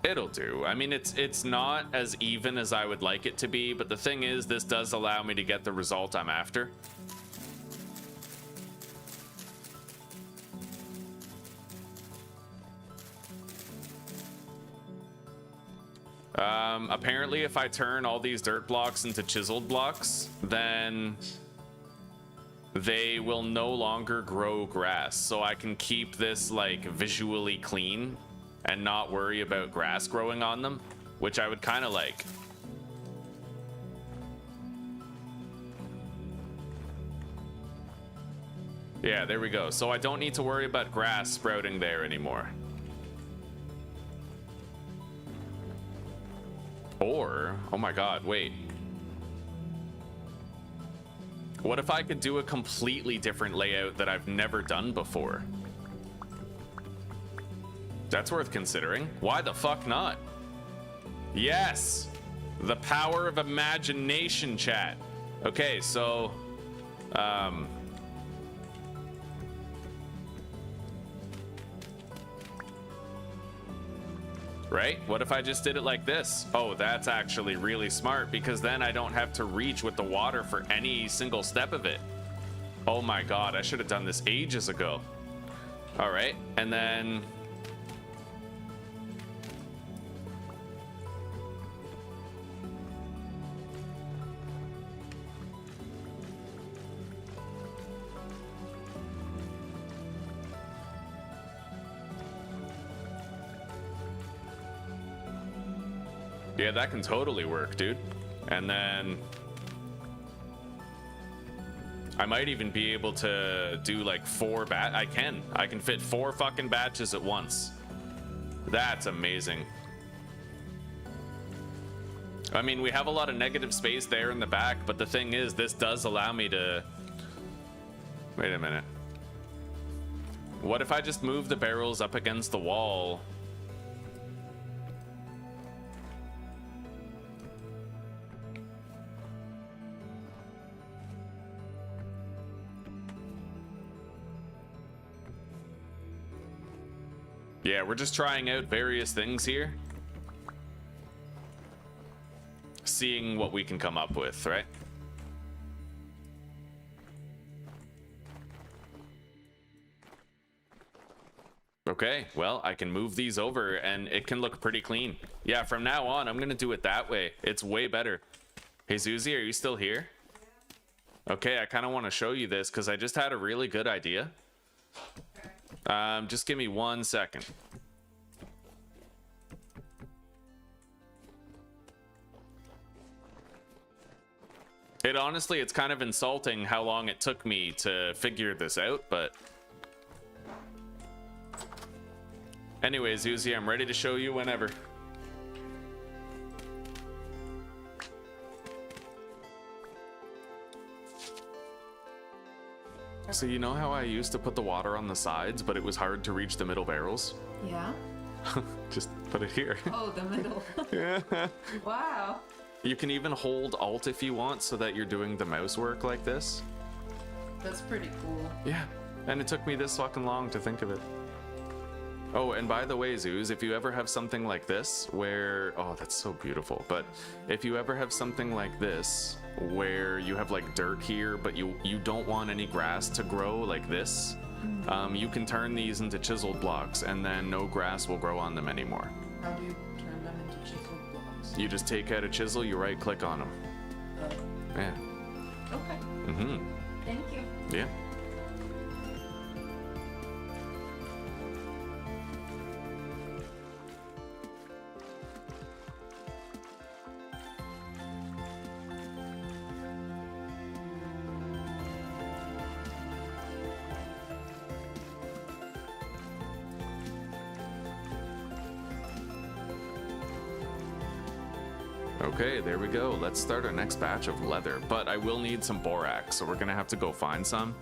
it'll do. I mean, it's not as even as I would like it to be, but the thing is, this does allow me to get the result I'm after. Apparently, if I turn all these dirt blocks into chiseled blocks, then they will no longer grow grass. So I can keep this, like, visually clean and not worry about grass growing on them, which I would kind of like. Yeah, there we go. So I don't need to worry about grass sprouting there anymore. Or, oh my god, wait. What if I could do a completely different layout that I've never done before? That's worth considering. Why the fuck not? Yes! The power of imagination, chat. Okay, so... right? What if I just did it like this? Oh, that's actually really smart, because then I don't have to reach with the water for any single step of it. Oh my god, I should have done this ages ago. Alright, and then... yeah, that can totally work, dude. And then I might even be able to do like 4 I can fit 4 fucking batches at once. That's amazing. I mean, we have a lot of negative space there in the back, but the thing is, this does allow me to... wait a minute. What if I just move the barrels up against the wall? Yeah, we're just trying out various things here. Seeing what we can come up with, right? Okay, well, I can move these over and it can look pretty clean. Yeah, from now on, I'm gonna do it that way. It's way better. Hey, Zuzi, are you still here? Okay, I kind of want to show you this because I just had a really good idea. Just give me 1 second. It honestly, it's kind of insulting how long it took me to figure this out, but... Anyways, Uzi, I'm ready to show you whenever. So you know how I used to put the water on the sides, but it was hard to reach the middle barrels? Yeah. Just put it here. Oh, the middle. Yeah. Wow. You can even hold Alt if you want so that you're doing the mouse work like this. That's pretty cool. Yeah. And it took me this fucking long to think of it. Oh, and by the way, Zoos, if you ever have something like this where... Oh, that's so beautiful. But if you ever have something like this where you have like dirt here, but you don't want any grass to grow like this, you can turn these into chiseled blocks and then no grass will grow on them anymore. How do you turn them into chiseled blocks? You just take out a chisel, you right click on them. Yeah. Okay. Mm-hmm. Thank you. Yeah. Okay, there we go. Let's start our next batch of leather, but I will need some borax, so we're gonna have to go find some.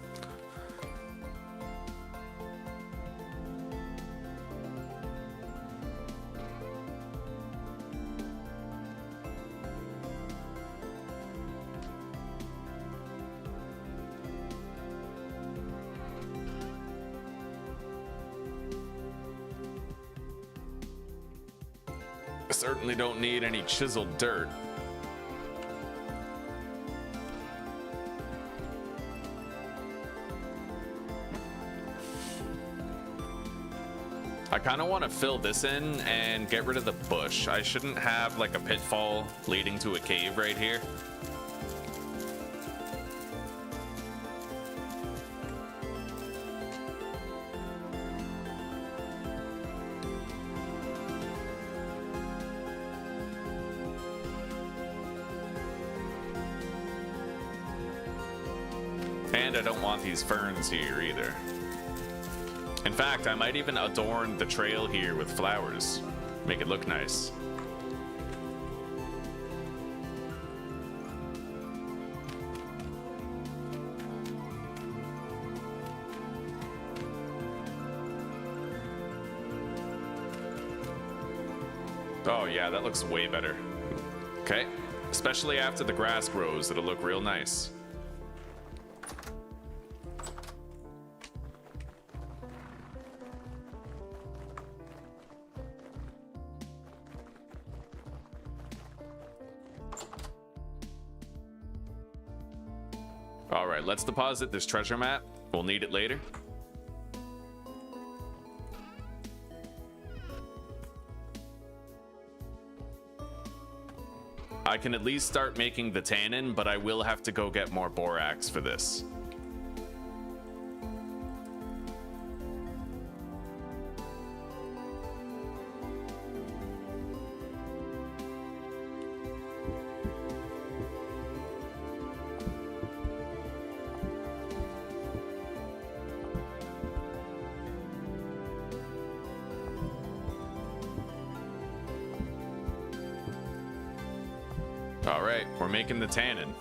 Certainly don't need any chiseled dirt. I kind of want to fill this in and get rid of the bush. I shouldn't have like a pitfall leading to a cave right here. And I don't want these ferns here either. In fact, I might even adorn the trail here with flowers. Make it look nice. Oh yeah, that looks way better. Okay, especially after the grass grows, it'll look real nice. All right, let's deposit this treasure map. We'll need it later. I can at least start making the tannin, but I will have to go get more borax for this. All right, we're making the tannin.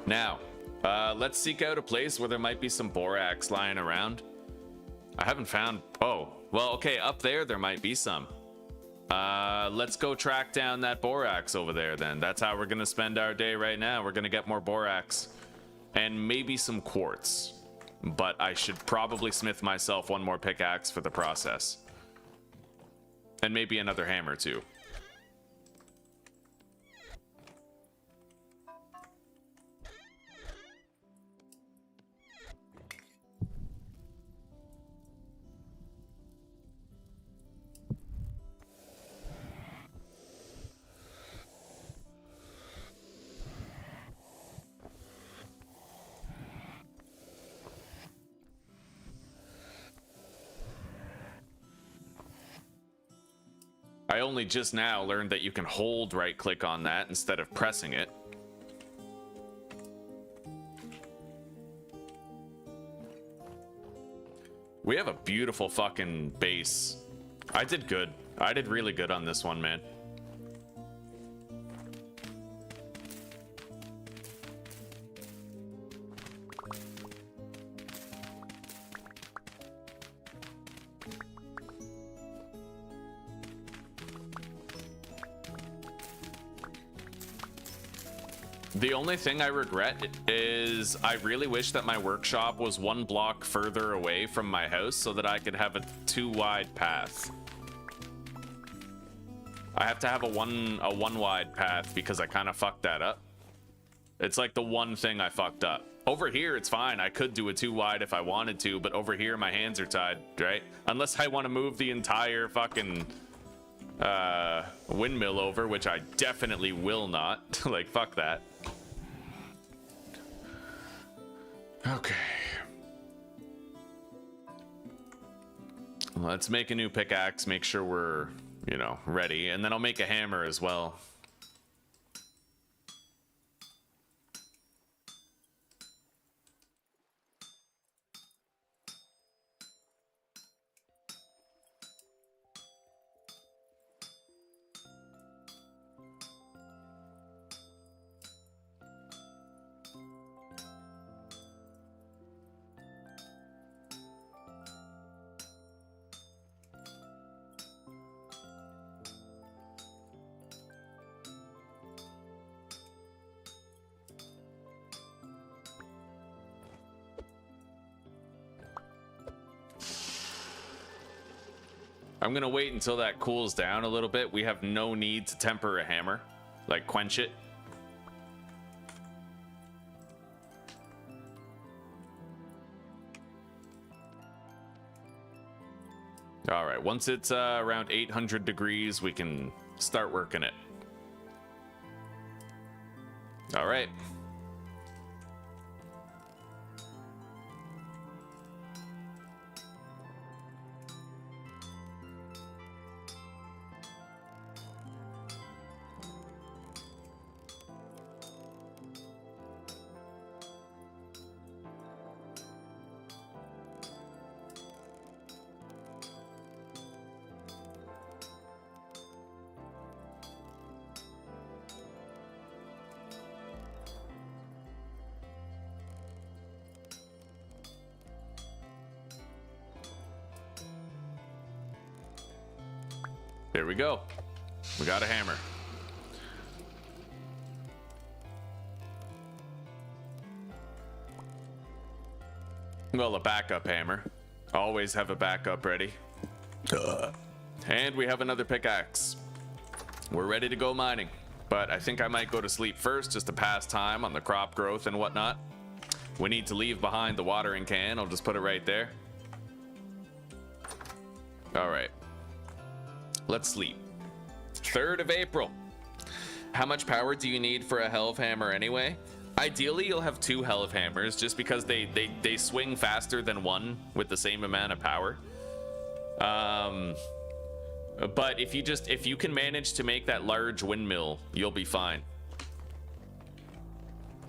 Now, let's seek out a place where there might be some borax lying around. I haven't found... Oh, well, okay, up there might be some. Let's go track down that borax over there then. That's how we're gonna spend our day right now. We're gonna get more borax and maybe some quartz. But I should probably smith myself one more pickaxe for the process. And maybe another hammer too. I only just now learned that you can hold right click on that instead of pressing it. We have a beautiful fucking base. I did good. I did really good on this one, man. The only thing I regret is I really wish that my workshop was one block further away from my house so that I could have a 2-wide path. I have to have a one wide path because I kind of fucked that up. It's like the one thing I fucked up. Over here, it's fine. I could do a 2-wide if I wanted to, but over here, my hands are tied, right? Unless I want to move the entire fucking windmill over, which I definitely will not. Like, fuck that. Okay. Let's make a new pickaxe, make sure we're, you know, ready, and then I'll make a hammer as well. I'm gonna wait until that cools down a little bit. We have no need to temper a hammer, like quench it. All right, once it's around 800 degrees, we can start working it. All right. There we go. We got a hammer. Well, a backup hammer. Always have a backup ready. And we have another pickaxe. We're ready to go mining. But I think I might go to sleep first just to pass time on the crop growth and whatnot. We need to leave behind the watering can. I'll just put it right there. All right. Let's sleep. 3rd of April. How much power do you need for a Helve Hammer anyway? Ideally, you'll have 2 Helve Hammers just because they swing faster than one with the same amount of power. But if you can manage to make that large windmill, you'll be fine.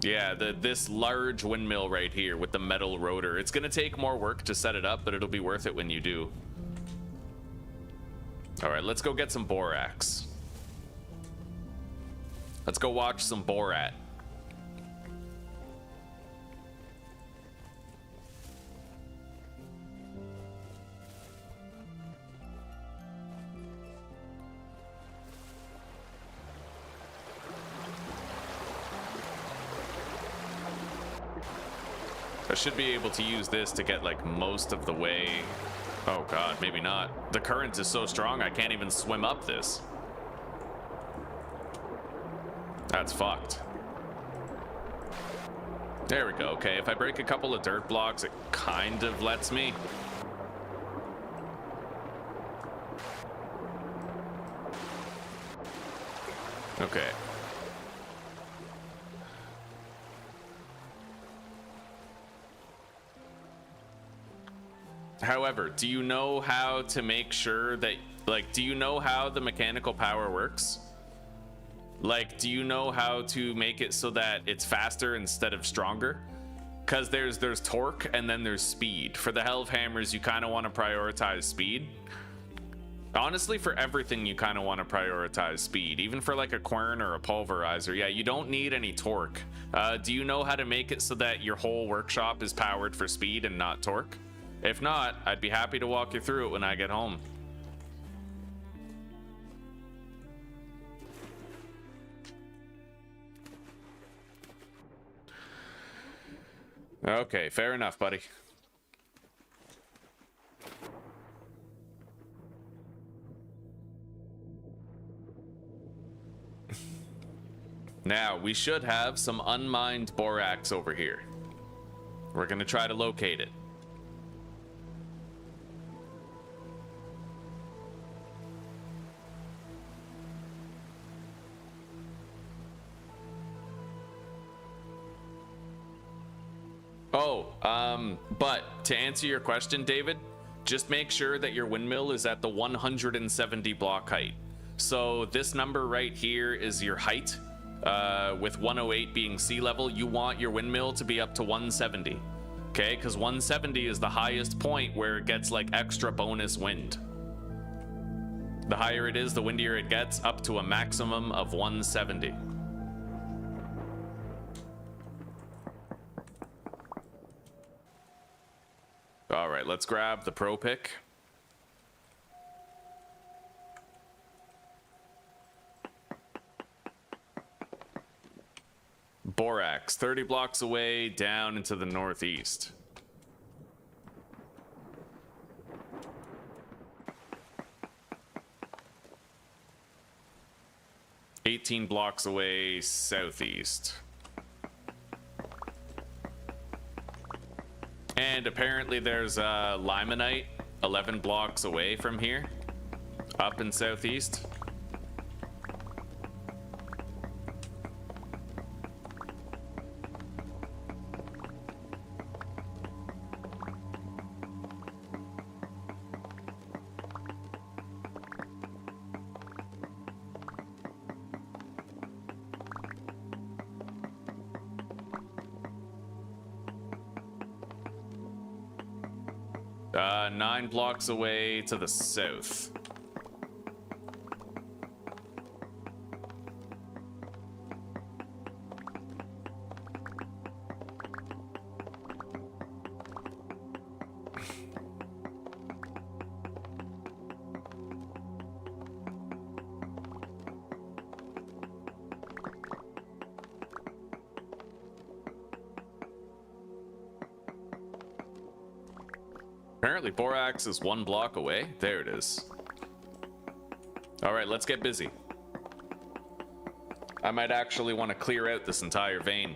Yeah, this large windmill right here with the metal rotor. It's gonna take more work to set it up, but it'll be worth it when you do. All right, let's go get some borax. Let's go watch some Borat. I should be able to use this to get like most of the way. Oh god, maybe not. The current is so strong I can't even swim up this. That's fucked. There we go. Okay, if I break a couple of dirt blocks, it kind of lets me. Okay. However, do you know how to make sure that, like, do you know how the mechanical power works? Like, do you know how to make it so that it's faster instead of stronger? Because there's torque and then there's speed. For the Helve hammers, you kind of want to prioritize speed. Honestly, for everything, you kind of want to prioritize speed. Even for like a quern or a pulverizer. Yeah, you don't need any torque. Do you know how to make it so that your whole workshop is powered for speed and not torque? If not, I'd be happy to walk you through it when I get home. Okay, fair enough, buddy. Now, we should have some unmined borax over here. We're gonna try to locate it. But to answer your question, David, just make sure that your windmill is at the 170 block height. So this number right here is your height, with 108 being sea level. You want your windmill to be up to 170, okay? Because 170 is the highest point where it gets like extra bonus wind. The higher it is, the windier it gets, up to a maximum of 170. All right, let's grab the pro pick. Borax, 30 blocks away, down into the northeast. $18 blocks away, southeast. And apparently there's a limonite 11 blocks away from here, up in southeast. Nine blocks away to the south. Apparently borax is 1 block away. There it is. All right, let's get busy. I might actually want to clear out this entire vein.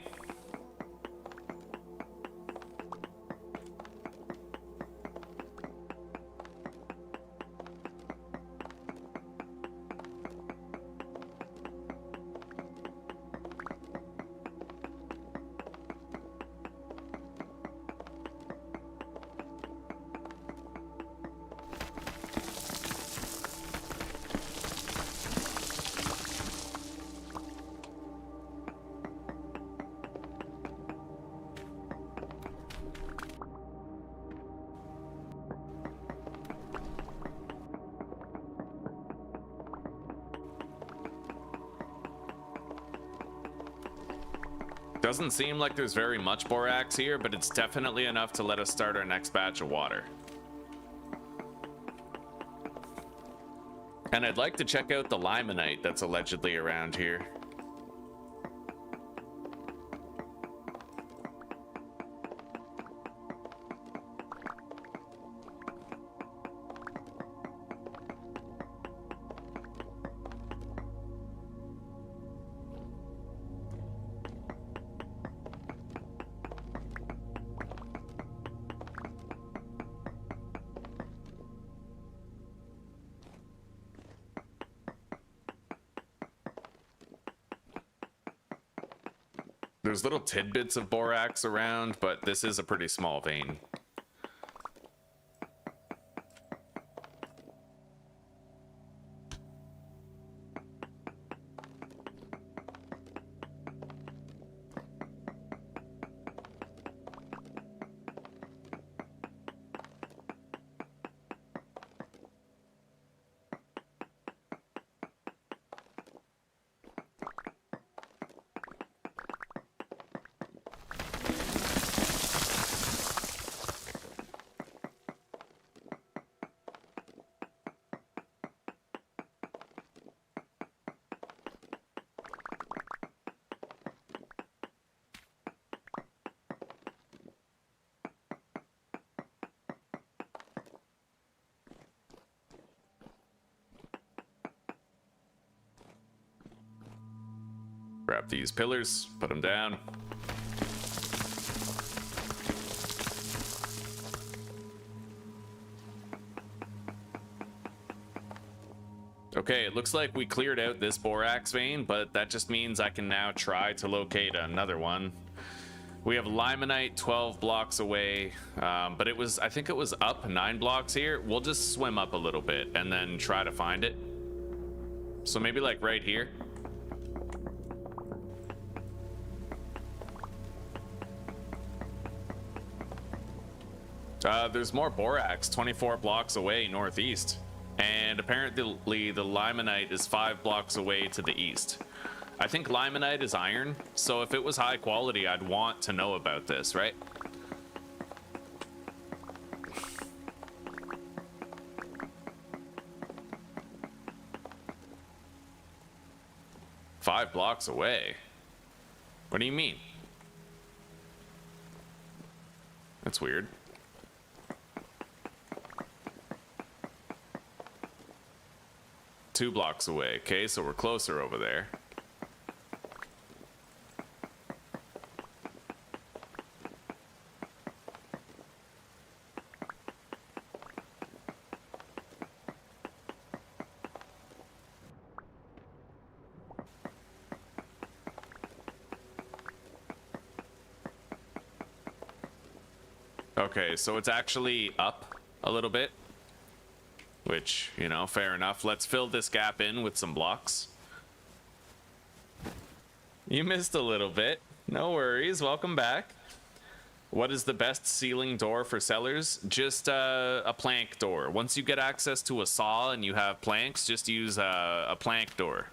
Doesn't seem like there's very much borax here, but it's definitely enough to let us start our next batch of water. And I'd like to check out the limonite that's allegedly around here. There's little tidbits of borax around, but this is a pretty small vein. Grab these pillars, put them down. Okay, it looks like we cleared out this borax vein, but that just means I can now try to locate another one. We have limonite 12 blocks away, but I think it was up 9 blocks here. We'll just swim up a little bit and then try to find it. So maybe like right here. There's more borax 24 blocks away northeast, and apparently the limonite is 5 blocks away to the east. I think limonite is iron, so if it was high quality, I'd want to know about this, right? Five blocks away? What do you mean? That's weird. Two blocks away. Okay, so we're closer over there. Okay, so it's actually up a little bit. Which, you know, fair enough. Let's fill this gap in with some blocks. You missed a little bit. No worries. Welcome back. What is the best ceiling door for sellers? Just a plank door. Once you get access to a saw and you have planks, just use a plank door.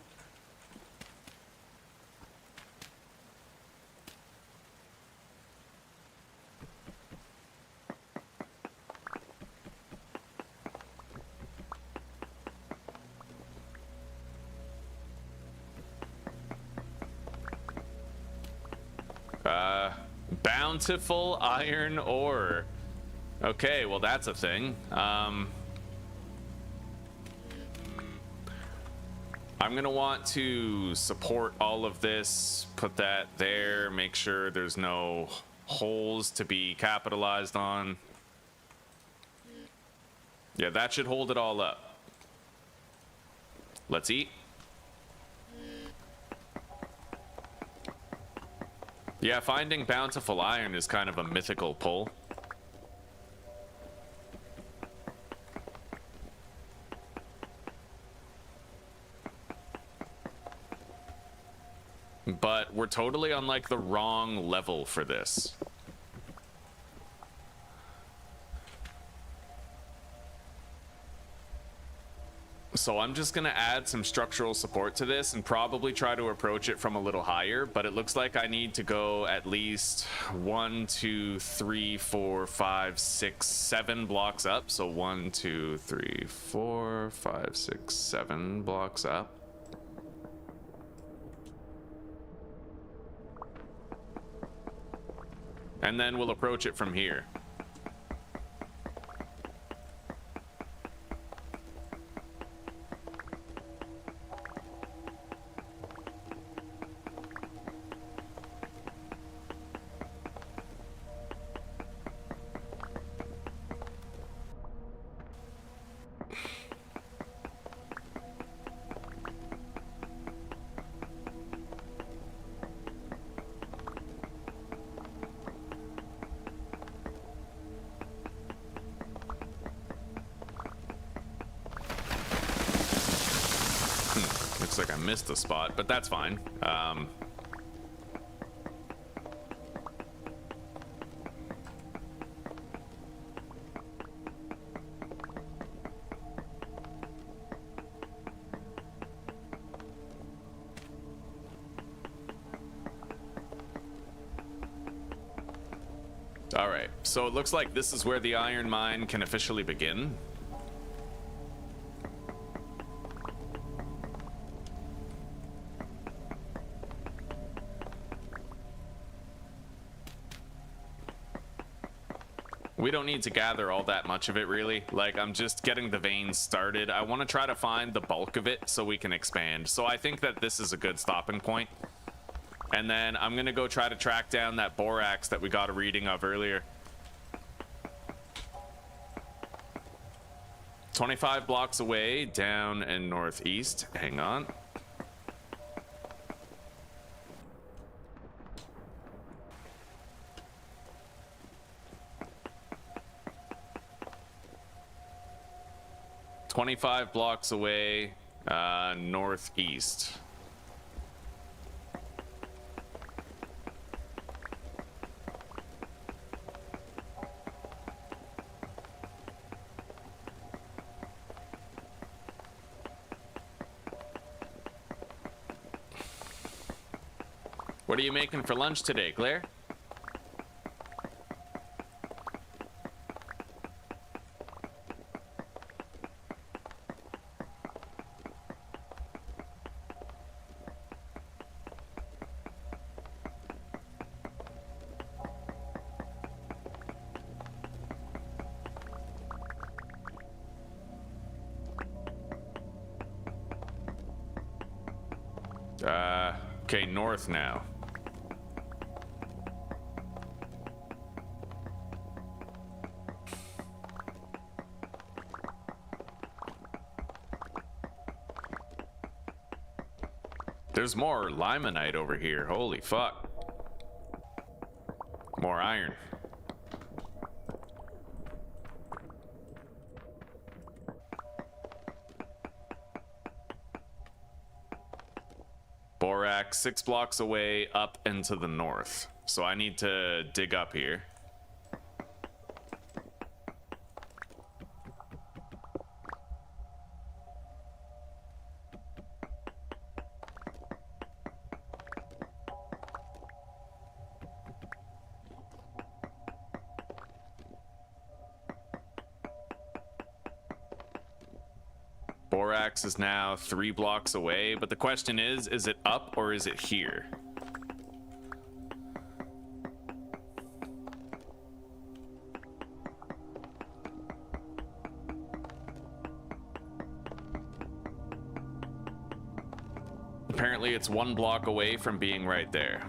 Bountiful iron ore. Okay, well that's a thing. I'm gonna want to support all of this, put that there, make sure there's no holes to be capitalized on. Yeah, that should hold it all up. Let's eat. Yeah, finding bountiful iron is kind of a mythical pull. But we're totally on like the wrong level for this. So I'm just gonna add some structural support to this and probably try to approach it from a little higher, but it looks like I need to go at least 1, 2, 3, 4, 5, 6, 7 blocks up. So 1, 2, 3, 4, 5, 6, 7 blocks up. And then we'll approach it from here. like I missed a spot, but that's fine. All right, so it looks like this is where the iron mine can officially begin. We don't need to gather all that much of it, really. Like, I'm just getting the veins started. I want to try to find the bulk of it so we can expand. So I think that this is a good stopping point. And then I'm going to go try to track down that borax that we got a reading of earlier. 25 blocks away, down and northeast. Hang on. "25 blocks away, northeast." What are you making for lunch today, Claire? Okay, north now. There's more limonite over here. Holy fuck. More iron. Borax 6 blocks away up and to the north. So I need to dig up here. Borax is now 3 blocks away, but the question is it up or is it here? Apparently it's 1 block away from being right there.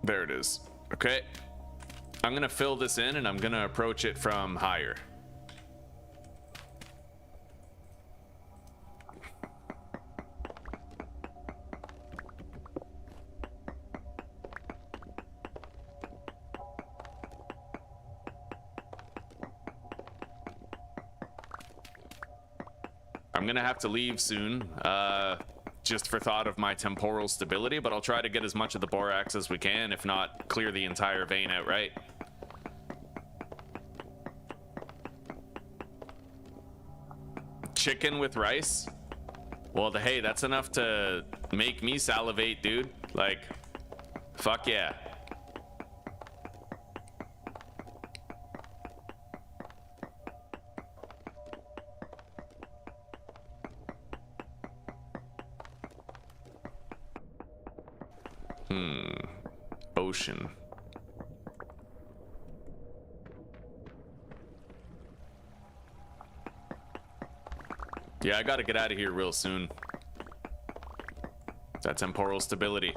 There it is. Okay. I'm gonna fill this in and I'm gonna approach it from higher. I'm gonna have to leave soon. Just for thought of my temporal stability, but I'll try to get as much of the borax as we can, if not clear the entire vein outright. Chicken with rice? Well, hey, that's enough to make me salivate, dude. Like, fuck yeah. Ocean. Yeah, I gotta get out of here real soon. That temporal stability.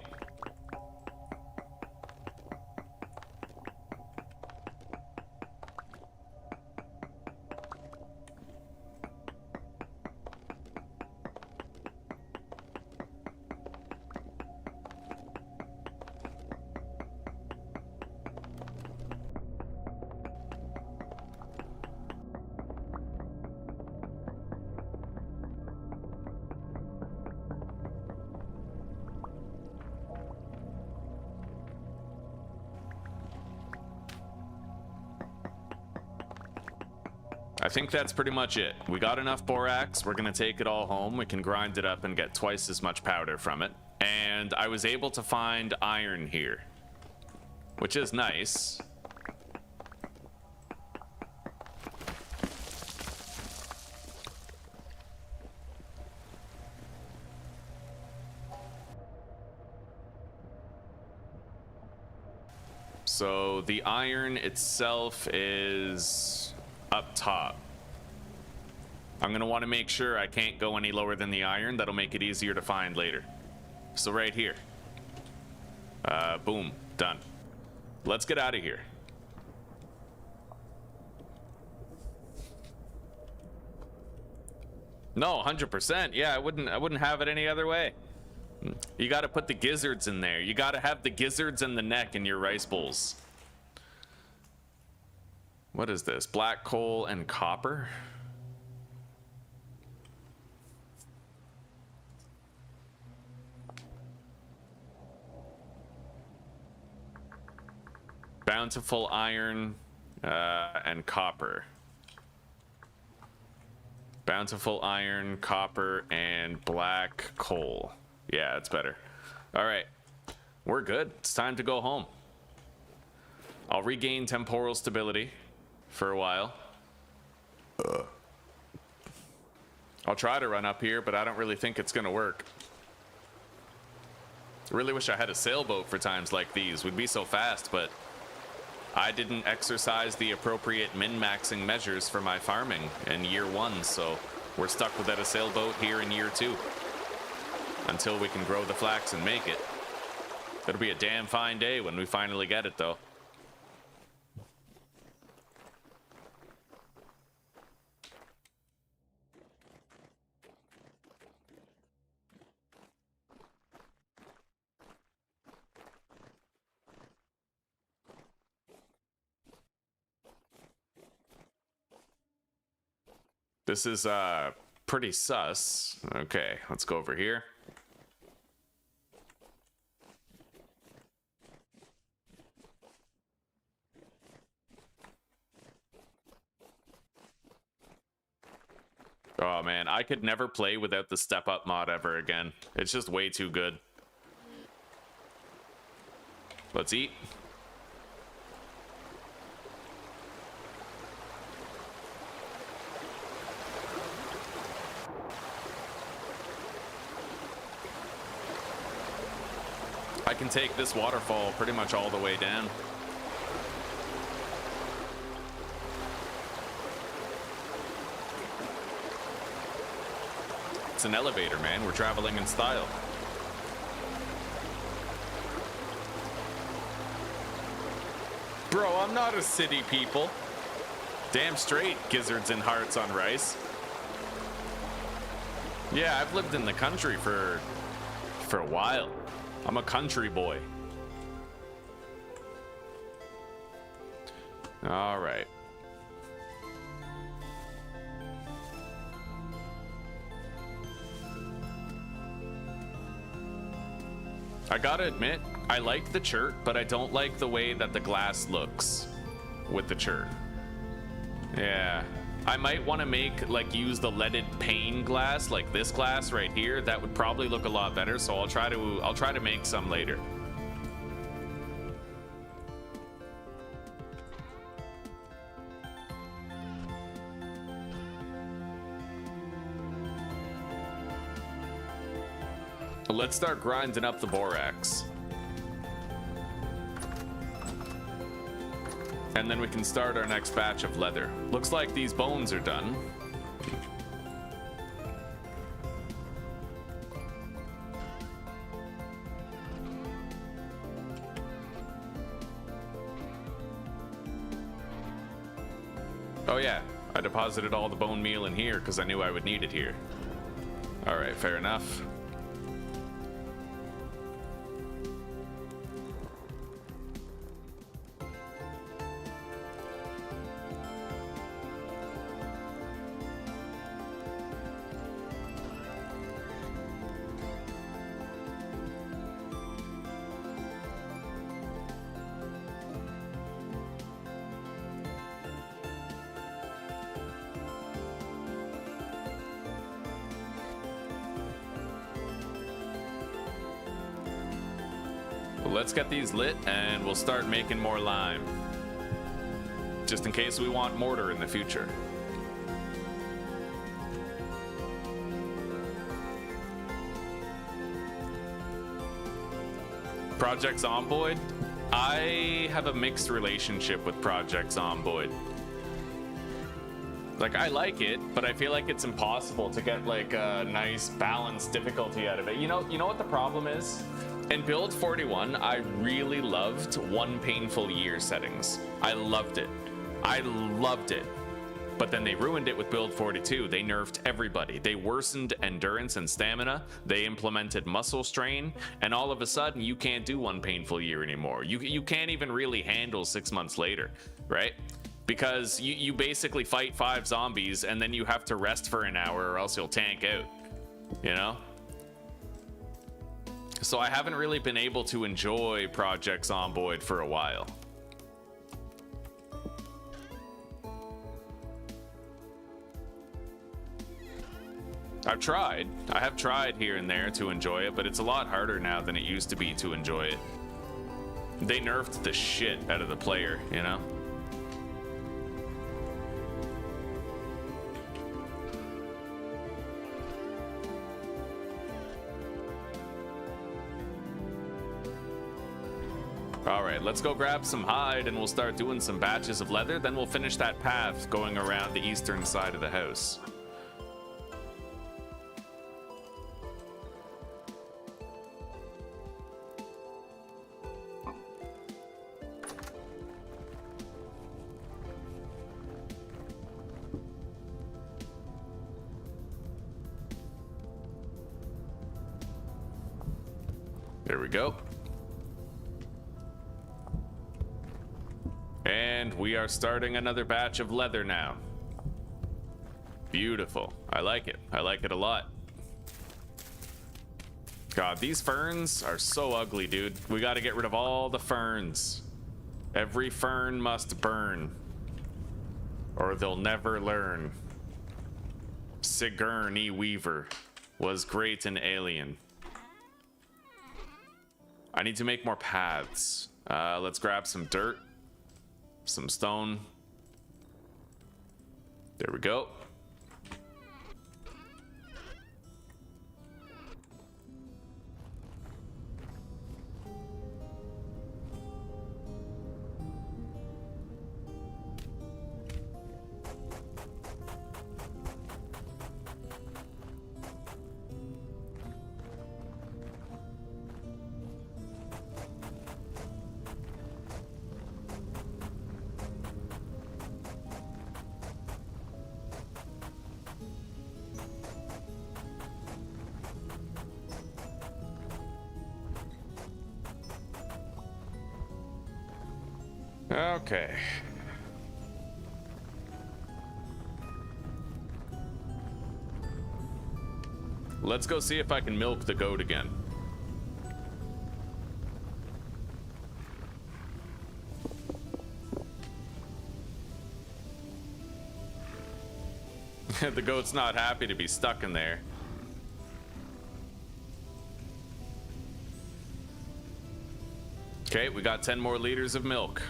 think that's pretty much it. We got enough borax. We're going to take it all home. We can grind it up and get twice as much powder from it. And I was able to find iron here, which is nice. So the iron itself is up top. I'm gonna want to make sure I can't go any lower than the iron. That'll make it easier to find later. So right here. Boom, done. Let's get out of here. No, 100%. Yeah, I wouldn't have it any other way. You got to put the gizzards in there. You got to have the gizzards and the neck in your rice bowls. What is this? Black coal and copper? Bountiful iron and copper. Bountiful iron, copper, and black coal. Yeah, it's better. All right, we're good. It's time to go home. I'll regain temporal stability for a while. I'll try to run up here, but I don't really think it's gonna work. I really wish I had a sailboat for times like these. We'd be so fast, but I didn't exercise the appropriate min-maxing measures for my farming in year 1, so we're stuck without a sailboat here in year 2. Until we can grow the flax and make it. It'll be a damn fine day when we finally get it, though. This is pretty sus. Okay, let's go over here. Oh man, I could never play without the step up mod ever again. It's just way too good. Let's eat. I can take this waterfall pretty much all the way down. It's an elevator, man. We're traveling in style. Bro, I'm not a city people. Damn straight, gizzards and hearts on rice. Yeah, I've lived in the country for a while. I'm a country boy. All right. I gotta admit, I like the chert, but I don't like the way that the glass looks with the chert. Yeah, I might want to make, like, use the leaded pane glass, like this glass right here. That would probably look a lot better, so I'll try to make some later. Let's start grinding up the borax. And then we can start our next batch of leather. Looks like these bones are done. Oh yeah, I deposited all the bone meal in here because I knew I would need it here. All right, fair enough. let's get these lit and we'll start making more lime. Just in case we want mortar in the future. Project Zomboid? I have a mixed relationship with Project Zomboid. Like, I like it, but I feel like it's impossible to get like a nice balanced difficulty out of it. You know what the problem is? In build 41, I really loved One Painful Year settings. I loved it. But then they ruined it with build 42. They nerfed everybody. They worsened endurance and stamina. They implemented muscle strain, and all of a sudden you can't do One Painful Year anymore. You can't even really handle 6 months later, right? Because you basically fight 5 zombies and then you have to rest for an hour or else you'll tank out, you know? So I haven't really been able to enjoy Project Zomboid for a while. I have tried here and there to enjoy it, but it's a lot harder now than it used to be to enjoy it. They nerfed the shit out of the player, you know? All right, let's go grab some hide and we'll start doing some batches of leather. Then we'll finish that path going around the eastern side of the house. There we go. And we are starting another batch of leather now. Beautiful. I like it. I like it a lot. God, these ferns are so ugly, dude. We got to get rid of all the ferns. Every fern must burn, or they'll never learn. Sigourney Weaver was great in Alien. I need to make more paths. Let's grab some dirt, some stone. There we go. Okay. Let's go see if I can milk the goat again. The goat's not happy to be stuck in there. Okay, we got 10 more liters of milk.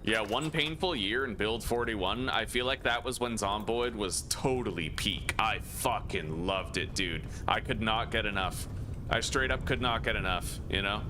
Yeah, One Painful Year in build 41, I feel like that was when Zomboid was totally peak. I fucking loved it, dude. I could not get enough. I straight up could not get enough, you know?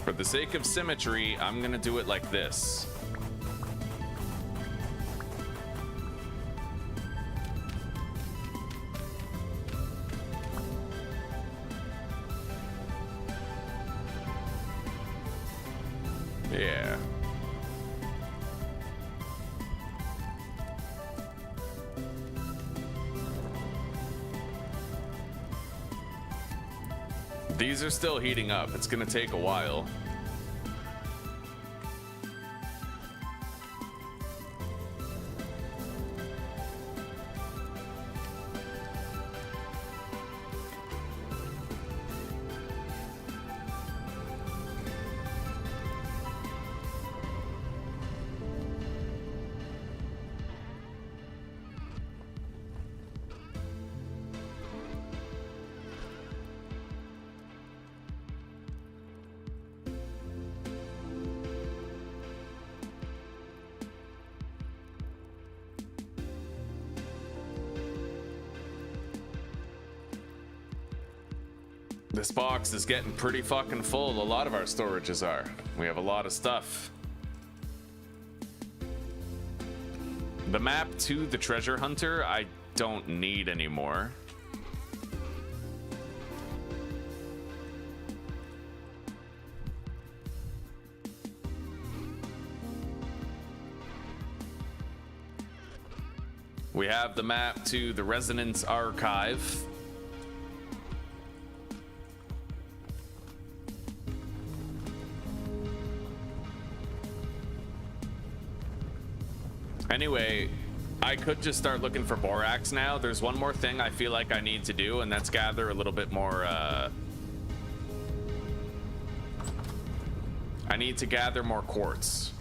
For the sake of symmetry, I'm gonna do it like this. Yeah. These are still heating up. It's gonna take a while. This box is getting pretty fucking full. A lot of our storages are. We have a lot of stuff. The map to the treasure hunter, I don't need anymore. We have the map to the Resonance Archive. Anyway, I could just start looking for borax now. There's one more thing I feel like I need to do, and that's gather a little bit more, I need to gather more quartz.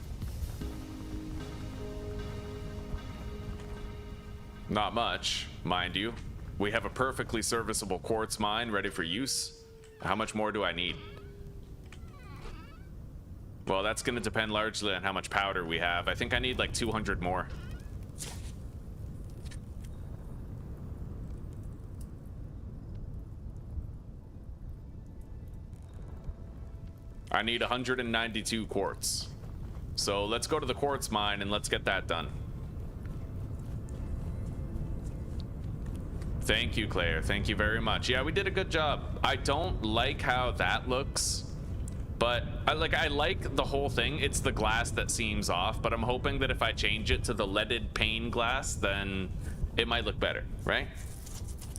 Not much, mind you. We have a perfectly serviceable quartz mine ready for use. How much more do I need? Well, that's going to depend largely on how much powder we have. I think I need like 200 more. I need 192 quartz. So let's go to the quartz mine and let's get that done. Thank you, Claire. Thank you very much. Yeah, we did a good job. I don't like how that looks. But I like the whole thing. It's the glass that seems off, but I'm hoping that if I change it to the leaded pane glass, then it might look better, right?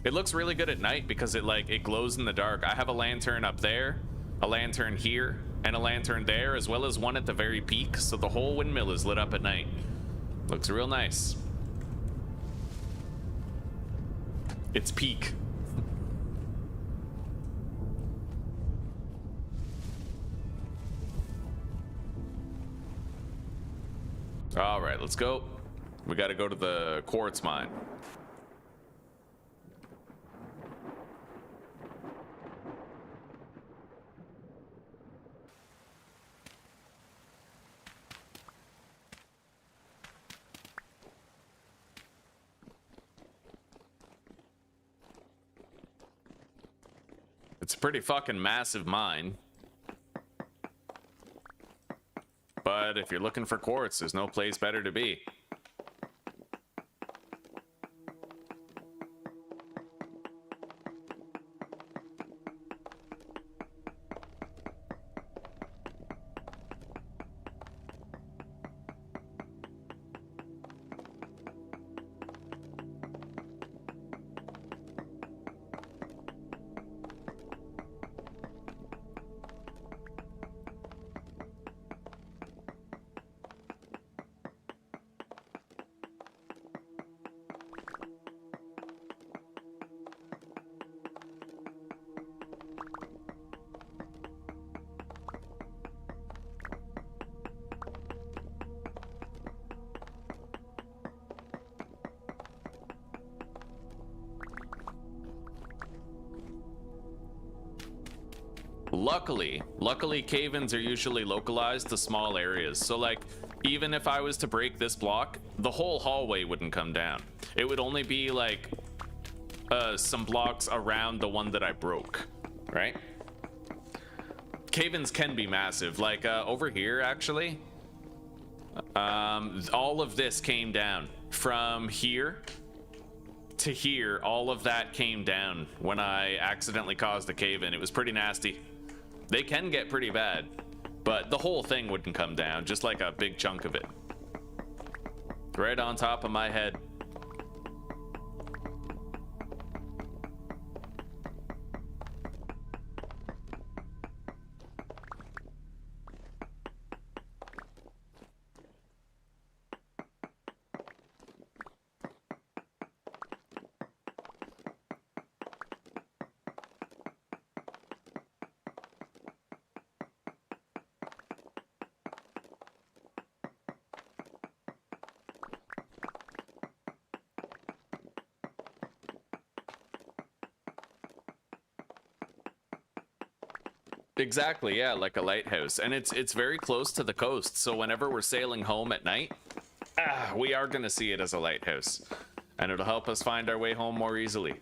It looks really good at night because it glows in the dark. I have a lantern up there, a lantern here, and a lantern there, as well as one at the very peak, so the whole windmill is lit up at night. Looks real nice. It's peak. All right, let's go. We got to go to the quartz mine. It's a pretty fucking massive mine. But if you're looking for quartz, there's no place better to be. Luckily, cave-ins are usually localized to small areas. So like, even if I was to break this block, the whole hallway wouldn't come down. It would only be like some blocks around the one that I broke, right? Cave-ins can be massive. Like over here, actually, all of this came down from here to here. All of that came down when I accidentally caused a cave-in. It was pretty nasty. They can get pretty bad, but the whole thing wouldn't come down, just like a big chunk of it. Right on top of my head. Exactly, yeah, like a lighthouse. And it's very close to the coast, so whenever we're sailing home at night, we are gonna see it as a lighthouse. And it'll help us find our way home more easily.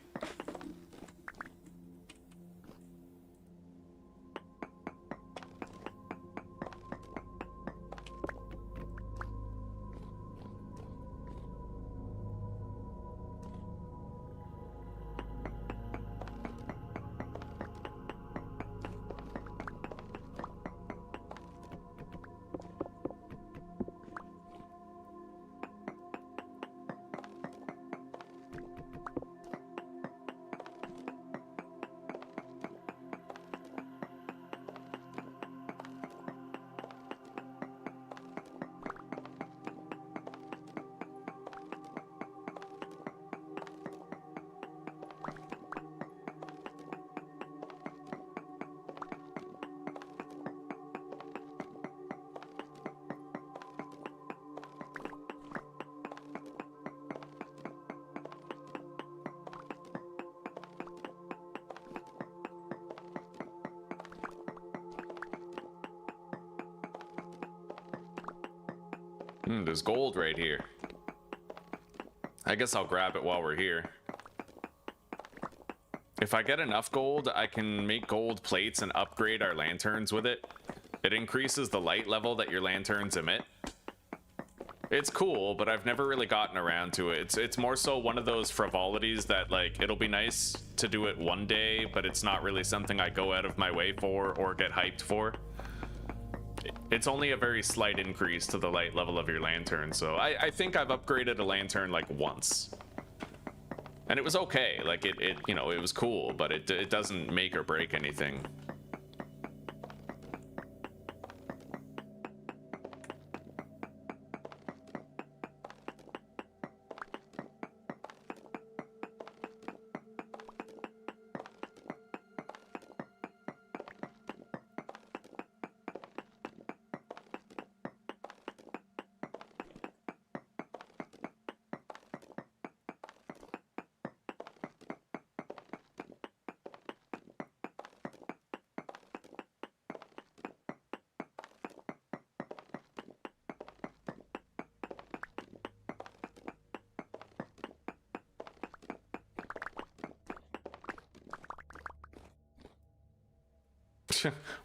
There's gold right here. I guess I'll grab it while we're here. If I get enough gold, I can make gold plates and upgrade our lanterns with it. It increases the light level that your lanterns emit. It's cool, but I've never really gotten around to it. It's more so one of those frivolities that, like, it'll be nice to do it one day, but it's not really something I go out of my way for or get hyped for. It's only a very slight increase to the light level of your lantern, so I think I've upgraded a lantern like once. And it was okay, like it you know, it was cool, but it doesn't make or break anything.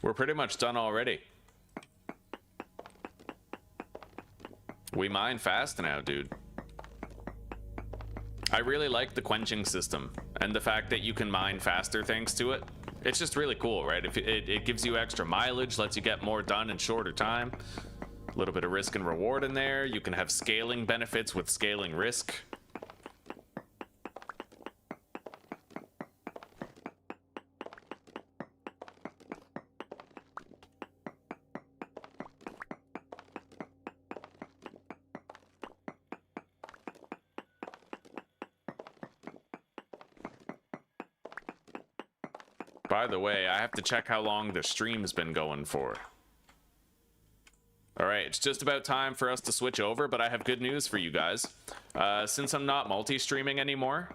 We're pretty much done already. We mine fast now, dude. I really like the quenching system and the fact that you can mine faster thanks to it. It's just really cool, right? If it gives you extra mileage, lets you get more done in shorter time. A little bit of risk and reward in there. You can have scaling benefits with scaling risk. By the way, I have to check how long the stream's been going for. Alright, it's just about time for us to switch over, but I have good news for you guys. Since I'm not multi-streaming anymore,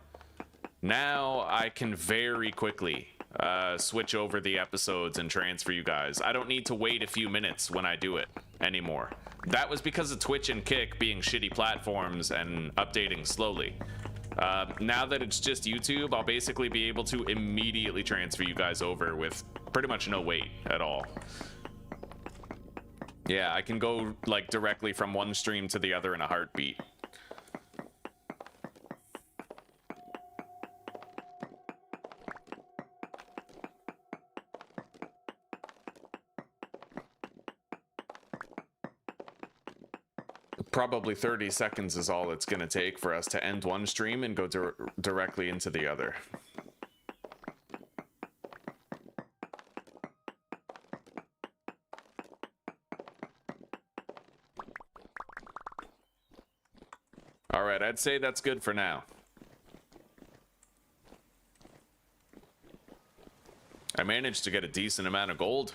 now I can very quickly switch over the episodes and transfer you guys. I don't need to wait a few minutes when I do it anymore. That was because of Twitch and Kick being shitty platforms and updating slowly. Now that it's just YouTube, I'll basically be able to immediately transfer you guys over with pretty much no wait at all. Yeah, I can go like directly from one stream to the other in a heartbeat. Probably 30 seconds is all it's going to take for us to end one stream and go directly into the other. All right, I'd say that's good for now. I managed to get a decent amount of gold.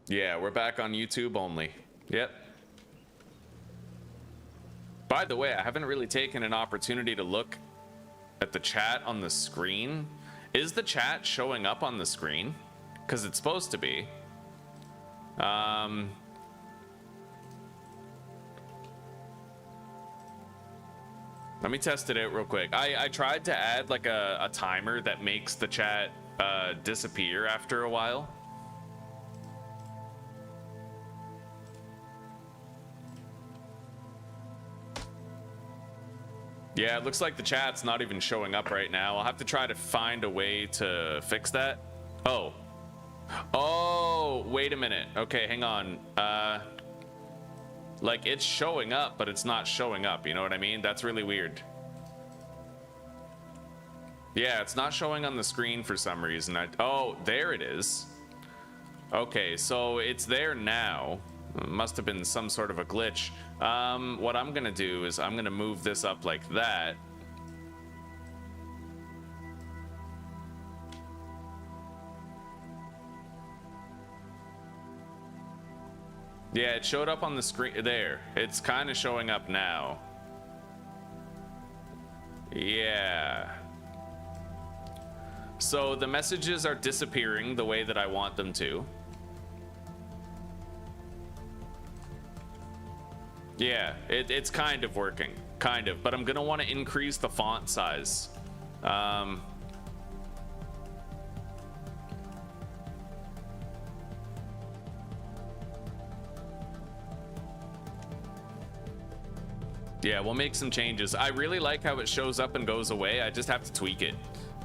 Yeah, we're back on YouTube only. Yep. By the way, I haven't really taken an opportunity to look at the chat on the screen. Is the chat showing up on the screen? Because it's supposed to be. Let me test it out real quick. I tried to add like a timer that makes the chat disappear after a while. Yeah, it looks like the chat's not even showing up right now. I'll have to try to find a way to fix that. Oh. Oh, wait a minute. Okay, hang on. Like, it's showing up, but it's not showing up. You know what I mean? That's really weird. Yeah, it's not showing on the screen for some reason. Oh, there it is. Okay, so it's there now. It must have been some sort of a glitch. What I'm gonna do is I'm gonna move this up like that. Yeah, it showed up on the screen there. It's kind of showing up now. Yeah. So the messages are disappearing the way that I want them to. Yeah, it's kind of working, kind of, but I'm gonna want to increase the font size. Yeah, we'll make some changes. I really like how it shows up and goes away. I just have to tweak it.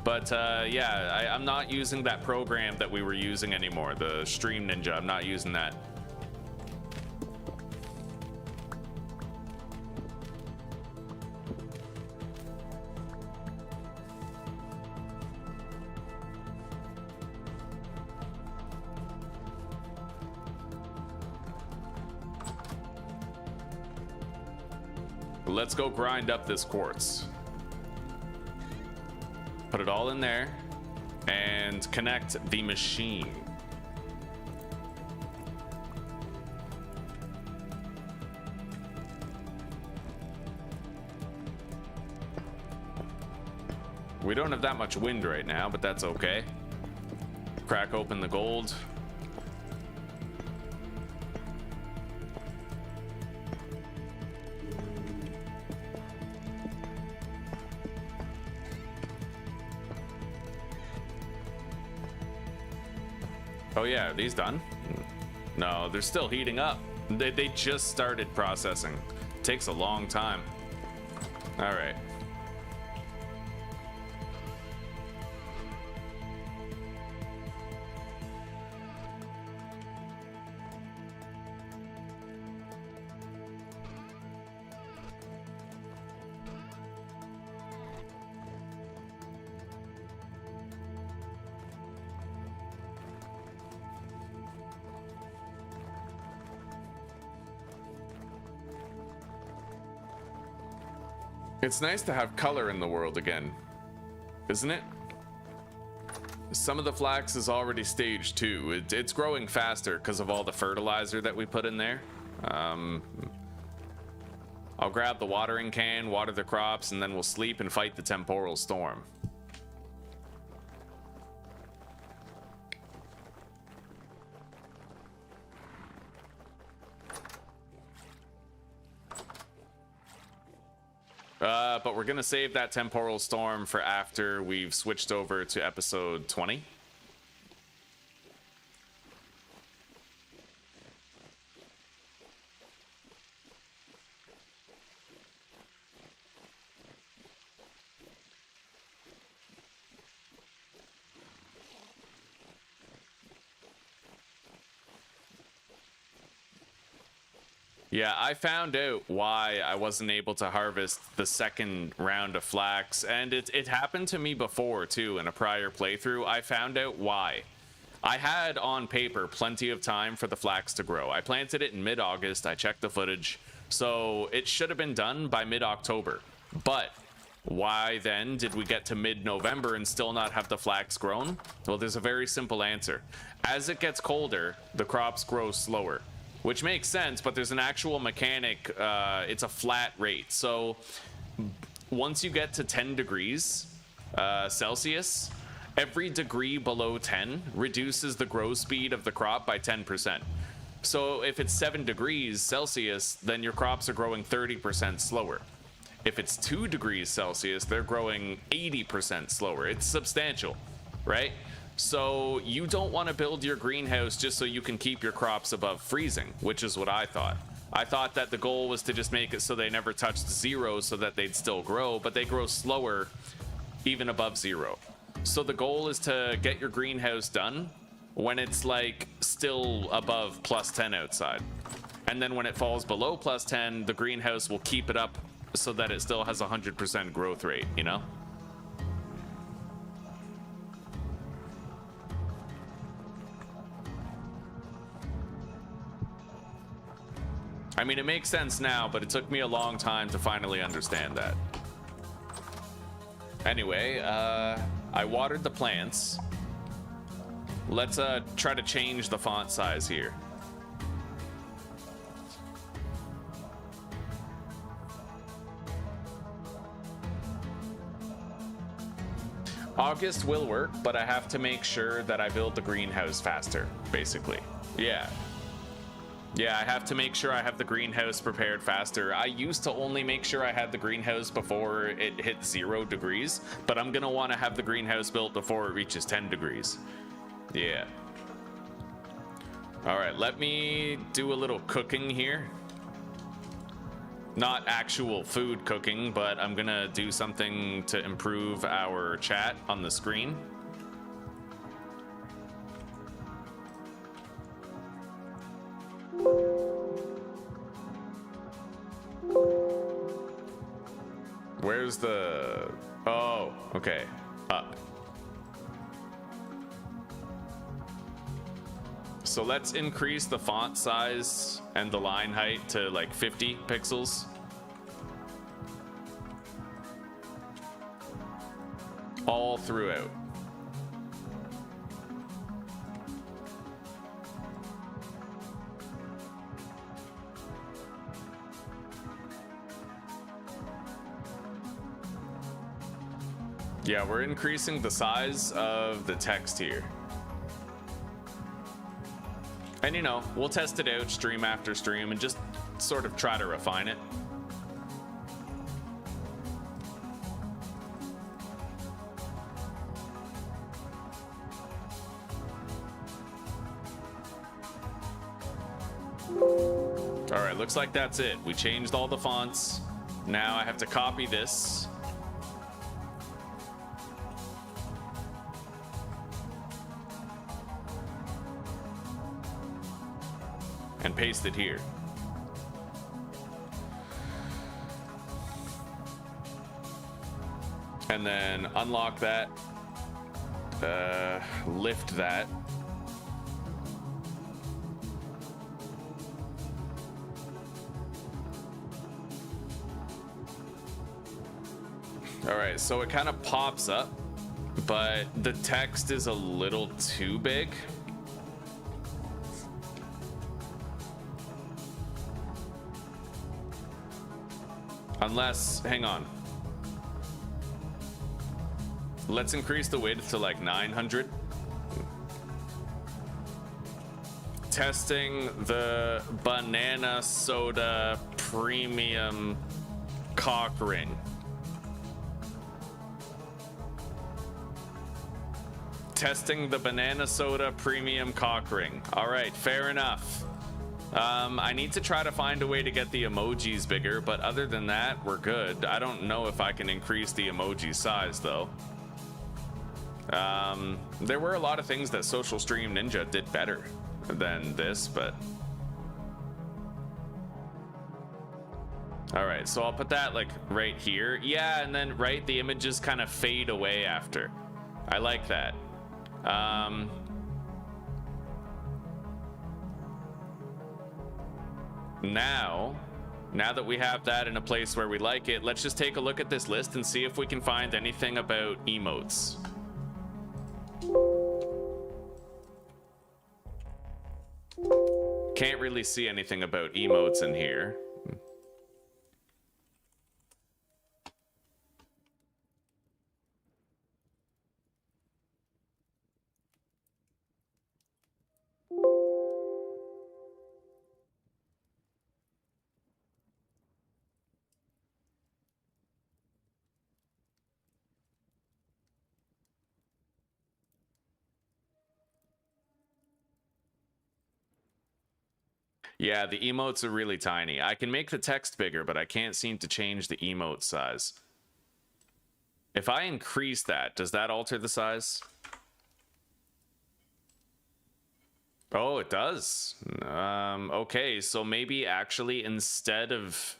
But yeah, I'm not using that program that we were using anymore, the Stream Ninja. I'm not using that. Let's go grind up this quartz. Put it all in there and connect the machine. We don't have that much wind right now, but that's okay. Crack open the gold. Oh yeah, are these done? No, they're still heating up. They just started processing. Takes a long time. All right. It's nice to have color in the world again, isn't it? Some of the flax is already stage 2. It's growing faster because of all the fertilizer that we put in there. I'll grab the watering can, water the crops, and then we'll sleep and fight the temporal storm. But we're gonna save that temporal storm for after we've switched over to episode 20. Yeah, I found out why I wasn't able to harvest the second round of flax, and it happened to me before too in a prior playthrough. I found out why. I had on paper plenty of time for the flax to grow. I planted it in mid-August, I checked the footage, so it should have been done by mid-October. But why then did we get to mid-November and still not have the flax grown? Well, there's a very simple answer. As it gets colder, the crops grow slower. Which makes sense, but there's an actual mechanic. It's a flat rate. So once you get to 10 degrees Celsius, every degree below 10 reduces the growth speed of the crop by 10%. So if it's 7 degrees Celsius, then your crops are growing 30% slower. If it's 2 degrees Celsius, they're growing 80% slower. It's substantial, right? So you don't want to build your greenhouse just so you can keep your crops above freezing, which is what I thought. I thought that the goal was to just make it so they never touched zero so that they'd still grow, but they grow slower even above zero. So the goal is to get your greenhouse done when it's like still above +10 outside. And then when it falls below +10, the greenhouse will keep it up so that it still has 100% growth rate, you know? I mean, it makes sense now, but it took me a long time to finally understand that. Anyway, I watered the plants. Let's try to change the font size here. August will work, but I have to make sure that I build the greenhouse faster, basically. Yeah. Yeah, I have to make sure I have the greenhouse prepared faster. I used to only make sure I had the greenhouse before it hit 0 degrees, but I'm gonna want to have the greenhouse built before it reaches 10 degrees. Yeah. All right, let me do a little cooking here. Not actual food cooking, but I'm gonna do something to improve our chat on the screen. Where's the... Oh, okay. Up. So let's increase the font size and the line height to like 50 pixels. All throughout. Yeah, we're increasing the size of the text here. And you know, we'll test it out stream after stream and just sort of try to refine it. All right, looks like that's it. We changed all the fonts. Now I have to copy this. And paste it here. And then unlock that, lift that. All right, so it kind of pops up, but the text is a little too big. Unless, hang on. Let's increase the width to like 900. Testing the banana soda premium cock ring. Testing the banana soda premium cock ring. All right, fair enough. I need to try to find a way to get the emojis bigger, but other than that, we're good. I don't know if I can increase the emoji size, though. There were a lot of things that Social Stream Ninja did better than this, but... All right, so I'll put that, like, right here. Yeah, and then, right, the images kind of fade away after. I like that. Now that we have that in a place where we like it, let's just take a look at this list and see if we can find anything about emotes. Can't really see anything about emotes in here. Yeah, the emotes are really tiny. I can make the text bigger, but I can't seem to change the emote size. If I increase that, does that alter the size? Oh, it does. Okay, so maybe actually instead of...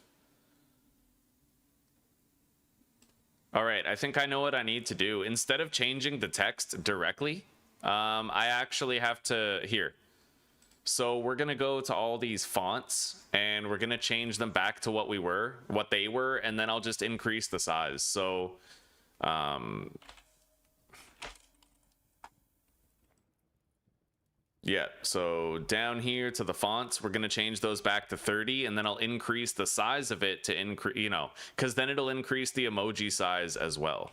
All right, I think I know what I need to do. Instead of changing the text directly, I actually have to... Here. So we're going to go to all these fonts and we're going to change them back to what they were, and then I'll just increase the size. So, yeah, so down here to the fonts, we're going to change those back to 30, and then I'll increase the size of it to increase, you know, because then it'll increase the emoji size as well.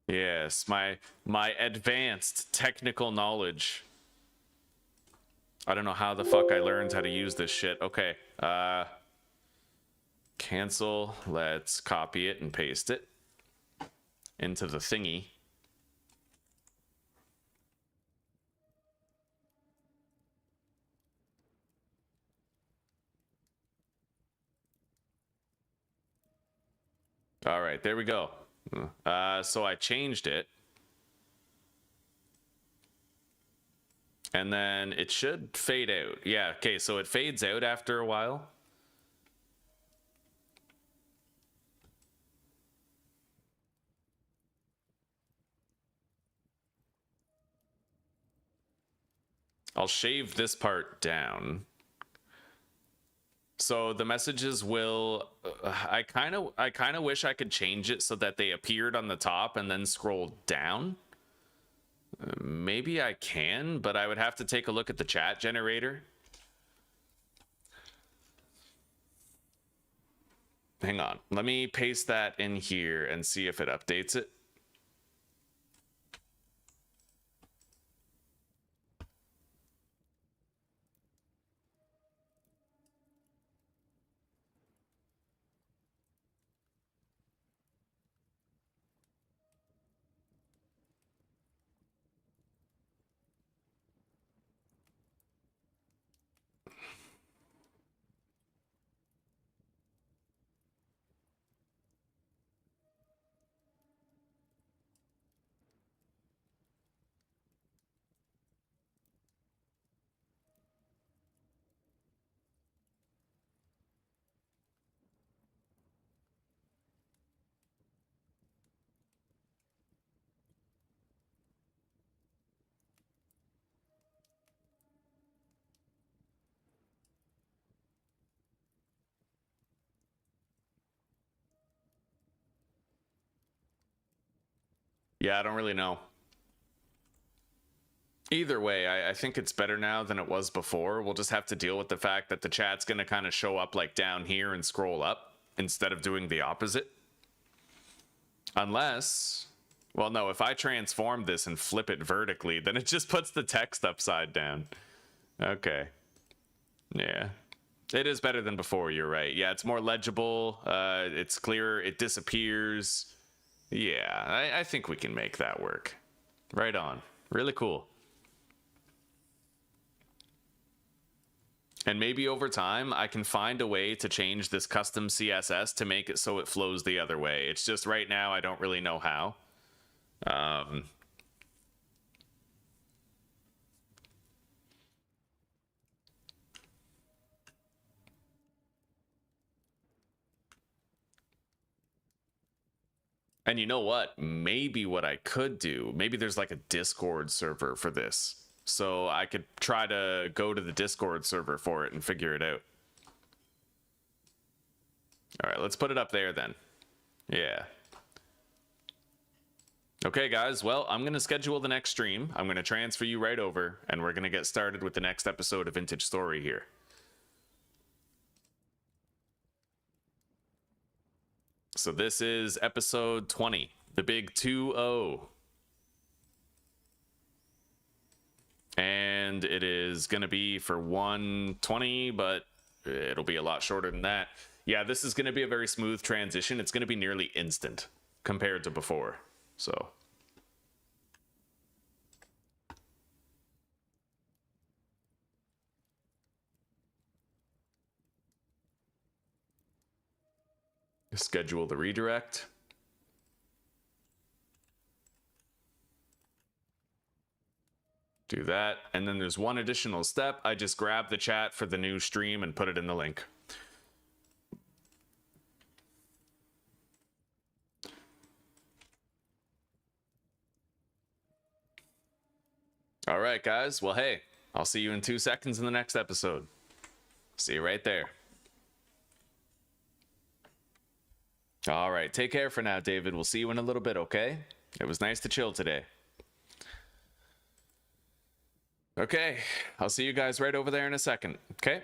Yes, my advanced technical knowledge. I don't know how the fuck I learned how to use this shit. Okay, cancel. Let's copy it and paste it into the thingy. All right, there we go. So I changed it. And then it should fade out. Yeah, okay, so it fades out after a while. I'll shave this part down. So the messages will... I kind of wish I could change it so that they appeared on the top and then scroll down. Maybe I can, but I would have to take a look at the chat generator. Hang on. Let me paste that in here and see if it updates it. Yeah, I don't really know. Either way, I think it's better now than it was before. We'll just have to deal with the fact that the chat's going to kind of show up like down here and scroll up instead of doing the opposite. Unless, well, no, if I transform this and flip it vertically, then it just puts the text upside down. Okay. Yeah. It is better than before, you're right. Yeah, it's more legible. It's clearer. It disappears. Yeah, I think we can make that work. Right on. Really cool. And maybe over time, I can find a way to change this custom CSS to make it so it flows the other way. It's just right now, I don't really know how. And you know what? Maybe what I could do, maybe there's like a Discord server for this. So I could try to go to the Discord server for it and figure it out. All right, let's put it up there then. Yeah. Okay, guys. Well, I'm going to schedule the next stream. I'm going to transfer you right over, and we're going to get started with the next episode of Vintage Story here. So this is episode 20, the big 2-0. And it is going to be for 120, but it'll be a lot shorter than that. Yeah, this is going to be a very smooth transition. It's going to be nearly instant compared to before. So schedule the redirect. Do that, and then there's one additional step. I just grab the chat for the new stream and put it in the link. All right, guys. Well, hey, I'll see you in 2 seconds in the next episode. See you right there. All right, take care for now, David. We'll see you in a little bit, okay? It was nice to chill today. Okay, I'll see you guys right over there in a second, okay?